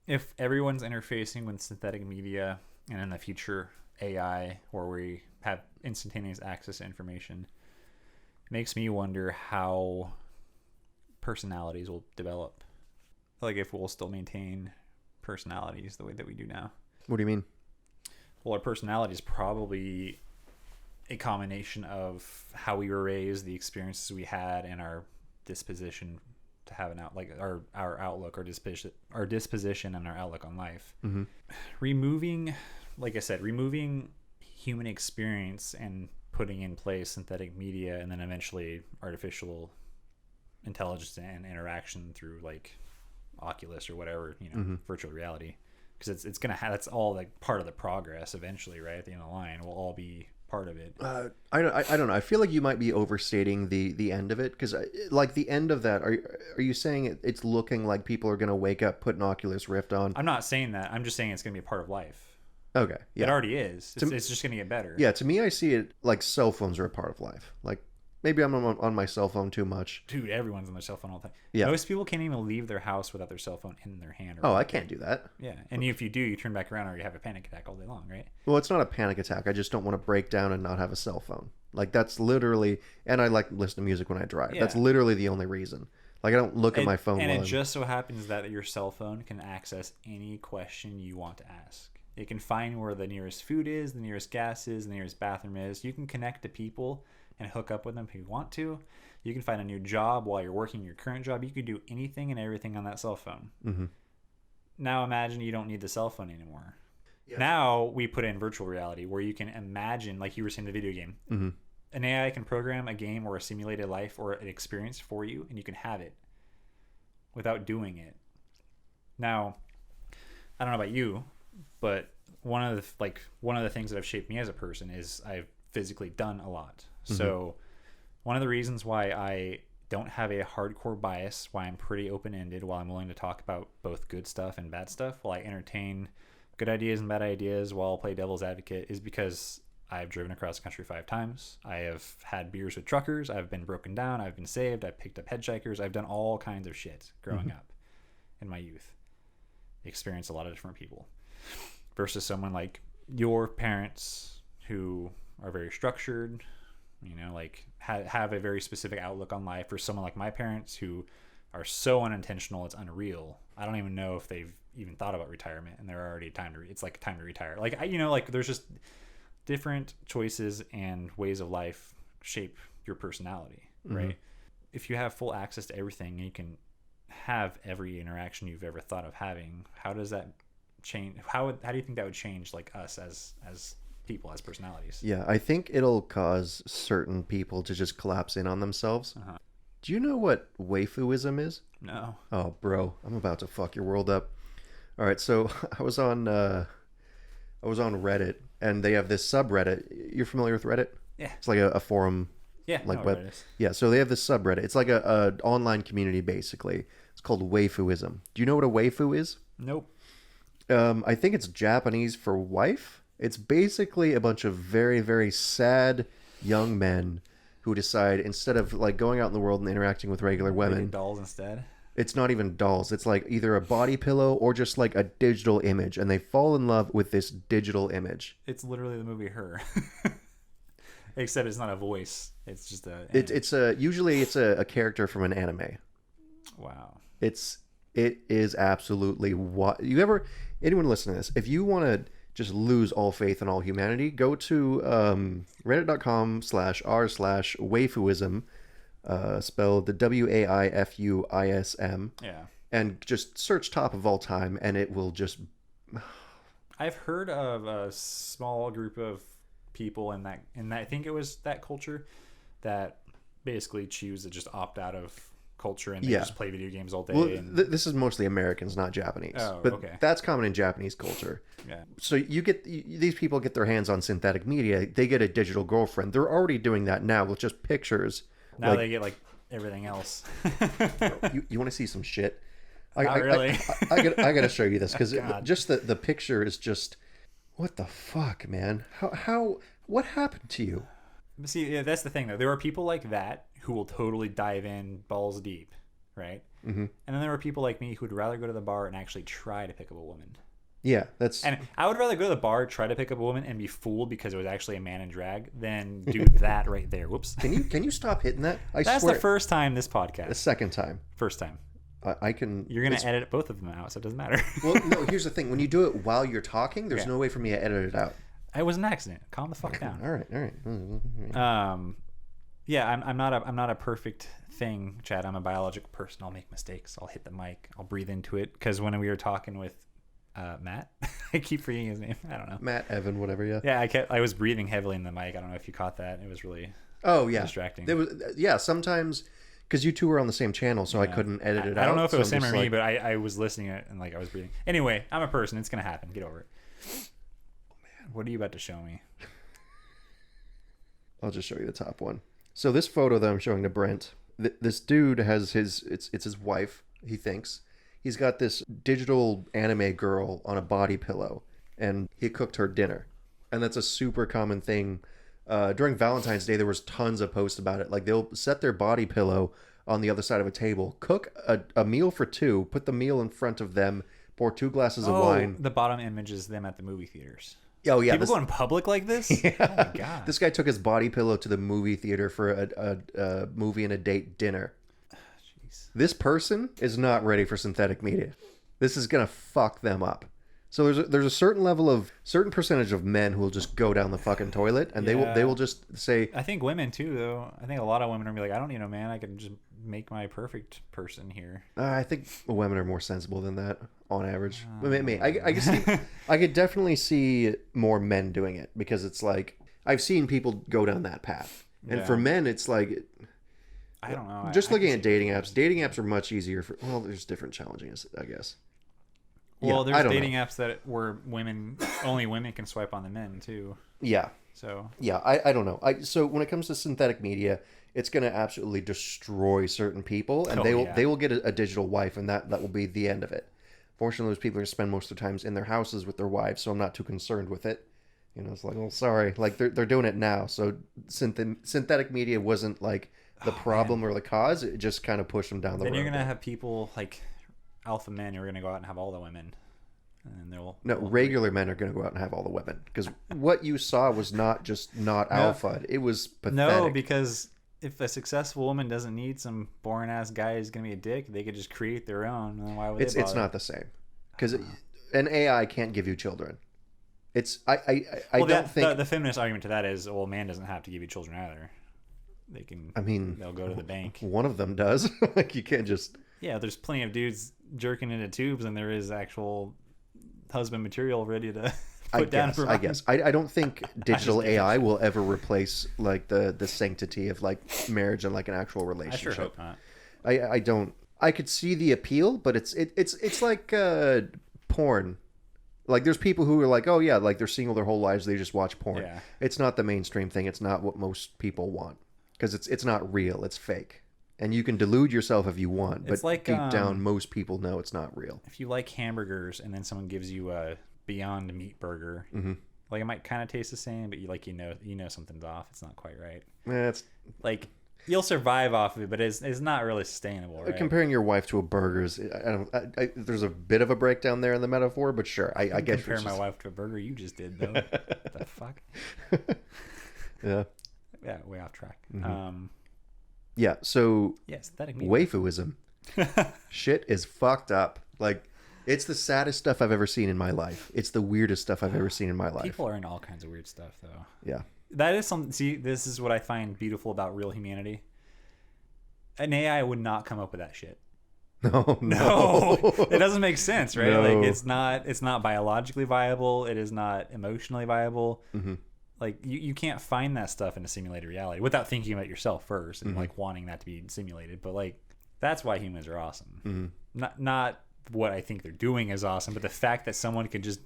If everyone's interfacing with synthetic media and in the future AI, where we have instantaneous access to information, it makes me wonder how personalities will develop. Like if we'll still maintain personalities the way that we do now. What do you mean? Well, our personality is probably a combination of how we were raised, the experiences we had, and our disposition to have our outlook, our disposition and our outlook on life. Removing human experience and putting in place synthetic media, and then eventually artificial intelligence and interaction through like Oculus or whatever, virtual reality, because it's gonna have, that's all like part of the progress eventually, right? At the end of the line, we'll all be part of it. I don't know. I feel like you might be overstating the end of it, because like the end of that, are you saying it's looking like people are gonna wake up, put an Oculus Rift on? I'm not saying that. I'm just saying it's gonna be a part of life. Okay, yeah. It already is. It's just going to get better. Yeah, to me, I see it like cell phones are a part of life. Like, maybe I'm on my cell phone too much. Dude, everyone's on their cell phone all the time. Yeah. Most people can't even leave their house without their cell phone in their hand. Oh, I can't do that. Yeah, and if you do, you turn back around or you have a panic attack all day long, right? Well, it's not a panic attack. I just don't want to break down and not have a cell phone. Like, that's literally... And I like to listen to music when I drive. Yeah. That's literally the only reason. Like, I don't look at my phone. And it just so happens that your cell phone can access any question you want to ask. It can find where the nearest food is, the nearest gas is, the nearest bathroom is. You can connect to people and hook up with them if you want to. You can find a new job while you're working your current job. You can do anything and everything on that cell phone. Mm-hmm. Now imagine you don't need the cell phone anymore. Yeah. Now we put in virtual reality where you can imagine, like you were saying, the video game. Mm-hmm. An AI can program a game or a simulated life or an experience for you, and you can have it without doing it. Now, I don't know about you, but one of the things that have shaped me as a person is I've physically done a lot. Mm-hmm. So one of the reasons why I don't have a hardcore bias, why I'm pretty open-ended, while I'm willing to talk about both good stuff and bad stuff, while I entertain good ideas and bad ideas, while I'll play devil's advocate, is because I've driven across the country 5 times. I have had beers with truckers. I've been broken down. I've been saved. I've picked up hitchhikers. I've done all kinds of shit growing up in my youth. Experienced a lot of different people. Versus someone like your parents who are very structured, like have a very specific outlook on life, or someone like my parents who are so unintentional it's unreal. I don't even know if they've even thought about retirement, and they're already it's like time to retire. Like like there's just different choices and ways of life shape your personality, right? If you have full access to everything, you can have every interaction you've ever thought of having. How does that change? How do you think that would change like us as people, as personalities? Yeah, I think it'll cause certain people to just collapse in on themselves. Do you know what waifuism is? No. Oh, bro, I'm about to fuck your world up. All right, so I was on Reddit, and they have this subreddit. You're familiar with Reddit? Yeah. It's like a forum. Yeah. Like web. Yeah. So they have this subreddit. It's like a online community basically. It's called waifuism. Do you know what a waifu is? Nope. I think it's Japanese for wife. It's basically a bunch of very, very sad young men who decide, instead of like going out in the world and interacting with regular women, dolls instead. It's not even dolls. It's like either a body pillow or just like a digital image, and they fall in love with this digital image. It's literally the movie Her, except it's not a voice. It's just usually it's a character from an anime. Wow. It is absolutely what anyone listening to this, if you want to just lose all faith in all humanity, go to reddit.com/r/waifuism. Spelled the WAIFUISM. Yeah. And just search top of all time, and it will just... I've heard of a small group of people in that I think it was that culture that basically choose to just opt out of culture and they just play video games all day. Well, this is mostly Americans, not Japanese. Oh, but okay. That's common in Japanese culture. Yeah. So these people get their hands on synthetic media. They get a digital girlfriend. They're already doing that now with just pictures. Now they get like everything else. you want to see some shit? Not really. I gotta show you this because just the picture is just, what the fuck, man? What happened to you? See, yeah, that's the thing though. There are people like that who will totally dive in balls deep, right? Mm-hmm. And then there are people like me who would rather go to the bar and actually try to pick up a woman. Yeah, and I would rather go to the bar, try to pick up a woman, and be fooled because it was actually a man in drag than do that right there. Whoops. Can you stop hitting that? That's swear. The first time this podcast. The second time. First time. I can. You're gonna edit both of them out, so it doesn't matter. Well, no. Here's the thing: when you do it while you're talking, there's no way for me to edit it out. It was an accident. Calm the fuck down. All right. Yeah, I'm not a perfect thing, Chad. I'm a biological person. I'll make mistakes. I'll hit the mic. I'll breathe into it. Because when we were talking with Matt, I keep forgetting his name. I don't know. Matt, Evan, whatever. Yeah. Yeah, I was breathing heavily in the mic. I don't know if you caught that. It was really distracting. There was sometimes because you two were on the same channel, so I couldn't edit it out. I don't know if it was Sam or me, but I was listening and like I was breathing. Anyway, I'm a person. It's gonna happen. Get over it. Oh man, what are you about to show me? I'll just show you the top one. So this photo that I'm showing to Brent, this dude has it's his wife. He thinks he's got this digital anime girl on a body pillow, and he cooked her dinner. And that's a super common thing. During Valentine's Day, there was tons of posts about it. Like, they'll set their body pillow on the other side of a table, cook a meal for two, put the meal in front of them, pour 2 glasses of wine. The bottom image is them at the movie theaters. Oh yeah, people go in public like this. Yeah. Oh my god, this guy took his body pillow to the movie theater for a movie and a date dinner. Jeez. This person is not ready for synthetic media. This is gonna fuck them up. So there's a certain percentage of men who will just go down the fucking toilet, and they will just say. I think women too, though. I think a lot of women are gonna be like, I don't need a man. I can just make my perfect person here. I think women are more sensible than that on average. I could definitely see more men doing it, because it's like I've seen people go down that path, and for men it's like I don't know. Just looking at dating apps. Dating apps are much easier for. Well, there's different challenges, I guess. Well, there's dating apps that where only women can swipe on the men too. Yeah. So. Yeah, I don't know. So when it comes to synthetic media, it's going to absolutely destroy certain people, and they will get a digital wife, and that will be the end of it. Fortunately, those people are going to spend most of their times in their houses with their wives, so I'm not too concerned with it. You know, it's like, well, sorry, like they're doing it now. So synthetic media wasn't like the problem or the cause. It just kind of pushed them down the road. Then you're gonna have people like alpha men who are gonna go out and have all the women, and regular men are gonna go out and have all the women, because what you saw was not alpha. It was pathetic. No, because if a successful woman doesn't need some boring ass guy who's gonna be a dick, they could just create their own. And why would it's not the same, because an AI can't give you children. Don't think the feminist argument to that is, well, a man doesn't have to give you children either. They can. I mean, they'll go to the bank. One of them does. Like, you can't just. Yeah, there's plenty of dudes jerking into tubes, and there is actual husband material ready to put down. I guess. I don't think digital AI will ever replace like the sanctity of like marriage and like an actual relationship. I sure hope not. I don't. I could see the appeal, but it's like porn. Like, there's people who are like, oh yeah, like they're single their whole lives, they just watch porn. Yeah. It's not the mainstream thing. It's not what most people want, because it's not real. It's fake, and you can delude yourself if you want, but like, deep down, most people know it's not real. If you like hamburgers and then someone gives you a Beyond Meat burger, like it might kind of taste the same, but you know something's off. It's not quite right. It's like. You'll survive off of it, but it's not really sustainable, right? Comparing your wife to a burger is, there's a bit of a breakdown there in the metaphor, but sure, I guess. Compare my wife to a burger, you just did though. What the fuck? Yeah. Yeah, way off track. Yeah. So. Yeah, synthetic media. Waifuism. Shit is fucked up. Like, it's the saddest stuff I've ever seen in my life. It's the weirdest stuff I've ever seen in my life. People are into all kinds of weird stuff, though. Yeah. That is something. See, this is what I find beautiful about real humanity. An AI would not come up with that shit. No, it doesn't make sense, right? No. Like, it's not biologically viable. It is not emotionally viable. Like, you can't find that stuff in a simulated reality without thinking about yourself first and like wanting that to be simulated. But like, that's why humans are awesome. Not what I think they're doing is awesome, but the fact that someone could just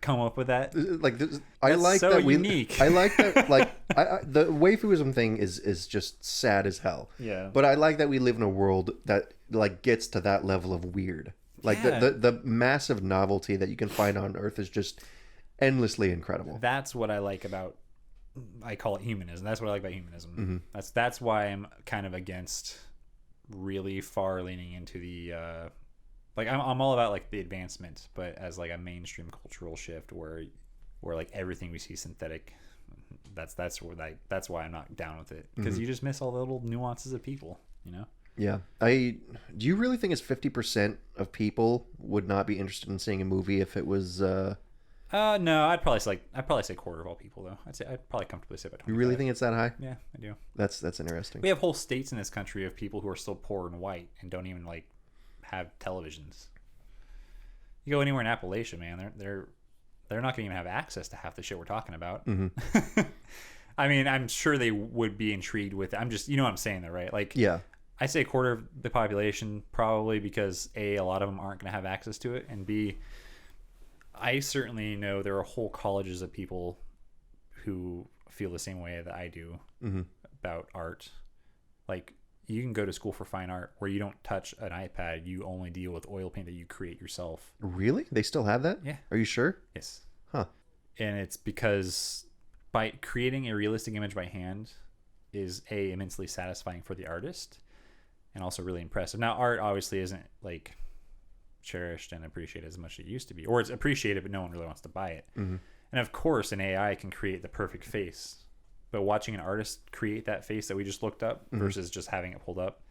come up with that, like, I like so that unique. I like that. Like, the waifuism thing is just sad as hell. Yeah. But I like that we live in a world that like gets to that level of weird. Like, the massive novelty that you can find on Earth is just endlessly incredible. That's what I like about. I call it humanism. That's what I like about humanism. That's why I'm kind of against really far leaning into the. Like, I'm all about like the advancement, but as like a mainstream cultural shift where like everything we see synthetic, that's why I'm not down with it, because you just miss all the little nuances of people, you know? Yeah. Do you really think it's 50% of people would not be interested in seeing a movie if it was? No, I'd probably say a quarter of all people though. I'd probably comfortably say about 25. You really think it's that high? Yeah, I do. That's interesting. We have whole states in this country of people who are still poor and white and don't even like have televisions. You go anywhere in Appalachia, man, they're not gonna even have access to half the shit we're talking about. I mean, I'm sure they would be intrigued with it. I'm just, you know what I'm saying though, right? Like, yeah, I say a quarter of the population, probably, because A, a lot of them aren't gonna have access to it, and B, I certainly know there are whole colleges of people who feel the same way that I do about art. Like, you can go to school for fine art where you don't touch an iPad. You only deal with oil paint that you create yourself. Really? They still have that? Yeah. Are you sure? Yes. Huh. And it's because by creating a realistic image by hand is immensely satisfying for the artist and also really impressive. Now, art obviously isn't like cherished and appreciated as much as it used to be, or it's appreciated, but no one really wants to buy it. Mm-hmm. And of course, an AI can create the perfect face. But watching an artist create that face that we just looked up versus just having it pulled up,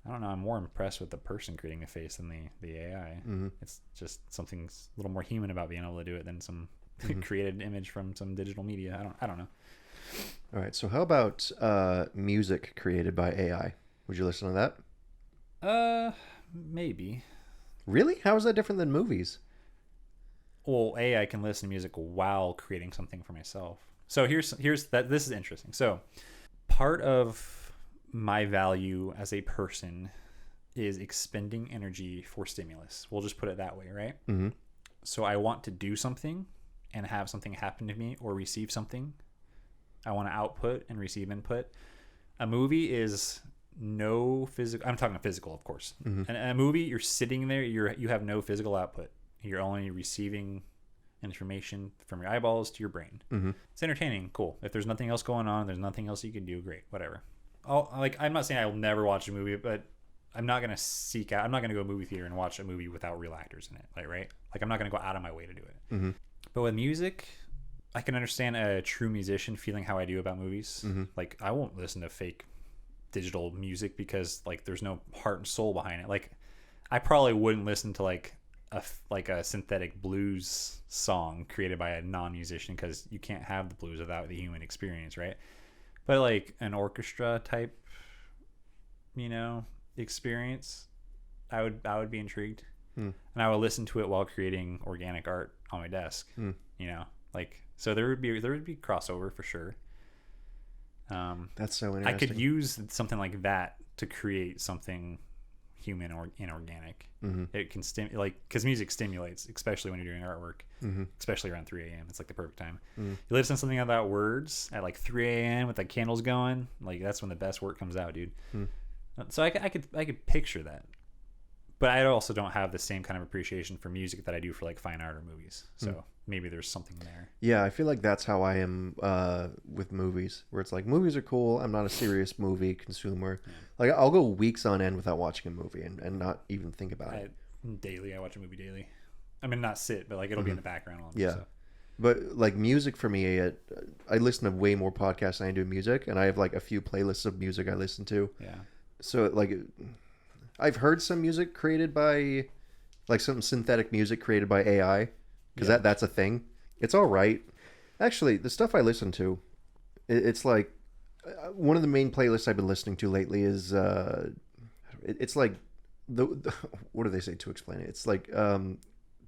I don't know. I'm more impressed with the person creating a face than the AI. Mm-hmm. It's just something a little more human about being able to do it than some created image from some digital media. I don't know. All right. So how about music created by AI? Would you listen to that? Maybe. Really? How is that different than movies? Well, AI can listen to music while creating something for myself. So here's that. This is interesting. So part of my value as a person is expending energy for stimulus. We'll just put it that way, right? Mm-hmm. So I want to do something and have something happen to me or receive something. I want to output and receive input. A movie is no physical. I'm talking physical, of course. Mm-hmm. And a movie, you're sitting there. You have no physical output. You're only receiving information from your eyeballs to your brain. Mm-hmm. It's entertaining, cool. If there's nothing else going on, there's nothing else you can do, great, whatever. I'm not saying I will never watch a movie, but I'm not gonna I'm not gonna go to a movie theater and watch a movie without real actors in it, like, right? Like, I'm not gonna go out of my way to do it. Mm-hmm. But with music, I can understand a true musician feeling how I do about movies. Mm-hmm. Like, I won't listen to fake digital music because like there's no heart and soul behind it. Like, I probably wouldn't listen to like a synthetic blues song created by a non-musician because you can't have the blues without the human experience, right? But like an orchestra type, experience, I would be intrigued, and I would listen to it while creating organic art on my desk. So there would be crossover for sure. That's so interesting. I could use something like that to create something human or inorganic. Mm-hmm. It can because music stimulates, especially when you're doing artwork, mm-hmm. especially around 3 a.m. It's like the perfect time. Mm-hmm. You listen to something about words at like 3 a.m. with the candles going, like that's when the best work comes out, dude. Mm-hmm. So I could picture that, but I also don't have the same kind of appreciation for music that I do for like fine art or movies. So maybe there's something there. Yeah, I feel like that's how I am with movies, where it's like movies are cool. I'm not a serious movie consumer. Yeah. Like I'll go weeks on end without watching a movie and not even think about it. Daily, I watch a movie daily. I mean, not sit, but like it'll be in the background. Yeah. So. But like music for me, I listen to way more podcasts than I do music, and I have like a few playlists of music I listen to. Yeah. So like, I've heard some music created by, like some synthetic music created by AI, because that's a thing. It's all right. Actually, the stuff I listen to, it's like one of the main playlists I've been listening to lately is it's like the what do they say to explain it? It's like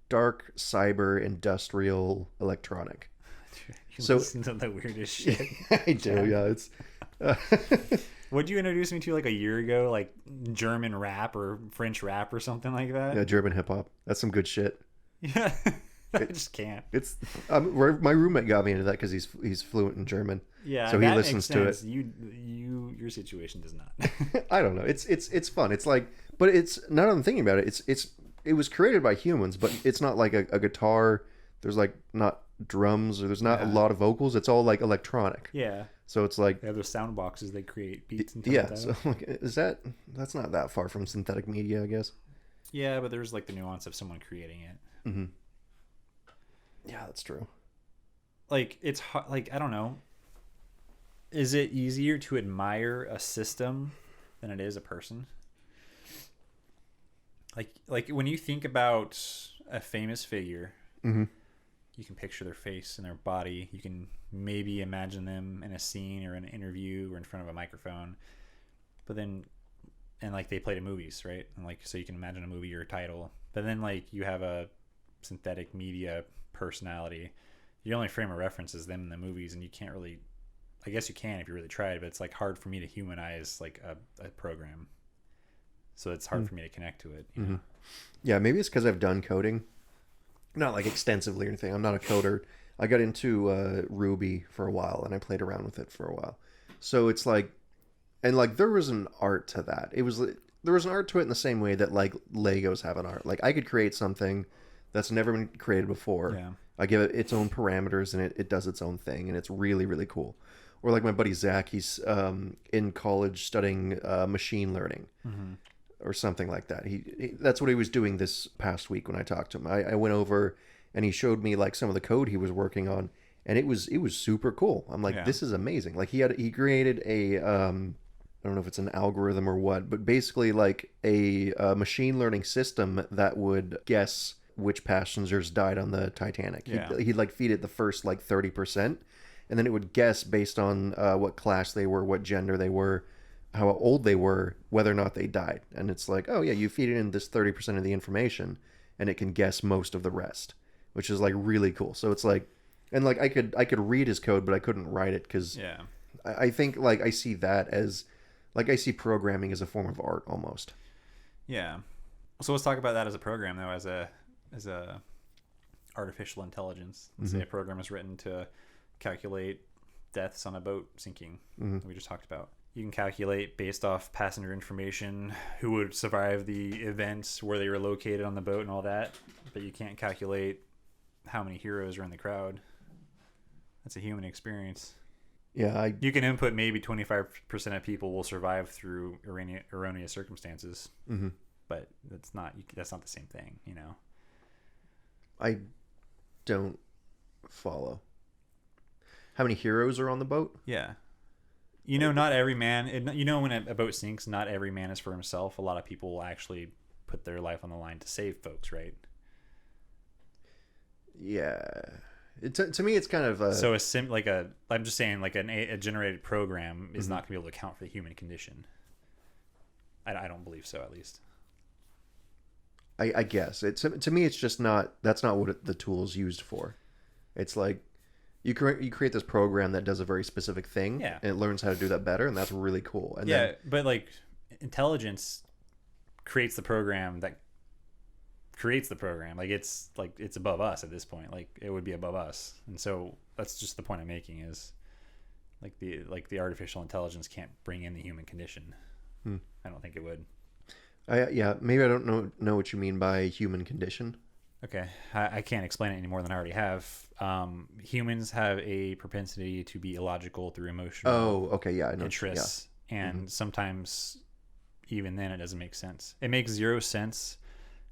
dark cyber industrial electronic. You listen to the weirdest shit. I do. Yeah, it's. Would you introduce me to like a year ago, like German rap or French rap or something like that? Yeah, German hip hop. That's some good shit. Yeah, I just can't. It's my roommate got me into that because he's fluent in German. Yeah, so he listens to it. Your situation does not. I don't know. It's fun. It's like, but it's now that I'm thinking about it. It was created by humans, but it's not like a guitar. There's like not drums or there's not a lot of vocals. It's all like electronic. Yeah. So it's like they have those sound boxes. They create beats and so like, that's not that far from synthetic media, I guess. Yeah, but there's like the nuance of someone creating it. Mm-hmm. Yeah, that's true. Like it's like I don't know. Is it easier to admire a system than it is a person? Like when you think about a famous figure. Mm-hmm. You can picture their face and their body. You can maybe imagine them in a scene or an interview or in front of a microphone. But then, and like they played in movies, right? And like, so you can imagine a movie or a title. But then like you have a synthetic media personality. Your only frame of reference is them in the movies, and you can't really, I guess you can if you really tried, but it's like hard for me to humanize like a program. So it's hard for me to connect to it. You know? Yeah, maybe it's because I've done coding. Not like extensively or anything. I'm not a coder. I got into Ruby for a while and I played around with it for a while. So it's like And like there was an art to that. There was an art to it in the same way that like Legos have an art. Like I could create something that's never been created before. Yeah. I give it its own parameters and it does its own thing, and it's really, really cool. Or like my buddy Zach, he's in college studying machine learning or something like that. That's what he was doing this past week when I talked to him. I went over and he showed me like some of the code he was working on, and it was super cool. I'm like, this is amazing. Like he created a I don't know if it's an algorithm or what, but basically like a machine learning system that would guess which passengers died on the Titanic. He'd like feed it the first like 30%, and then it would guess based on what class they were, what gender they were, how old they were, whether or not they died. And it's like, oh yeah, you feed it in this 30% of the information, and it can guess most of the rest, which is like really cool. So it's like, and like I could read his code, but I couldn't write it because I think like I see that as like I see programming as a form of art almost. Yeah. So let's talk about that as a program though, as a artificial intelligence. Let's say a program is written to calculate deaths on a boat sinking. We just talked about. You can calculate based off passenger information who would survive the events, where they were located on the boat, and all that. But you can't calculate how many heroes are in the crowd. That's a human experience. Yeah, you can input maybe 25% of people will survive through erroneous circumstances, but that's not the same thing, you know. I don't follow. How many heroes are on the boat? Yeah, you know, not every man. You know, when a boat sinks, not every man is for himself. A lot of people will actually put their life on the line to save folks, right? Yeah. To me, it's kind of I'm just saying, like a generated program is not going to be able to account for the human condition. I don't believe so, at least. I guess to me, it's just not. That's not what the tool is used for. It's like you create this program that does a very specific thing, and it learns how to do that better, and that's really cool. And but like intelligence creates the program that creates the program. Like it's above us at this point. Like it would be above us, and so that's just the point I'm making is like the artificial intelligence can't bring in the human condition. I don't think it would. Maybe I don't know what you mean by human condition. Okay, I can't explain it any more than I already have. Humans have a propensity to be illogical through emotional interests, and sometimes even then it doesn't make sense. It makes zero sense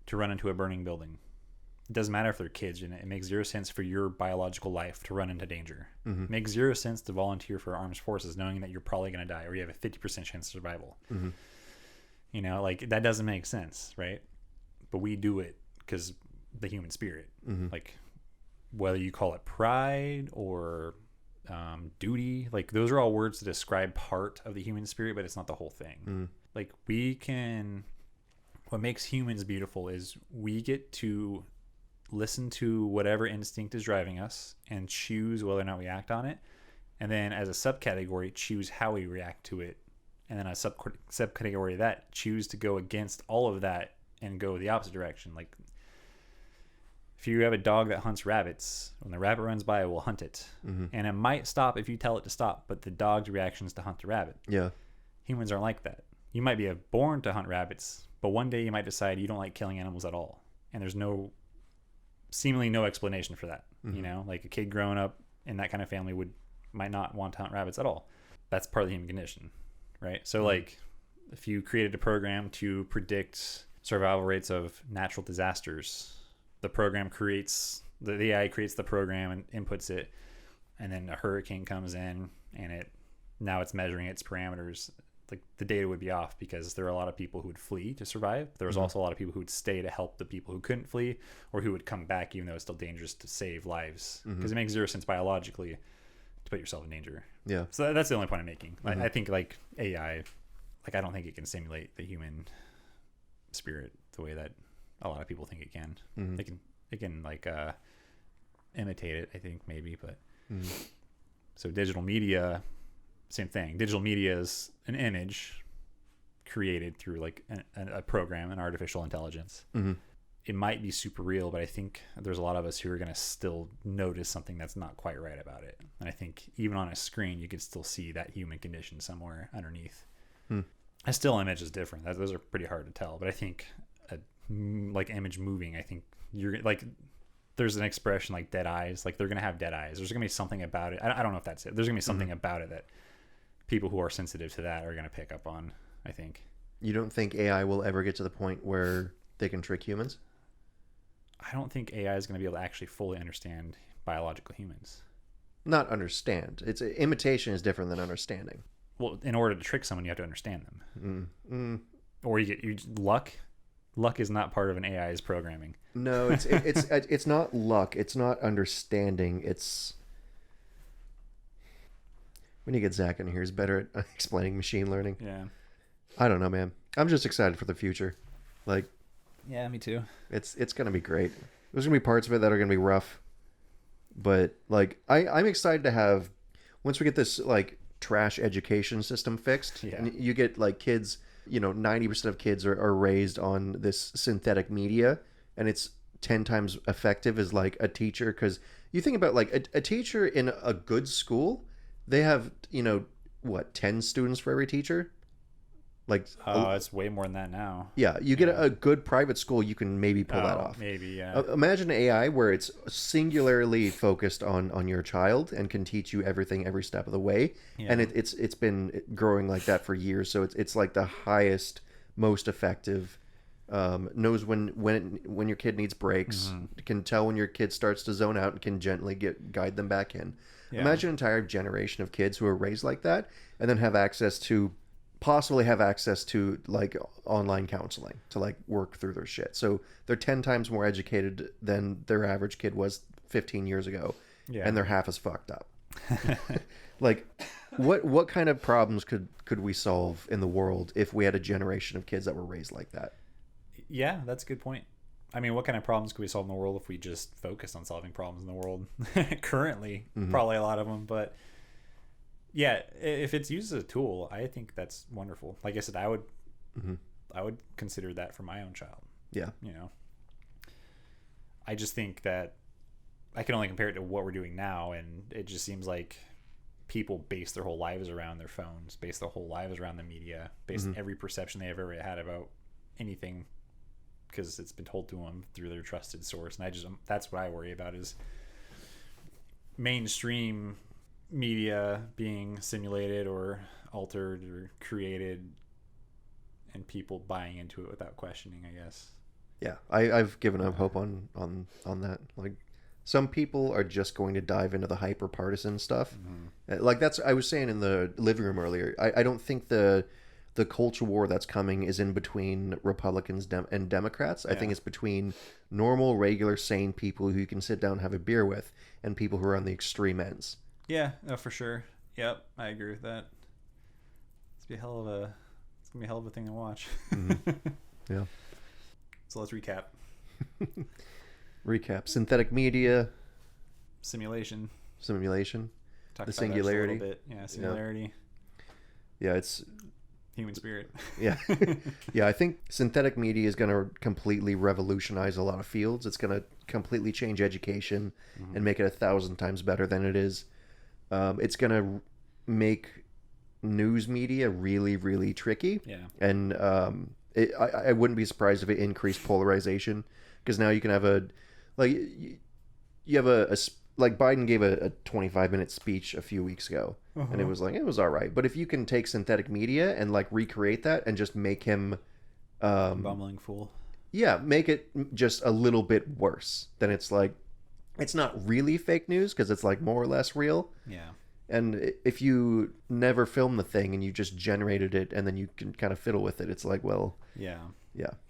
to run into a burning building. It doesn't matter if they're kids in it. It makes zero sense for your biological life to run into danger. It makes zero sense to volunteer for armed forces knowing that you're probably going to die or you have a 50% chance of survival. You know, like that doesn't make sense, right? But we do it because the human spirit, like whether you call it pride or duty, like those are all words to describe part of the human spirit, but it's not the whole thing. Like what makes humans beautiful is we get to listen to whatever instinct is driving us and choose whether or not we act on it. And then as a subcategory, choose how we react to it. And then a subcategory of that, choose to go against all of that and go the opposite direction. Like if you have a dog that hunts rabbits, when the rabbit runs by, it will hunt it. And it might stop if you tell it to stop, but the dog's reaction is to hunt the rabbit. Yeah. Humans aren't like that. You might be born to hunt rabbits, but one day you might decide you don't like killing animals at all. And there's seemingly no explanation for that. You know, like a kid growing up in that kind of family might not want to hunt rabbits at all. That's part of the human condition, right? So like if you created a program to predict survival rates of natural disasters, the AI creates the program and inputs it, and then a hurricane comes in and now it's measuring its parameters. Like the data would be off because there are a lot of people who would flee to survive. There was also a lot of people who would stay to help the people who couldn't flee, or who would come back even though it's still dangerous to save lives, because it makes zero sense biologically to put yourself in danger. Yeah. So that's the only point I'm making. I think like AI, like I don't think it can simulate the human spirit the way that a lot of people think it can. It can like imitate it, I think maybe, but so digital media, same thing. Digital media is an image created through like a program, an artificial intelligence. It might be super real, but I think there's a lot of us who are going to still notice something that's not quite right about it. And I think even on a screen, you could still see that human condition somewhere underneath. A still image is different. Those are pretty hard to tell, but I think like image moving, I think you're like, there's an expression like dead eyes, like they're gonna have dead eyes. There's gonna be something about it. I don't know if that's it. There's gonna be something about it that people who are sensitive to that are gonna pick up on, I think. You don't think AI will ever get to the point where they can trick humans? I don't think AI is going to be able to actually fully understand biological humans. Not understand. It's imitation is different than understanding. Well, in order to trick someone, you have to understand them. Or you get luck. Luck is not part of an AI's programming. No, it's not luck. It's not understanding. It's, we need to get Zach in here. He's better at explaining machine learning. Yeah. I don't know, man. I'm just excited for the future. Like, yeah, me too. It's gonna be great. There's gonna be parts of it that are gonna be rough, but like I'm excited to have, once we get this like trash education system fixed. Yeah. And you get like kids, 90% of kids are raised on this synthetic media, and it's 10 times effective as like a teacher. Because you think about like a teacher in a good school, they have 10 students for every teacher. Like, it's way more than that now. Yeah, you get a good private school, you can maybe pull that off. Maybe, yeah. Imagine AI where it's singularly focused on your child and can teach you everything every step of the way. Yeah. And it's been growing like that for years. So it's like the highest, most effective. Knows when your kid needs breaks, can tell when your kid starts to zone out, and can gently guide them back in. Yeah. Imagine an entire generation of kids who are raised like that, and then possibly have access to like online counseling to like work through their shit. So they're 10 times more educated than their average kid was 15 years ago. Yeah. And they're half as fucked up. Like what kind of problems could we solve in the world if we had a generation of kids that were raised like that? Yeah, that's a good point. I mean, what kind of problems could we solve in the world if we just focused on solving problems in the world? Currently, probably a lot of them, but yeah, if it's used as a tool, I think that's wonderful. Like I said, I would consider that for my own child. Yeah. I just think that I can only compare it to what we're doing now, and it just seems like people base their whole lives around their phones, base their whole lives around the media, base every perception they've ever had about anything, because it's been told to them through their trusted source. And that's what I worry about, is mainstream media being simulated or altered or created, and people buying into it without questioning, I guess. Yeah, I've given up hope on that. Like, some people are just going to dive into the hyper partisan stuff. Like I was saying in the living room earlier, I don't think the culture war that's coming is in between Republicans and Democrats. I think it's between normal, regular, sane people who you can sit down and have a beer with, and people who are on the extreme ends. Yeah, no, for sure. Yep, I agree with that. It's gonna be a hell of a thing to watch. Yeah. So let's recap. Synthetic media. Simulation. The singularity. A little bit. Yeah, singularity. Yeah, it's human spirit. Yeah. Yeah, I think synthetic media is going to completely revolutionize a lot of fields. It's going to completely change education and make it 1,000 times better than it is. It's going to make news media really, really tricky. Yeah. And I wouldn't be surprised if it increased polarization, because now you can have like Biden gave a 25-minute speech a few weeks ago, and it was all right. But if you can take synthetic media and like recreate that and just make him bumbling fool. Yeah, make it just a little bit worse. Then it's like, it's not really fake news because it's like more or less real. Yeah. And if you never film the thing and you just generated it and then you can kind of fiddle with it, it's like, well, yeah.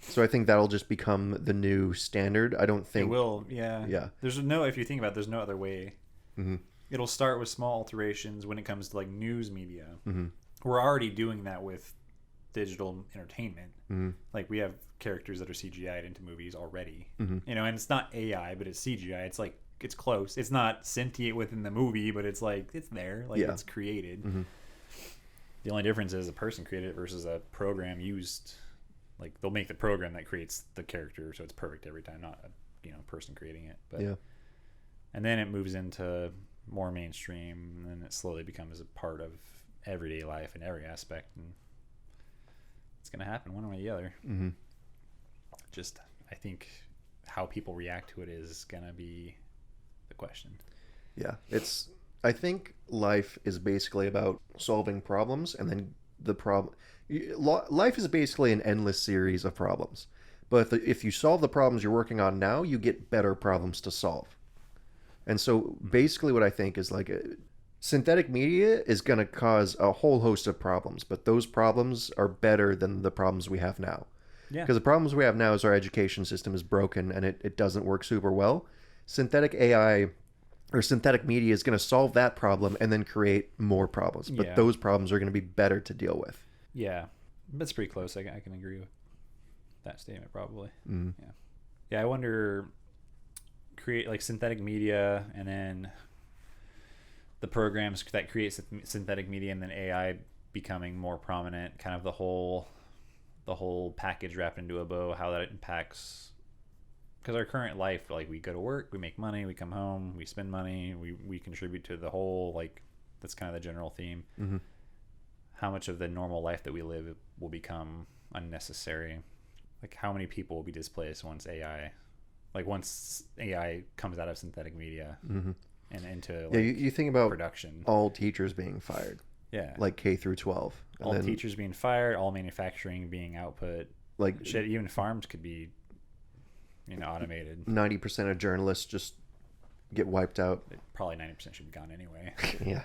So I think that'll just become the new standard. I don't think it will. Yeah. Yeah. If you think about it, there's no other way. It'll start with small alterations when it comes to like news media. We're already doing that with digital entertainment. Like, we have characters that are CGI'd into movies already. And it's not AI, but it's CGI. It's like, it's close. It's not sentient within the movie, but it's like, it's there. Like, it's created. The only difference is a person created it versus a program used. Like, they'll make the program that creates the character so it's perfect every time, not a person creating it. But and then it moves into more mainstream, and then it slowly becomes a part of everyday life in every aspect. And it's going to happen one way or the other. Mm-hmm. Just, I think how people react to it is going to be the question. Yeah, I think life is basically about solving problems, and then life is basically an endless series of problems. But if you solve the problems you're working on now, you get better problems to solve. And so basically what I think is like synthetic media is going to cause a whole host of problems, but those problems are better than the problems we have now. Yeah. Because the problems we have now is our education system is broken and it doesn't work super well. Synthetic AI or synthetic media is going to solve that problem and then create more problems. But those problems are going to be better to deal with. Yeah. That's pretty close. I can agree with that statement probably. Mm-hmm. Yeah. Yeah, I wonder, create like synthetic media and then the programs that create synthetic media and then AI becoming more prominent, kind of the whole package wrapped into a bow, how that impacts, because our current life, like we go to work, we make money, we come home, we spend money, we contribute to the whole, like that's kind of the general theme. Mm-hmm. How much of the normal life that we live will become unnecessary? Like how many people will be displaced once AI comes out of synthetic media mm-hmm. and into you think about production, all teachers being fired. Yeah, like K through 12. All teachers being fired, all manufacturing being output. Like shit, even farms could be, automated. 90% of journalists just get wiped out. Probably 90% should be gone anyway. Yeah.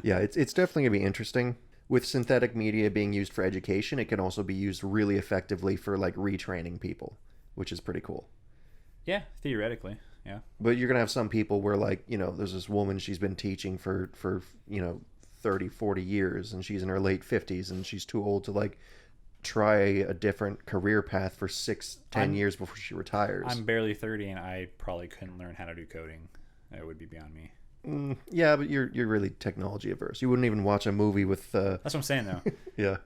Yeah, it's definitely going to be interesting. With synthetic media being used for education, it can also be used really effectively for like retraining people, which is pretty cool. Yeah, theoretically. Yeah. But you're going to have some people where like, there's this woman, she's been teaching for 30, 40 years, and she's in her late 50s, and she's too old to like try a different career path for 6-10 years before she retires. I'm barely 30 and I probably couldn't learn how to do coding. It would be beyond me. Yeah, but you're really technology averse. You wouldn't even watch a movie with That's what I'm saying though. Yeah.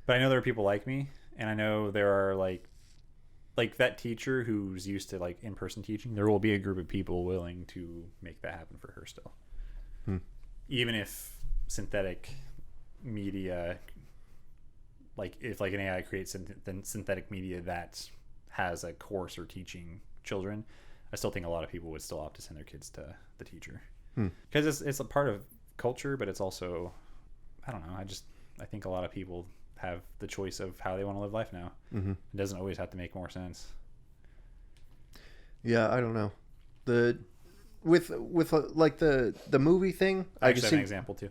But I know there are people like me, and I know there are like that teacher who's used to like in-person teaching. There will be a group of people willing to make that happen for her still. Even if synthetic media, like if like an AI creates synthetic media that has a course or teaching children, I still think a lot of people would still opt to send their kids to the teacher, because it's a part of culture, but it's also, I don't know, I think a lot of people have the choice of how they want to live life now. Mm-hmm. It doesn't always have to make more sense. Yeah, I don't know. With like the movie thing, I could see an example too.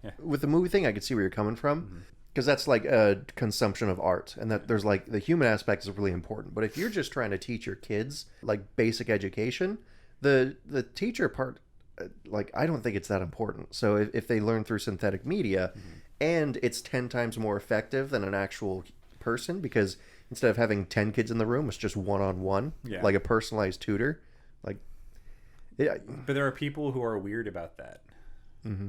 Yeah. With the movie thing, I could see where you're coming from, because that's like a consumption of art, and that there's like the human aspect is really important. But if you're just trying to teach your kids like basic education, the teacher part, like I don't think it's that important. So if they learn through synthetic media, and it's 10 times more effective than an actual person, because instead of having 10 kids in the room, it's just one-on-one, like a personalized tutor. Like, yeah. But there are people who are weird about that. Mm-hmm.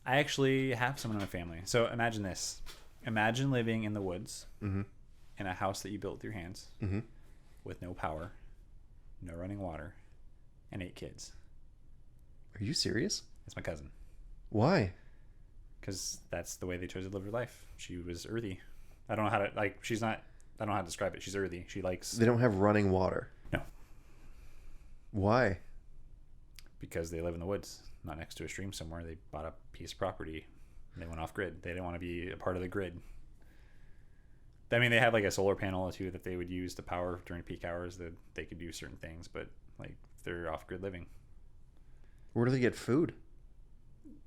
I actually have someone in my family. So imagine this. Imagine living in the woods in a house that you built with your hands with no power, no running water, and 8 kids. Are you serious? It's my cousin. Why? Because that's the way they chose to live their life. She was earthy. I don't know how to, like, she's not, I don't know how to describe it. She's earthy. She likes... They don't have running water? No. Why? Because they live in the woods, not next to a stream somewhere. They bought a piece of property and they went off grid. They didn't want to be a part of the grid. I mean, they have like a solar panel or two that they would use to power during peak hours, that they could do certain things, but like they're off grid living. Where do they get food?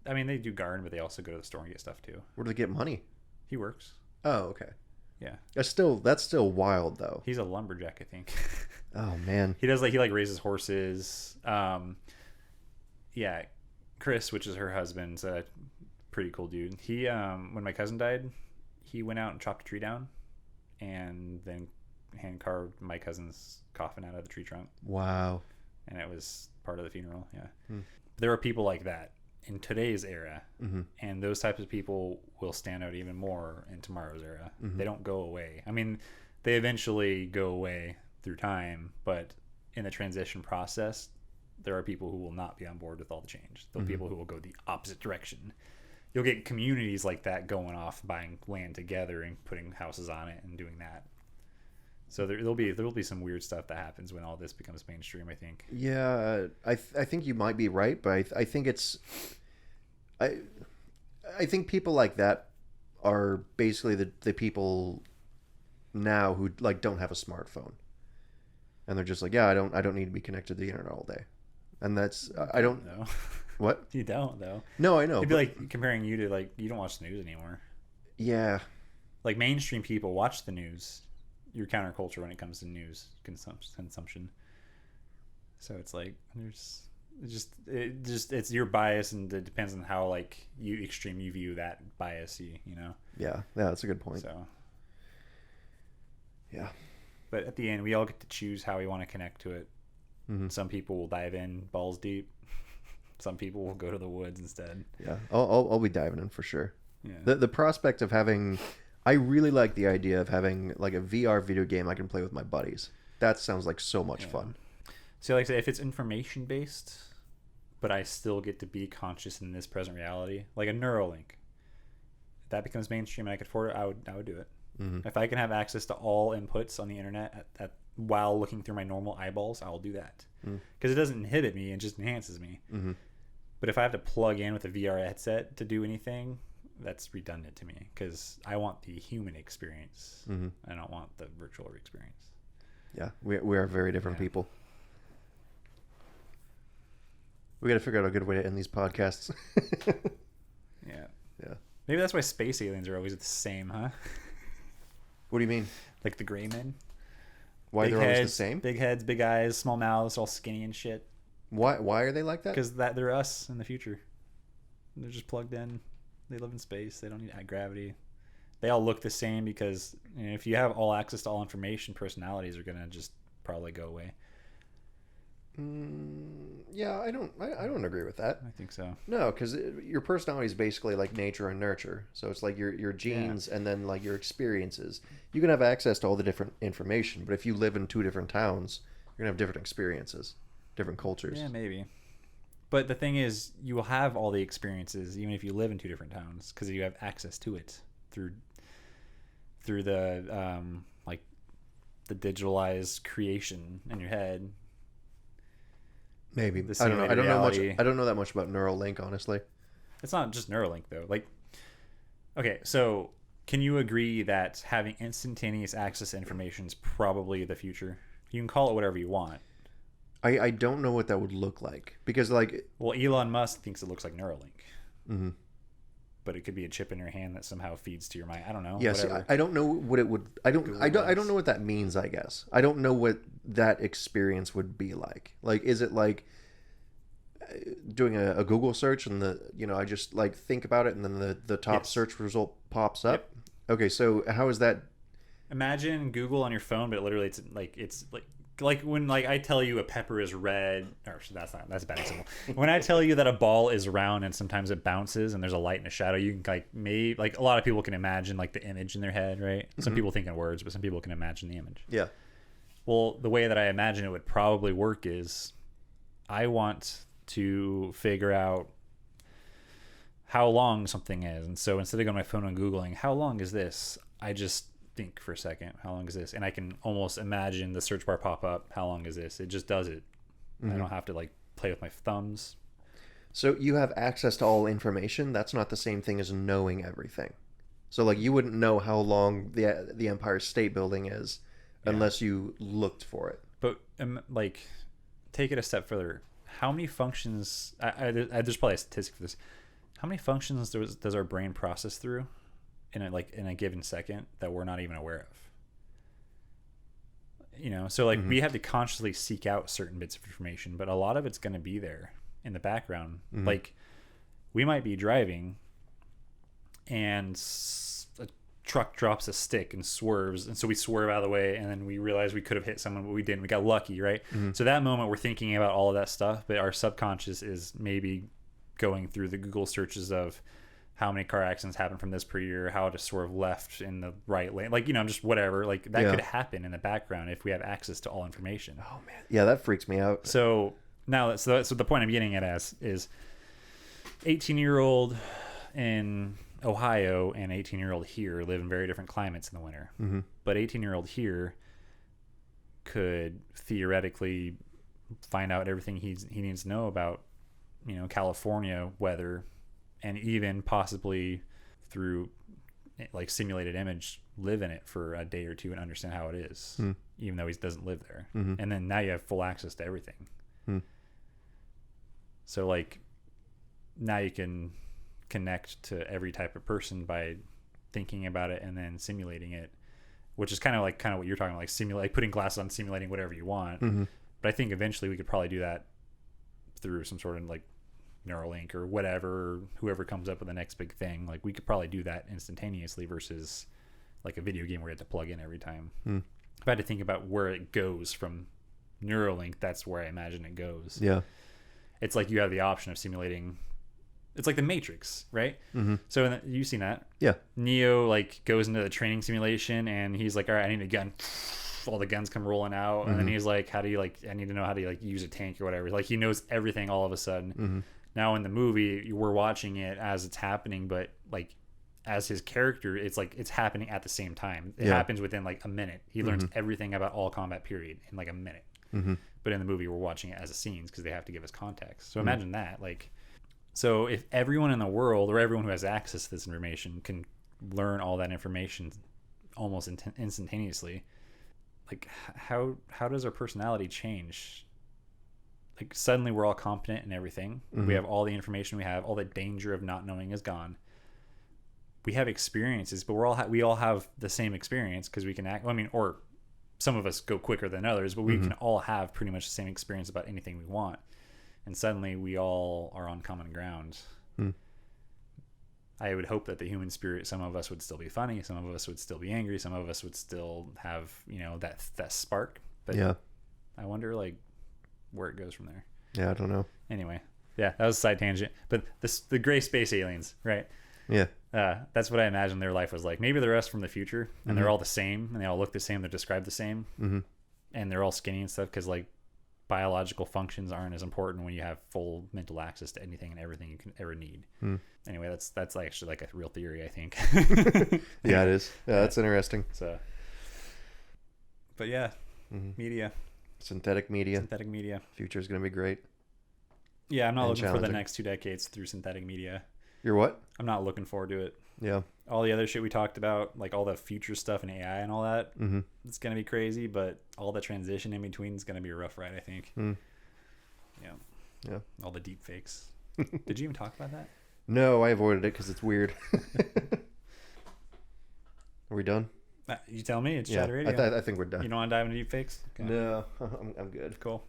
I mean, they do garden, but they also go to the store and get stuff too. Where do they get money? He works. Oh, okay. Yeah. That's still wild though. He's a lumberjack, I think. Oh man. He raises horses. Yeah. Chris, which is her husband's a pretty cool dude. He when my cousin died, he went out and chopped a tree down and then hand carved my cousin's coffin out of the tree trunk. Wow. And it was part of the funeral. Yeah. There are people like that in today's era, and those types of people will stand out even more in tomorrow's era. They don't go away. I mean, they eventually go away through time, but in the transition process, there are people who will not be on board with all the change. There are people who will go the opposite direction. you'll get communities like that going off, buying land together and putting houses on it and doing that. So there'll be some weird stuff that happens when all this becomes mainstream, I think. Yeah, I think you might be right, but I think I think people like that are basically the people now who like don't have a smartphone, and they're just like, yeah, I don't need to be connected to the internet all day, and that's I don't know. What? You don't though. No, I know. It'd be like comparing you to like you don't watch the news anymore. Yeah. Like mainstream people watch the news. You're counterculture when it comes to news consumption. So it's like it's your bias, and it depends on how like you view that bias. You know. Yeah, that's a good point. So. Yeah. But at the end, we all get to choose how we want to connect to it. Mm-hmm. Some people will dive in balls deep. Some people will go to the woods instead. Yeah, I'll be diving in for sure. Yeah. The prospect of having, I really like the idea of having like a VR video game I can play with my buddies. That sounds like so much fun. So like I say, if it's information based, but I still get to be conscious in this present reality, like a Neuralink, if that becomes mainstream and I could afford it, I would do it. Mm-hmm. If I can have access to all inputs on the internet while looking through my normal eyeballs, I'll do that. Because it doesn't inhibit me, it just enhances me. Mm-hmm. But if I have to plug in with a VR headset to do anything, that's redundant to me because I want the human experience. Mm-hmm. I don't want the virtual experience. Yeah, we are very different people. We got to figure out a good way to end these podcasts. Yeah. Maybe that's why space aliens are always the same, huh? What do you mean? Like the gray men? Why big they're heads, always the same? Big heads, big eyes, small mouths, all skinny and shit. Why are they like that? Because they're us in the future. They're just plugged in. They live in space. They don't need gravity. They all look the same because if you have all access to all information, personalities are gonna just probably go away. Yeah, I don't agree with that. I think so. No, because your personality is basically like nature and nurture. So it's like your genes and then like your experiences. You can have access to all the different information, but if you live in two different towns, you're gonna have different experiences, different cultures. Yeah, maybe. But the thing is, you will have all the experiences even if you live in two different towns because you have access to it through the like the digitalized creation in your head. Maybe. I don't know. I don't know much. I don't know that much about Neuralink, honestly. It's not just Neuralink though. Like, okay, so can you agree that having instantaneous access to information is probably the future? You can call it whatever you want. I don't know what that would look like because like. Well, Elon Musk thinks it looks like Neuralink. Mm-hmm. But it could be a chip in your hand that somehow feeds to your mind. I don't know. Yes, I don't know what it would. I don't know what that means. I guess I don't know what that experience would be like. Like, is it like doing a Google search and I just like think about it and then the top search result pops up? Yep. Okay, so how is that? Imagine Google on your phone, but literally it's like when like I tell you a pepper is red, or that's a bad example. When I tell you that a ball is round and sometimes it bounces and there's a light and a shadow, you can like a lot of people can imagine like the image in their head, right? Mm-hmm. Some people think in words, but some people can imagine the image. Yeah. Well, the way that I imagine it would probably work is I want to figure out how long something is, and so instead of going on my phone and Googling how long is this, I just think for a second, how long is this? And I can almost imagine the search bar pop up, how long is this? It just does it. Mm-hmm. I don't have to like play with my thumbs. So you have access to all information. That's not the same thing as knowing everything. So like you wouldn't know how long the Empire State Building is unless you looked for it. But like take it a step further. How many functions there's probably a statistic for this. How many functions does our brain process through in a given second that we're not even aware of? So like we have to consciously seek out certain bits of information, but a lot of it's going to be there in the background. Mm-hmm. Like we might be driving and a truck drops a stick and swerves, and so we swerve out of the way, and then we realize we could have hit someone, but we didn't. We got lucky, right? Mm-hmm. So that moment we're thinking about all of that stuff, but our subconscious is maybe going through the Google searches of how many car accidents happen from this per year, how to swerve left in the right lane, like just whatever. Like that could happen in the background if we have access to all information. Oh man, yeah, that freaks me out. So now, so the point I'm getting at is 18-year-old in Ohio and 18-year-old here live in very different climates in the winter. Mm-hmm. But 18-year-old here could theoretically find out everything he needs to know about, California weather, and even possibly through like simulated image live in it for a day or two and understand how it is, even though he doesn't live there. Mm-hmm. And then now you have full access to everything. So like now you can connect to every type of person by thinking about it and then simulating it, which is kind of what you're talking about, like simulate, putting glasses on, simulating whatever you want. Mm-hmm. But I think eventually we could probably do that through some sort of like Neuralink or whatever, or whoever comes up with the next big thing. Like we could probably do that instantaneously versus like a video game where you have to plug in every time. If I had to think about where it goes from Neuralink, that's where I imagine it goes. Yeah. It's like you have the option of simulating. It's like the Matrix, right? Mm-hmm. So you've seen that. Yeah. Neo like goes into the training simulation and he's like, all right, I need a gun. All the guns come rolling out. And then he's like, how do you like, I need to know how to like use a tank or whatever. Like he knows everything all of a sudden. Now in the movie, we're watching it as it's happening, but like as his character, it's like it's happening at the same time. It happens within like a minute. He learns everything about all combat period in like a minute. But in the movie, we're watching it as a scenes because they have to give us context. So imagine that. Like, so if everyone in the world or everyone who has access to this information can learn all that information almost instantaneously, like how does our personality change? Like suddenly we're all competent in everything. We have all the information we have. All the danger of not knowing is gone. We have experiences, but we all have the same experience because we can act. I mean, or some of us go quicker than others, but we can all have pretty much the same experience about anything we want. And suddenly we all are on common ground. I would hope that the human spirit, some of us would still be funny, some of us would still be angry, some of us would still have, that spark. But yeah, I wonder like where it goes from there. Yeah, I don't know. Anyway, yeah, that was a side tangent. But the gray space aliens, right? Yeah. That's what I imagine their life was like. Maybe they're us from the future, and they're all the same, and they all look the same. They're described the same, and they're all skinny and stuff because like biological functions aren't as important when you have full mental access to anything and everything you can ever need. Anyway, that's actually like a real theory, I think. Yeah, it is. Yeah, that's interesting. So, but yeah, media, synthetic media, future is going to be great. Yeah, I'm not looking for the next 2 decades through synthetic media. You're what? I'm not looking forward to it. Yeah. All the other shit we talked about, like all the future stuff and AI and all that, it's going to be crazy, but all the transition in between is going to be a rough ride, I think. Yeah. All the deep fakes. Did you even talk about that? No, I avoided it because it's weird. Are we done? You tell me. It's Chat Radio. I think we're done. You don't want to dive into deep fakes? Okay. No, I'm good. Cool.